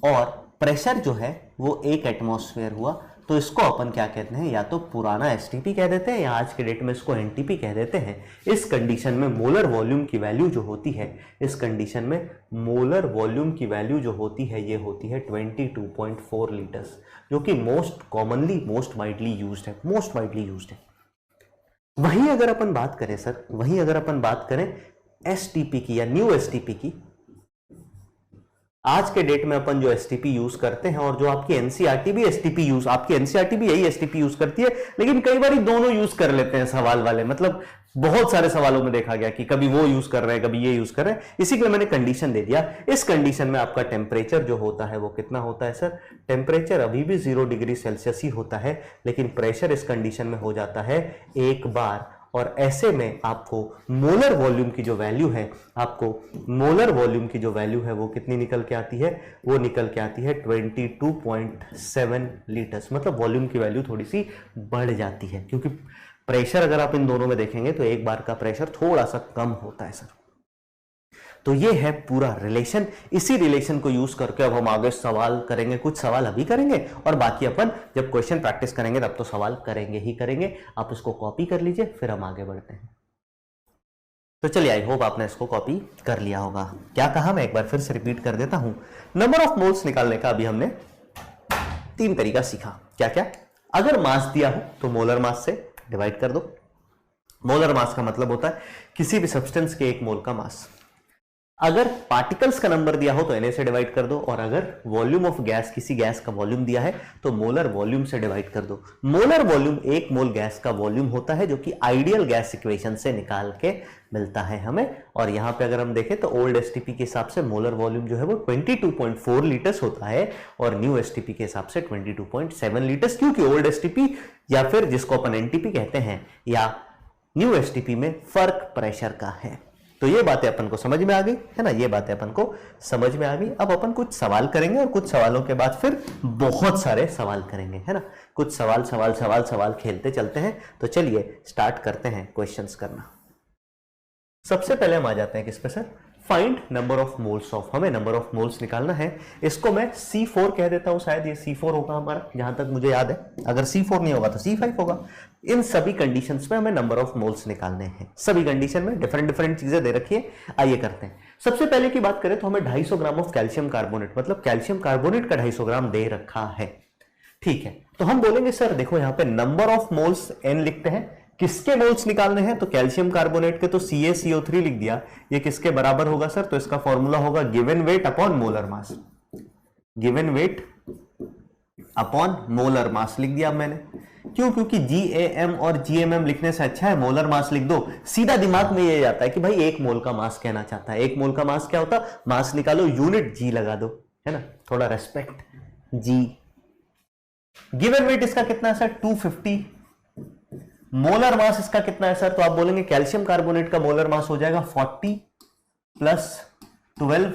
और प्रेशर जो है वो 1 एटमॉस्फेयर हुआ, तो इसको अपन क्या कहते हैं? या तो पुराना एसटीपी कह देते हैं या आज के डेट में इसको एनटीपी कह देते हैं। इस कंडीशन में मोलर वॉल्यूम की वैल्यू जो होती है, इस कंडीशन में मोलर वॉल्यूम की वैल्यू जो होती है ये होती है 22.4 लीटर्स, जो कि most commonly most widely used है, मोस्ट वाइडली यूज्ड है। वहीं अगर अपन बात करें सर, वहीं अगर अपन बात करें एसटीपी की या न्यू एसटीपी की, आज के डेट में अपन जो एसटीपी यूज करते हैं और जो आपकी एनसीईआरटी भी एसटीपी यूज, आपकी एनसीईआरटी भी यही एसटीपी यूज करती है, लेकिन कई बार दोनों यूज कर लेते हैं सवाल वाले। मतलब बहुत सारे सवालों में देखा गया कि कभी वो यूज कर रहे हैं, कभी ये यूज कर रहे हैं। इसी के लिए मैंने कंडीशन दे दिया। इस कंडीशन में आपका टेम्परेचर जो होता है वो कितना होता है सर? टेम्परेचर अभी भी 0 डिग्री सेल्सियस ही होता है, लेकिन प्रेशर इस कंडीशन में हो जाता है 1 बार। और ऐसे में आपको मोलर वॉल्यूम की जो वैल्यू है, आपको मोलर वॉल्यूम की जो वैल्यू है वो कितनी निकल के आती है? वो निकल के आती है 22.7 लीटर्स। मतलब वॉल्यूम की वैल्यू थोड़ी सी बढ़ जाती है, क्योंकि प्रेशर अगर आप इन दोनों में देखेंगे तो 1 बार का प्रेशर थोड़ा सा कम होता है सर। तो ये है पूरा रिलेशन। इसी रिलेशन को यूज करके अब हम आगे सवाल करेंगे। कुछ सवाल अभी करेंगे और बाकी अपन जब क्वेश्चन प्रैक्टिस करेंगे तब तो सवाल करेंगे ही करेंगे। आप इसको कॉपी कर लीजिए, फिर हम आगे बढ़ते हैं। तो चलिए, आई होप आपने इसको कॉपी कर लिया होगा। क्या कहा मैं एक बार फिर से रिपीट कर देता हूं। नंबर ऑफ मोल्स निकालने का अभी हमने 3 तरीका सीखा। क्या क्या? अगर मास दिया हो तो मोलर मास से डिवाइड कर दो। मोलर मास का मतलब होता है किसी भी सब्सटेंस के 1 मोल का मास। अगर पार्टिकल्स का नंबर दिया हो तो Na से डिवाइड कर दो, और अगर वॉल्यूम ऑफ गैस, किसी गैस का वॉल्यूम दिया है तो मोलर वॉल्यूम से डिवाइड कर दो। मोलर वॉल्यूम एक मोल गैस का वॉल्यूम होता है, जो कि आइडियल गैस इक्वेशन से निकाल के मिलता है हमें। और यहां पे अगर हम देखें तो ओल्ड एसटीपी के हिसाब से मोलर वॉल्यूम जो है वो 22.4 लीटर्स होता है, और न्यू एसटीपी के हिसाब से 22.7 लीटर्स, क्योंकि ओल्ड एसटीपी या फिर जिसको अपन एनटीपी कहते हैं या न्यू एसटीपी में फर्क प्रेशर का है। तो ये बातें अपन को समझ में आ गई है ना, ये बातें अपन को समझ में आ गई। अब अपन कुछ सवाल करेंगे और कुछ सवालों के बाद फिर बहुत सारे सवाल करेंगे, है ना। कुछ सवाल खेलते चलते हैं। तो चलिए स्टार्ट करते हैं क्वेश्चंस करना। सबसे पहले हम आ जाते हैं किस पे sir, find number of moles of, हमें नंबर ऑफ मोल्स निकालना है। इसको मैं C4 कह देता हूं, शायद ये C4 होगा हमारा, जहां तक मुझे याद है। अगर C4 नहीं होगा तो C5 होगा। इन सभी कंडीशंस में हमें नंबर ऑफ मोल्स निकालने हैं। सभी कंडीशन में डिफरेंट डिफरेंट चीजें दे रखी है। आइए करते हैं। सबसे पहले की बात करें तो हमें 250 ग्राम ऑफ कैल्शियम कार्बोनेट, मतलब कैल्शियम कार्बोनेट का 250 ग्राम दे रखा है। ठीक है, तो हम बोलेंगे सर देखो यहां पे नंबर ऑफ मोल्स n लिखते हैं, किसके मोल्स निकालने हैं, तो कैल्शियम कार्बोनेट के तो CaCO3 लिख दिया। ये किसके बराबर होगा सर, तो इसका फॉर्मूला होगा given weight upon molar mass. Given weight upon molar mass लिख दिया मैंने। क्यों, क्योंकि GAM और GMM लिखने से अच्छा है मोलर मास लिख दो। सीधा दिमाग में ये जाता है कि भाई एक मोल का मास कहना चाहता है। एक मोल का मास क्या होता, मास निकालो, यूनिट G लगा दो, है ना, थोड़ा रेस्पेक्ट G। गिवन वेट इसका कितना है सर, 250। मोलर मास इसका कितना है सर, तो आप बोलेंगे कैल्शियम कार्बोनेट का मोलर मास हो जाएगा 40 प्लस 12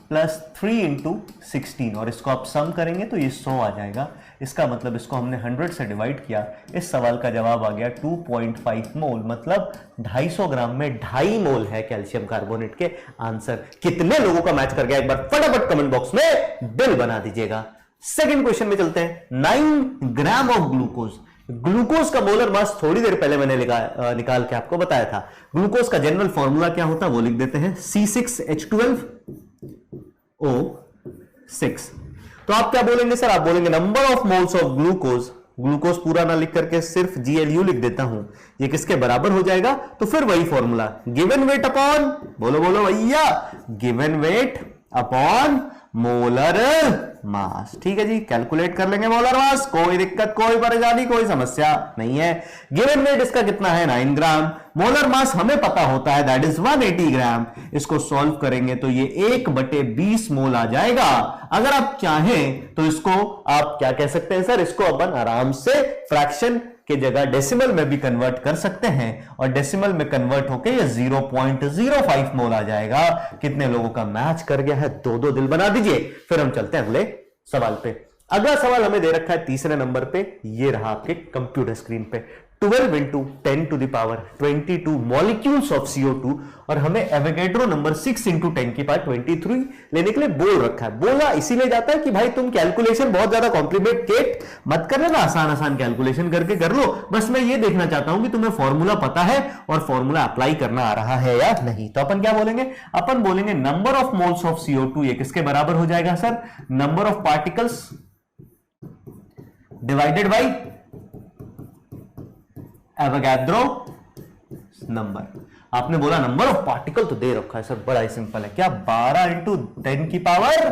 प्लस 3 इंटू 16, और इसको आप सम करेंगे तो ये 100 आ जाएगा। इसका मतलब इसको हमने 100 से डिवाइड किया। इस सवाल का जवाब आ गया 2.5 मोल, मतलब 250 ग्राम में 2.5 मोल है कैल्शियम कार्बोनेट के। आंसर कितने लोगों का मैच कर गया, एक बार फटाफट कमेंट बॉक्स में बिल बना दीजिएगा। सेकेंड क्वेश्चन में चलते हैं। 9 ग्राम ऑफ ग्लूकोज, ग्लूकोज का मोलर मास थोड़ी देर पहले मैंने निकाल के आपको बताया था। ग्लूकोज का जनरल फॉर्मूला क्या होता है वो लिख देते हैं, C6H12O6। तो आप क्या बोलेंगे सर, आप बोलेंगे number of moles of glucose. Glucose पूरा ना लिख करके सिर्फ GLU लिख देता हूं, ये किसके बराबर हो जाएगा, तो फिर वही फॉर्मूला गिवन वेट अपॉन, बोलो बोलो भैया, given weight upon molar mass. ठीक है जी, कैलकुलेट कर लेंगे मोलर मास, कोई दिक्कत, कोई परेशानी, कोई समस्या नहीं है। गिवन वेट इसका कितना है, 9 ग्राम। मोलर मास हमें पता होता है दैट इज 180 ग्राम। इसको सॉल्व करेंगे तो ये 1/20 मोल आ जाएगा। अगर आप चाहें तो इसको आप क्या कह सकते हैं सर, इसको अपन आराम से फ्रैक्शन के जगह डेसिमल में भी कन्वर्ट कर सकते हैं, और डेसिमल में कन्वर्ट होके ये 0.05 मोल आ जाएगा। कितने लोगों का मैच कर गया है, 2-2 दिल बना दीजिए। फिर हम चलते हैं अगले सवाल पे। अगला सवाल हमें दे रखा है तीसरे नंबर पे, ये रहा आपके कंप्यूटर स्क्रीन पे। 12 into 10 to the power 22 molecules of CO2, और हमें एवोगैड्रो नंबर 6 into 10 की पावर 23 लेने के लिए बोल रखा है। बोला इसीलिए जाता है कि भाई तुम कैलकुलेशन बहुत ज्यादा कॉम्प्लिकेट मत कर लेना, आसान आसान कैलकुलेशन करके कर लो। बस मैं ये देखना चाहता हूं कि तुम्हें फॉर्मूला पता है और फॉर्मूला अप्लाई करना आ रहा है या नहीं। तो अपन क्या बोलेंगे, अपन बोलेंगे number of moles of CO2 ये किसके बराबर हो जाएगा sir, number of particles divided by Avogadro number. आपने बोला नंबर ऑफ पार्टिकल तो दे रखा है सर, बड़ा ही सिंपल है, क्या 12 into 10 की पावर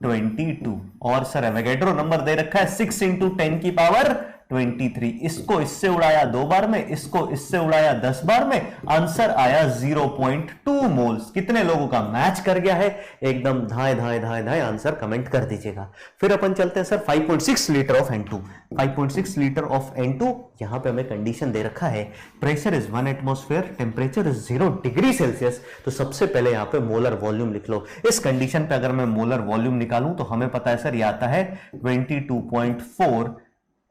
22, और सर एवोगैड्रो नंबर दे रखा है 6 into 10 की पावर 23। इसको इससे उड़ाया 2 बार में, इसको इससे उड़ाया 10 बार में, आंसर आया 0.2 मोल्स। कितने लोगों का मैच कर गया है, एकदम धाए धाए धाए धाए आंसर कमेंट कर दीजिएगा। फिर अपन चलते हैं sir 5.6 litre of N2। 5.6 litre of N2, यहां पे हमें कंडीशन दे रखा है pressure is 1 atmosphere, temperature is 0 degree Celsius. तो सबसे पहले यहां पे मोलर वॉल्यूम लिख लो। इस कंडीशन पे अगर मैं मोलर वॉल्यूम निकालूं तो हमें पता है सर ये आता है 22.4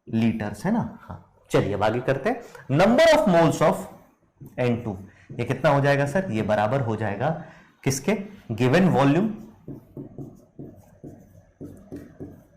लीटर्स, है ना। हाँ चलिए अब आगे करते हैं। Number of moles of N2 ये कितना हो जाएगा सर, ये बराबर हो जाएगा किसके, given volume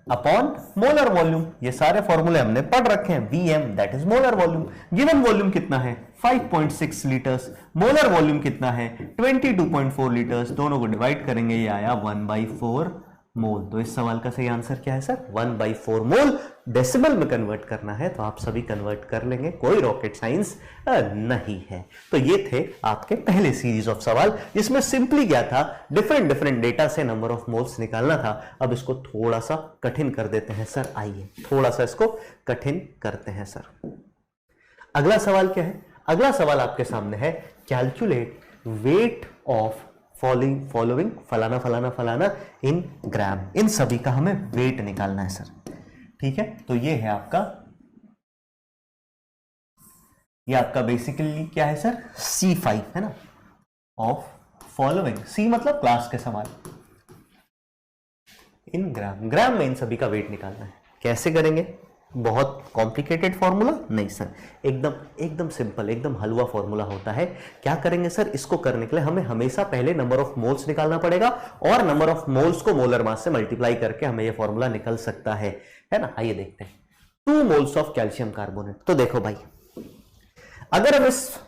upon molar volume. ये सारे फॉर्मूले हमने पढ़ रखे हैं, Vm that is molar volume. Given volume कितना है 5.6 लीटर्स, मोलर वॉल्यूम कितना है 22.4 लीटर्स। दोनों को डिवाइड करेंगे, ये आया 1/4 मोल। तो इस सवाल का सही आंसर क्या है सर? 1/4 मोल। डेसिमल में कन्वर्ट करना है तो आप सभी कन्वर्ट कर लेंगे, कोई रॉकेट साइंस नहीं है। तो ये थे आपके पहले सीरीज ऑफ सवाल, जिसमें सिंपली क्या था, डिफरेंट डिफरेंट डेटा से नंबर ऑफ मोल्स निकालना था। अब इसको थोड़ा सा कठिन कर देते हैं सर, आइए थोड़ा सा इसको कठिन करते हैं सर। अगला सवाल क्या है? अगला सवाल आपके सामने है, कैलकुलेट वेट ऑफ फॉलोइंग फलाना फलाना फलाना इन ग्राम। इन सभी का हमें वेट निकालना है सर, ठीक है। तो ये है आपका, ये आपका बेसिकली क्या है सर? C5 है ना, ऑफ फॉलोइंग। C मतलब क्लास के समान, इन ग्राम। ग्राम में इन सभी का वेट निकालना है। कैसे करेंगे? बहुत कॉम्प्लिकेटेड फॉर्मूला नहीं सर, एकदम एकदम सिंपल, एकदम हलवा फॉर्मूला होता है। क्या करेंगे सर? इसको करने के लिए हमें हमेशा पहले नंबर ऑफ मोल्स निकालना पड़ेगा, और नंबर ऑफ मोल्स को मोलर मास से मल्टीप्लाई करके हमें यह फॉर्मूला निकल सकता है ना। आइए देखते हैं। 2 मोल्स ऑफ कैल्शियम कार्बोनेट। तो देखो भाई, अगर हम इस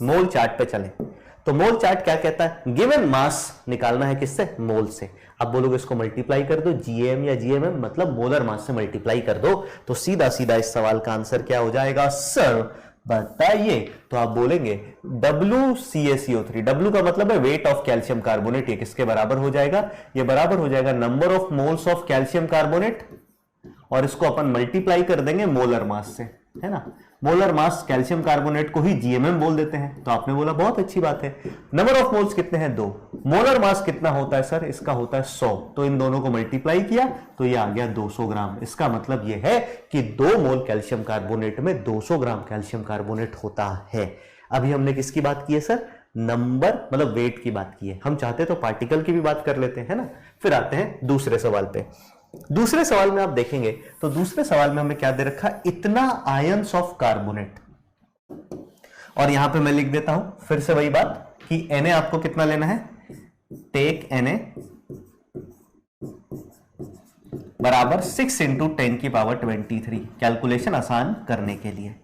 मोल चार्ट पे चलें तो मोल चार्ट क्या कहता है? गिवन मास निकालना है किससे? मोल से। अब बोलोगे इसको मल्टीप्लाई कर दो, जीएम या जीएमएम मतलब मोलर मास से मल्टीप्लाई कर दो, तो सीधा सीधा इस सवाल का आंसर क्या हो जाएगा सर? बताइए। तो आप बोलेंगे WCaCO3। W का मतलब है वेट ऑफ कैल्शियम कार्बोनेट। ये किसके बराबर हो जाएगा? ये बराबर हो जाएगा number of moles of calcium carbonate, और इसको अपन मल्टीप्लाई कर देंगे मोलर मास से, है ना। मोलर मास कैल्शियम कार्बोनेट को ही जीएमएम बोल देते हैं। तो आपने बोला बहुत अच्छी बात है। नंबर ऑफ मोल्स कितने हैं? 2। मोलर मास कितना होता है सर? इसका होता है 100। तो इन दोनों को मल्टीप्लाई किया तो ये आ गया 200 ग्राम। इसका मतलब ये है कि 2 मोल कैल्शियम कार्बोनेट में 200 ग्राम कैल्शियम कार्बोनेट होता है। अभी हमने किसकी बात की है सर? नंबर मतलब वेट की बात की है। हम चाहते तो पार्टिकल की भी बात कर लेते हैं ना। फिर आते हैं दूसरे सवाल पे। दूसरे सवाल में आप देखेंगे तो दूसरे सवाल में हमें क्या दे रखा? इतना आयंस ऑफ कार्बोनेट। और यहां पे मैं लिख देता हूं फिर से वही बात कि Na आपको कितना लेना है? टेक Na बराबर 6 × 10⁻23। कैलकुलेशन आसान करने के लिए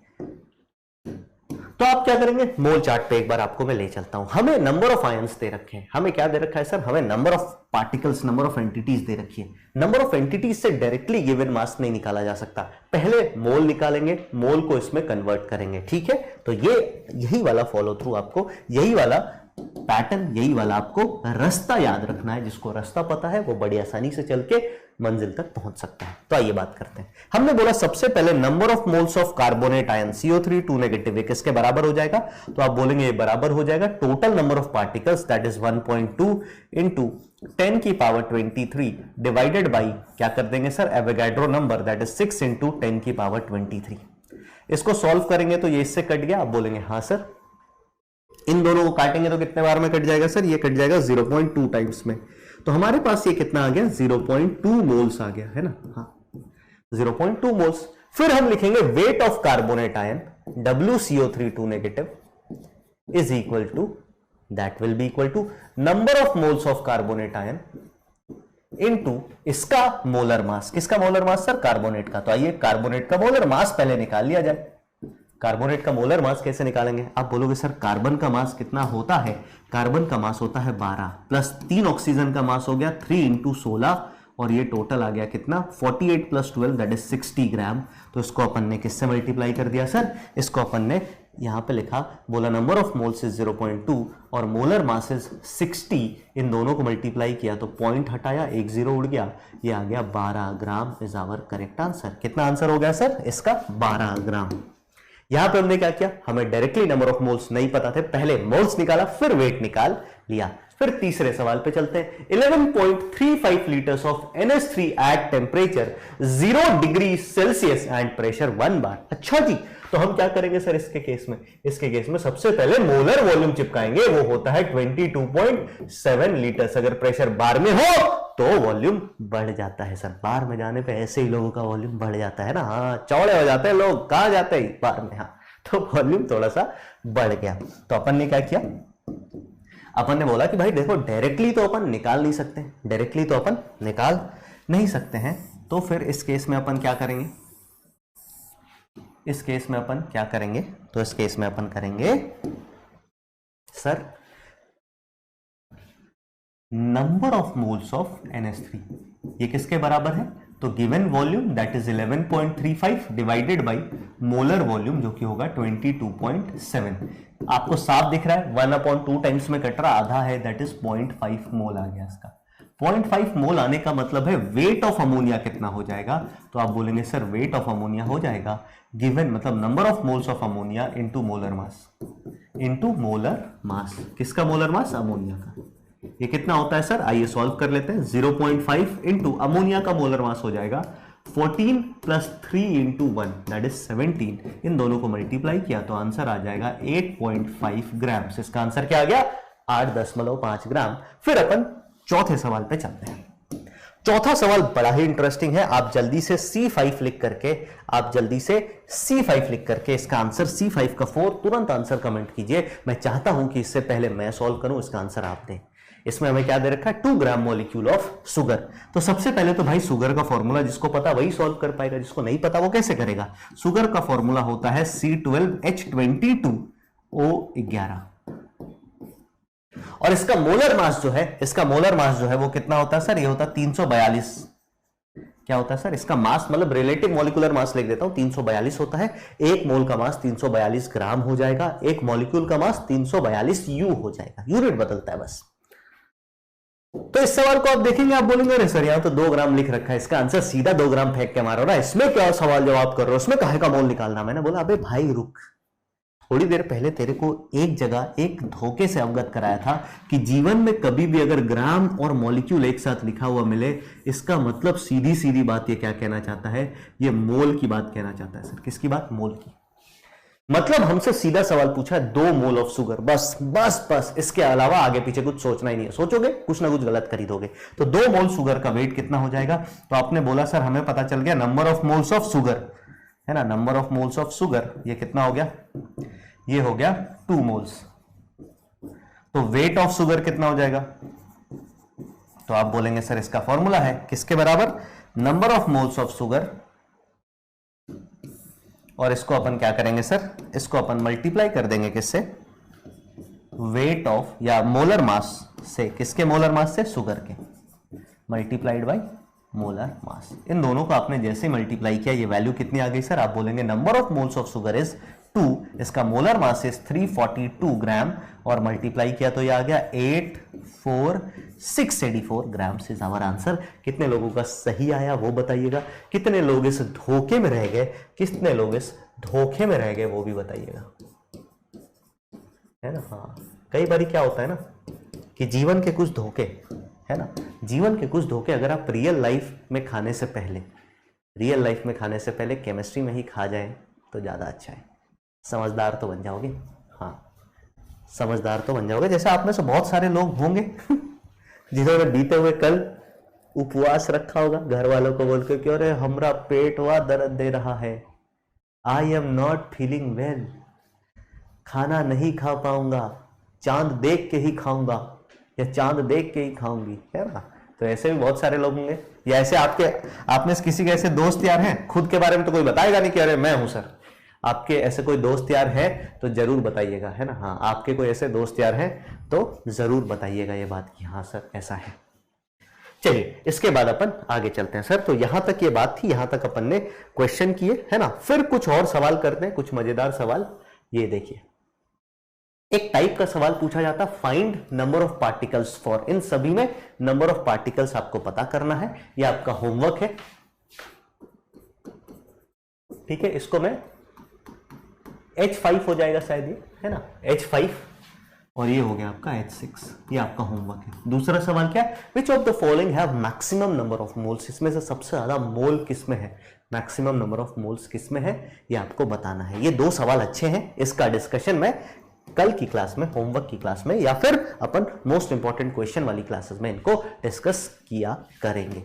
तो आप क्या करेंगे? मोल चार्ट पे एक बार आपको मैं ले चलता हूं। हमें नंबर ऑफ आयंस दे रखे हैं। हमें क्या दे रखा है सर? हमें number of particles, number of entities दे रखी है। नंबर ऑफ एंटिटीज से डायरेक्टली गिवन मास नहीं निकाला जा सकता। पहले मोल निकालेंगे, मोल को इसमें कन्वर्ट करेंगे, ठीक है। तो ये यही वाला फॉलो थ्रू, आपको यही वाला पैटर्न, यही वाला आपको रास्ता याद रखना है। जिसको रास्ता पता है वो बड़ी आसानी से चल के मंजिल तक पहुंच सकता है। तो आइए बात करते हैं। हमने बोला सबसे पहले number of moles of carbonate ion CO3 2 negative किसके बराबर हो जाएगा? तो आप बोलेंगे ये बराबर हो जाएगा total number of particles, that is 1.2 × 10⁻23 divided by क्या कर देंगे sir? Avogadro number, that is 6 × 10⁻23। इसको सॉल्व करेंगे तो ये इससे कट गया। आप बोलेंगे हाँ सर। इन दोनों को काटेंगे तो कितने बार में कट जाएगा सर? ये कट जाएगा 0.2 टाइम्स में। तो हमारे पास ये कितना आ गया? 0.2 मोल्स आ गया, है ना। हाँ, 0.2 मोल्स। फिर हम लिखेंगे weight of carbonate ion WCO3 2 negative is equal to, that will be equal to number of moles of carbonate ion into इसका मोलर मास। किसका मोलर मास सर? कार्बोनेट का। तो आइए कार्बोनेट का मोलर मास पहले निकाल लिया जाए। कार्बोनेट का मोलर मास कैसे निकालेंगे? आप बोलोगे सर कार्बन का मास कितना होता है? कार्बन का मास होता है 12 प्लस 3 ऑक्सीजन का मास हो गया 3 × 16, और ये टोटल आ गया कितना? 48 + 12 दैट इज 60 ग्राम। तो इसको अपन ने किससे मल्टीप्लाई कर दिया सर? इसको अपन ने यहां पे लिखा, बोला नंबर ऑफ मोल्स इज 0.2 और मोलर मास इज 60। इन दोनों को मल्टीप्लाई किया तो पॉइंट हटाया, 1 0 उड़ गया, ये आ गया 12 gram is our correct answer. कितना आंसर हो गया सर इसका? 12 ग्राम। यहां पे हमने क्या किया? हमें डायरेक्टली नंबर ऑफ मोल्स नहीं पता थे, पहले मोल्स निकाला फिर वेट निकाल लिया। फिर तीसरे सवाल पे चलते हैं। 11.35 litres of NH3 at temperature 0 degree Celsius and pressure 1 बार। अच्छा जी, तो हम क्या करेंगे सर इसके केस में? इसके केस में सबसे पहले मोलर वॉल्यूम चिपकाएंगे, वो होता है 22.7 लीटर्स। अगर प्रेशर बार में हो तो वॉल्यूम बढ़ जाता है सर। बार में जाने पे ऐसे ही लोगों का वॉल्यूम बढ़ जाता है ना। हाँ, चौड़े हो जाते हैं लोग। कहां जाते हैं? बार में। हाँ, तो वॉल्यूम थोड़ा सा बढ़ गया। तो अपन ने क्या किया? अपन ने बोला कि भाई देखो डायरेक्टली तो अपन निकाल नहीं सकते, डायरेक्टली तो अपन निकाल नहीं सकते हैं। तो फिर इस केस में अपन क्या करेंगे? इस केस में अपन क्या करेंगे? तो इस केस में अपन करेंगे sir number of moles of NH3। ये किसके बराबर है? तो given volume that is 11.35 divided by molar volume जो कि होगा 22.7। आपको साफ दिख रहा है 1/2 टाइम्स में कट रहा, आधा है दैट इज 0.5 मोल आ गया इसका। 0.5 मोल आने का मतलब है वेट ऑफ अमोनिया कितना हो जाएगा? तो आप बोलेंगे सर वेट ऑफ अमोनिया हो जाएगा गिवन मतलब number of moles of ammonia into molar mass, into molar mass. किसका मोलर मास? अमोनिया का। ये कितना होता है सर? आइए सॉल्व कर लेते हैं। 0.5 इंटू अमोनिया का मोलर मास हो जाएगा 14 प्लस 3 इंटू 1 दैट इज 17। इन दोनों को मल्टीप्लाई किया तो आंसर आ जाएगा 8.5 ग्राम। इसका आंसर क्या आ गया? 8.5 ग्राम। फिर अपन चौथे सवाल पे चलते हैं। चौथा सवाल बड़ा ही इंटरेस्टिंग है। आप जल्दी से C5 लिख करके इसका आंसर C5 का 4 तुरंत आंसर कमेंट कीजिए। मैं चाहता हूं कि इससे पहले मैं सॉल्व करूं, इसका आंसर आप दें। इसमें हमें क्या दे रखा है? 2 ग्राम मॉलिक्यूल ऑफ शुगर। तो सबसे पहले तो भाई शुगर का फॉर्मूला जिसको पता वही सॉल्व कर पाएगा, जिसको नहीं पता वो कैसे करेगा? शुगर का फॉर्मूला होता है C12H22O11 और इसका मोलर मास जो है वो कितना होता है सर? ये होता है 342। क्या होता है सर? इसका मास मतलब रिलेटिव मॉलिक्यूलर मास लिख देता हूं, 342 होता है। एक मोल का मास 342 ग्राम हो जाएगा, एक मॉलिक्यूल का मास 342 यू हो जाएगा। यूनिट बदलता है बस। तो इस सवाल को आप देखेंगे, आप बोलेंगे अरे सर यहां तो 2 ग्राम लिख रखा है, इसका आंसर सीधा 2 ग्राम फेंक के मारो ना, इसमें क्या सवाल जवाब कर रहे हो, इसमें काहे का मोल निकालना? मैंने बोला अबे भाई रुक, थोड़ी देर पहले तेरे को एक जगह एक धोखे से अवगत कराया था कि जीवन में कभी भी अगर ग्राम और मॉलिक्यूल एक साथ लिखा हुआ मिले, इसका मतलब सीधी सीधी बात ये क्या कहना चाहता है? ये मोल की बात कहना चाहता है। सर किसकी बात? मोल की। मतलब हमसे सीधा सवाल पूछा 2 मोल ऑफ शुगर, बस इसके अलावा आगे पीछे कुछ सोचना ही नहीं है। सोचोगे कुछ ना कुछ गलत कर ही दोगे। तो 2 मोल शुगर का वेट कितना हो जाएगा? तो आपने बोला सर हमें पता चल गया number of moles of sugar है ना, number of moles of sugar ये कितना हो गया? ये हो गया 2 मोल्स। तो वेट ऑफ शुगर कितना हो जाएगा? तो आप बोलेंगे सर इसका फॉर्मूला है किसके बराबर? Number of moles of sugar, और इसको अपन क्या करेंगे सर? इसको अपन मल्टीप्लाई कर देंगे किससे? वेट ऑफ या मोलर मास से। किसके मोलर मास से? शुगर के, मल्टीप्लाइड बाय मोलर मास। इन दोनों को आपने जैसे मल्टीप्लाई किया ये वैल्यू कितनी आ गई सर? आप बोलेंगे number of moles of sugar is 2, इसका मोलर मास इज 342 ग्राम और मल्टीप्लाई किया तो ये आ गया 84684 ग्राम इज आवर आंसर। कितने लोगों का सही आया वो बताइएगा, कितने लोग इस धोखे में रह गए, वो भी बताइएगा, है ना। हाँ, कई बार क्या होता है ना कि जीवन के कुछ धोखे, है ना, जीवन के कुछ धोखे अगर आप रियल लाइफ में खाने से पहले केमिस्ट्री में ही खा जाए तो ज्यादा अच्छा है। समझदार तो बन जाओगे। हाँ, समझदार तो बन जाओगे। जैसे आप में से बहुत सारे लोग होंगे जिन्होंने बीते हुए कल उपवास रखा होगा, घर वालों को बोल के कि अरे हमरा पेट वा दर्द दे रहा है, I am not feeling well, खाना नहीं खा पाऊंगा, चांद देख के ही खाऊंगा या चांद देख के ही खाऊंगी, है ना। तो ऐसे भी बहुत सारे लोग होंगे। या ऐसे आप में किसी के ऐसे दोस्त यार हैं, खुद के बारे में तो कोई बताएगा नहीं कि अरे मैं हूं सर। आपके ऐसे कोई दोस्त यार है तो जरूर बताइएगा, है ना। हाँ, आपके कोई ऐसे दोस्त यार हैं तो जरूर बताइएगा ये बात कि हाँ सर ऐसा है। चलिए इसके बाद अपन आगे चलते हैं सर। तो यहां तक ये बात थी, यहां तक अपन ने क्वेश्चन किए, है ना। फिर कुछ और सवाल करते हैं, कुछ मजेदार सवाल। ये देखिए, एक टाइप का सवाल पूछा जाता, find number of particles for. इन सभी में नंबर ऑफ पार्टिकल्स आपको पता करना है, ये आपका होमवर्क है, ठीक है। इसको मैं H5 हो जाएगा शायद ये, है ना, H5, और ये हो गया आपका H6। ये आपका होमवर्क है। दूसरा सवाल क्या है? Which of the following have maximum number of moles. इसमें से सबसे ज्यादा मोल किसमें है, मैक्सिमम नंबर ऑफ मोल्स किसमें है, ये आपको बताना है। ये 2 सवाल अच्छे हैं, इसका डिस्कशन मैं कल की क्लास में, होमवर्क की क्लास में, या फिर अपन मोस्ट इंपॉर्टेंट क्वेश्चन वाली क्लासेस में इनको डिस्कस किया करेंगे।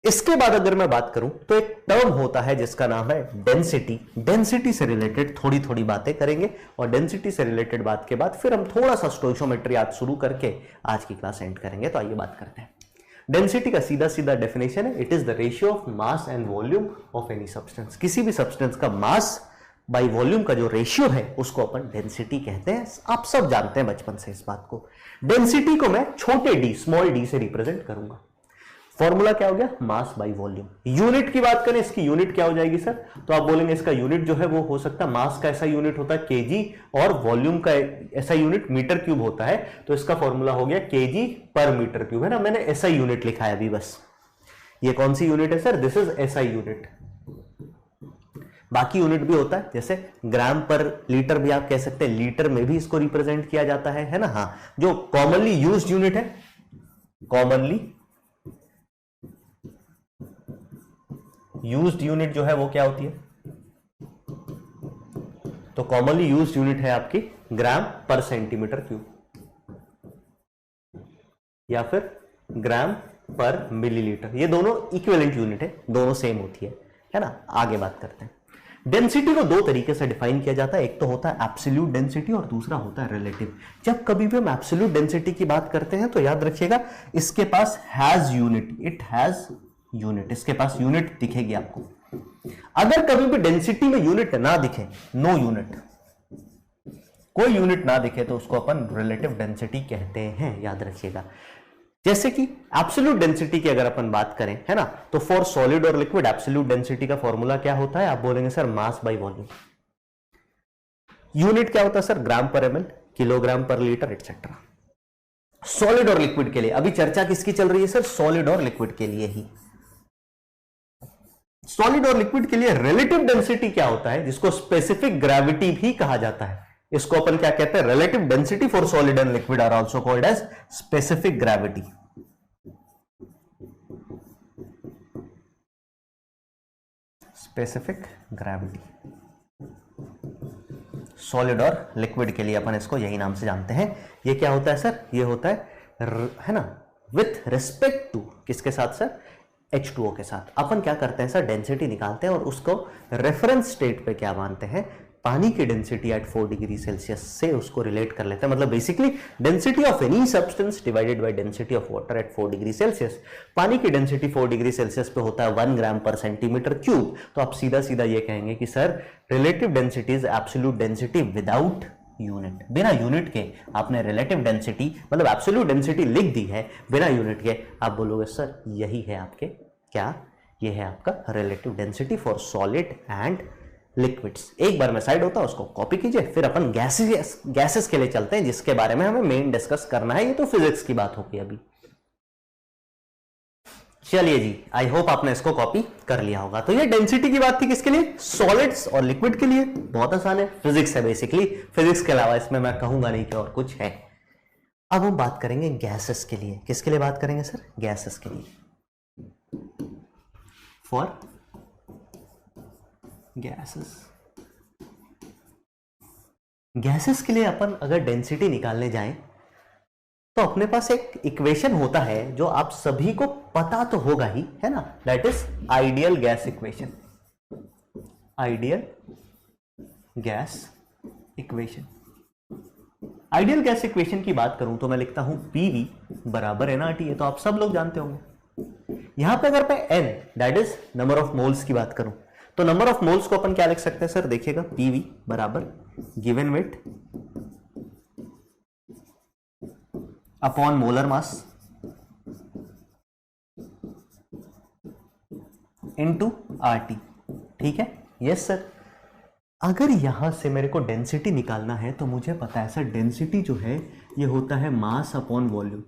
इसके बाद अगर मैं बात करूं तो एक टर्म होता है जिसका नाम है डेंसिटी। डेंसिटी से रिलेटेड थोड़ी थोड़ी बातें करेंगे, और डेंसिटी से रिलेटेड बात के बाद फिर हम थोड़ा सा स्टोइकोमेट्री आज शुरू करके आज की क्लास एंड करेंगे। तो आइए बात करते हैं। डेंसिटी का सीधा सीधा डेफिनेशन है, it is the ratio of mass and volume of any substance. किसी भी सब्सटेंस का मास बाई वॉल्यूम का जो रेशियो है उसको अपन डेंसिटी कहते हैं। आप सब जानते हैं बचपन से इस बात को। डेंसिटी को मैं छोटे डी, स्मॉल डी से रिप्रेजेंट करूंगा। फॉर्मूला क्या हो गया? Mass by volume. यूनिट की बात करें, इसकी यूनिट क्या हो जाएगी सर? तो आप बोलेंगे इसका यूनिट जो है वो हो सकता है, मास का ऐसा यूनिट होता है केजी, और वॉल्यूम का ऐसा यूनिट मीटर क्यूब होता है। तो इसका फॉर्मूला हो गया केजी पर मीटर क्यूब, है ना। मैंने ऐसा यूनिट लिखा है अभी बस। ये कौन सी यूनिट है sir? This is SI unit. बाकी यूनिट भी होता है, जैसे ग्राम पर लीटर भी आप कह सकते हैं, लीटर में भी इसको रिप्रेजेंट किया जाता है ना। हाँ, जो कॉमनली यूज्ड यूनिट है, कॉमनली यूज्ड यूनिट जो है वो क्या होती है? तो कॉमनली यूज्ड यूनिट है आपकी ग्राम पर सेंटीमीटर क्यूब, या फिर ग्राम पर मिलीलीटर। ये दोनों इक्विवेलेंट यूनिट है, दोनों सेम होती है ना। आगे बात करते हैं। डेंसिटी को दो तरीके से डिफाइन किया जाता है, एक तो होता है एब्सोल्यूट डेंसिटी और दूसरा होता है रिलेटिव। जब कभी भी हम एब्सोल्यूट डेंसिटी की बात करते हैं तो याद रखिएगा इसके पास has unit, it has unit, इसके पास यूनिट दिखेगी आपको। अगर कभी भी डेंसिटी में यूनिट ना दिखे, नो यूनिट, कोई यूनिट ना दिखे, तो उसको अपन रिलेटिव डेंसिटी कहते हैं, याद रखिएगा। जैसे कि एब्सोल्यूट डेंसिटी की अगर अपन बात करें, है ना, तो फॉर सॉलिड और लिक्विड एब्सोल्यूट डेंसिटी का फॉर्मूला क्या होता है? आप बोलेंगे sir mass by volume. Unit क्या होता है सर? ग्राम पर एमएल, किलोग्राम पर लीटर, एटसेट्रा। सॉलिड और लिक्विड के लिए अभी चर्चा किसकी चल रही है सर? सॉलिड और लिक्विड के लिए ही। सॉलिड और लिक्विड के लिए रिलेटिव डेंसिटी क्या होता है, जिसको स्पेसिफिक ग्रेविटी भी कहा जाता है, इसको अपन क्या कहते हैं? Relative density for solid and liquid are also called as specific gravity. Specific gravity solid और लिक्विड के लिए अपन इसको यही नाम से जानते हैं। ये क्या होता है सर? ये होता है ना, विथ रिस्पेक्ट टू किसके साथ सर? H2O के साथ। अपन क्या करते हैं सर? डेंसिटी निकालते हैं और उसको रेफरेंस स्टेट पे क्या मानते हैं? पानी की डेंसिटी एट 4 डिग्री सेल्सियस से उसको रिलेट कर लेते हैं। मतलब basically density of any substance divided by density of water at 4 degree Celsius. पानी की डेंसिटी 4 डिग्री सेल्सियस पे होता है 1 ग्राम पर सेंटीमीटर क्यूब। तो आप सीधा सीधा ये कहेंगे कि sir relative density is absolute density without unit. बिना यूनिट के आपने रिलेटिव डेंसिटी मतलब एब्सोल्यूट डेंसिटी लिख दी है बिना यूनिट के, आप बोलोगे सर यही है आपके क्या? ये है आपका relative density for solid and liquids. एक बार में साइड होता है, उसको कॉपी कीजिए। फिर अपन गैसेस के लिए चलते हैं, जिसके बारे में हमें मेन डिस्कस करना है। ये तो फिजिक्स की बात होगी अभी। चलिए जी, आई होप आपने इसको कॉपी कर लिया होगा। तो ये डेंसिटी की बात थी किसके लिए? सॉलिड्स और लिक्विड के लिए। बहुत आसान है, फिजिक्स है बेसिकली। फिजिक्स के अलावा इसमें मैं कहूंगा नहीं कि और कुछ है। अब हम बात करेंगे गैसेस के लिए। किसके लिए बात करेंगे सर? गैसेस के लिए। फॉर गैसेस के लिए अपन अगर डेंसिटी निकालने जाएं तो अपने पास एक इक्वेशन होता है जो आप सभी को पता तो होगा ही, है ना। That is ideal gas equation. Ideal gas equation. Ideal gas equation की बात करूं तो मैं लिखता हूं पीवी बराबर एनआरटी। है तो आप सब लोग जानते होंगे। यहां पे अगर मैं n that is number of moles की बात करूं तो नंबर ऑफ मोल्स को अपन क्या लिख सकते हैं सर? देखिएगा, पीवी बराबर given weight upon molar mass into RT. ठीक है, यस सर। अगर यहां से मेरे को डेंसिटी निकालना है तो मुझे पता है सर डेंसिटी जो है ये होता है mass upon volume.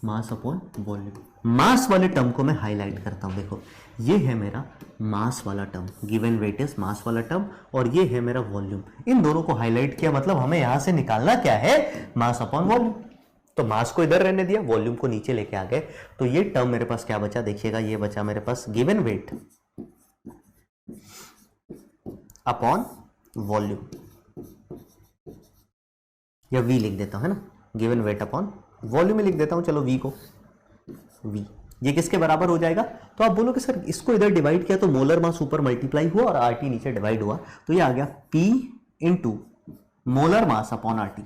Mass upon volume. Mass वाले टर्म को मैं हाईलाइट करता हूं। देखो, ये है मेरा मास वाला term, given weight is mass वाला टर्म, और ये है मेरा वॉल्यूम। इन दोनों को हाईलाइट किया, मतलब हमें यहां से निकालना क्या है? Mass upon volume. तो मास को इधर रहने दिया, वॉल्यूम को नीचे लेके आ गए। तो ये टर्म मेरे पास क्या बचा? देखिएगा, ये बचा मेरे पास गिवन वेट अपॉन वॉल्यूम, या वी लिख देता हूं, है ना। गिवन वेट अपॉन वॉल्यूम में लिख देता हूं, चलो वी को वी। ये किसके बराबर हो जाएगा? तो आप बोलोगे सर इसको इधर डिवाइड किया तो मोलर मास ऊपर मल्टीप्लाई हुआ और आरटी नीचे डिवाइड हुआ, तो ये आ गया P into molar mass upon RT.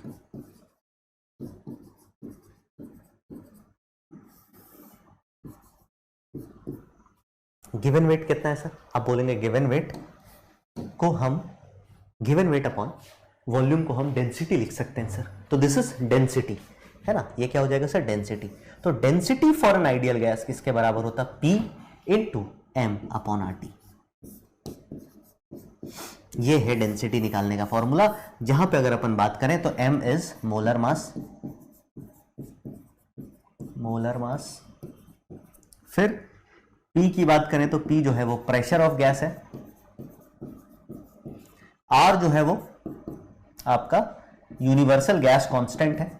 Given weight कितना है सर? आप बोलेंगे गिवन वेट को हम गिवन वेट अपॉन वॉल्यूम को हम डेंसिटी लिख सकते हैं सर। तो दिस इज डेंसिटी, है ना, ये क्या हो जाएगा सर, डेंसिटी। तो density for an ideal gas किसके बराबर होता है, P into m upon R T. ये है डेंसिटी निकालने का फॉर्मूला, जहां पे अगर अपन बात करें तो m इज मोलर मास, फिर P की बात करें तो P जो है वो प्रेशर ऑफ गैस है, R जो है वो आपका यूनिवर्सल गैस कांस्टेंट है,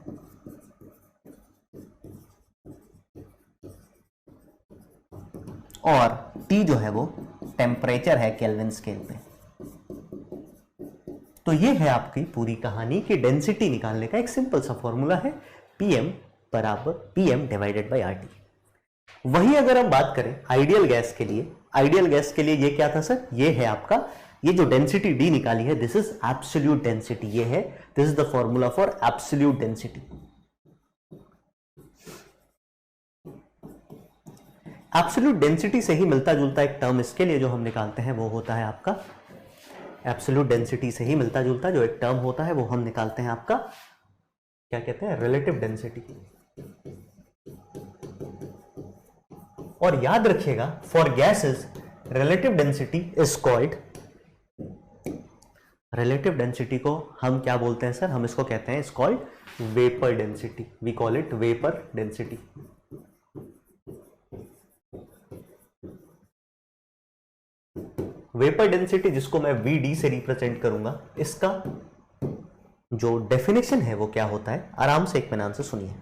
और T जो है वो टेम्परेचर है केल्विन स्केल पे। तो ये है आपकी पूरी कहानी कि डेंसिटी निकालने का एक सिंपल सा फॉर्मूला है, Pm बराबर Pm डिवाइडेड बाय RT। वही अगर हम बात करें आइडियल गैस के लिए, आइडियल गैस के लिए ये क्या था सर, ये है आपका, ये जो डेंसिटी D निकाली है दिस इज एब्सोल्यूट डेंसिटी, ये है, this is the formula for absolute density. Absolute density से ही मिलता जुलता एक टर्म इसके लिए जो हम निकालते हैं वो होता है आपका, एब्सोल्यूट डेंसिटी से ही मिलता जुलता जो एक टर्म होता है वो हम निकालते हैं आपका, क्या कहते हैं, रिलेटिव डेंसिटी। और याद रखिएगा for gases relative density is called, relative density को हम क्या बोलते हैं सर, हम इसको कहते हैं is called vapour density, we call it vapour density. Vapour density जिसको मैं VD से रिप्रेजेंट करूंगा, इसका जो डेफिनेशन है वो क्या होता है, आराम से एक नाम से सुनिए।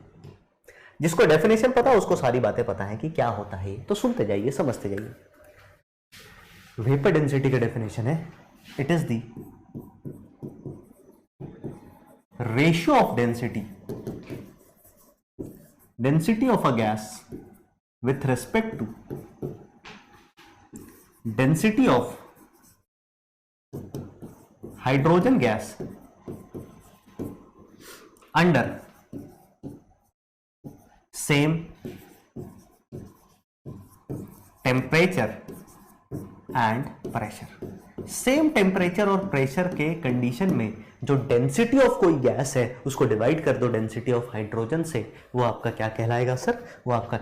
जिसको डेफिनेशन पता है उसको सारी बातें पता है कि क्या होता है, तो सुनते जाइए, समझते जाइए। वेपर डेंसिटी का डेफिनेशन है, it is the ratio of density of a gas with respect to density of hydrogen gas under same temperature and pressure. Same temperature और प्रेशर के कंडीशन में जो डेंसिटी ऑफ कोई गैस है उसको divide कर दो डेंसिटी ऑफ हाइड्रोजन से, वो आपका क्या कहलाएगा सर, वो आपका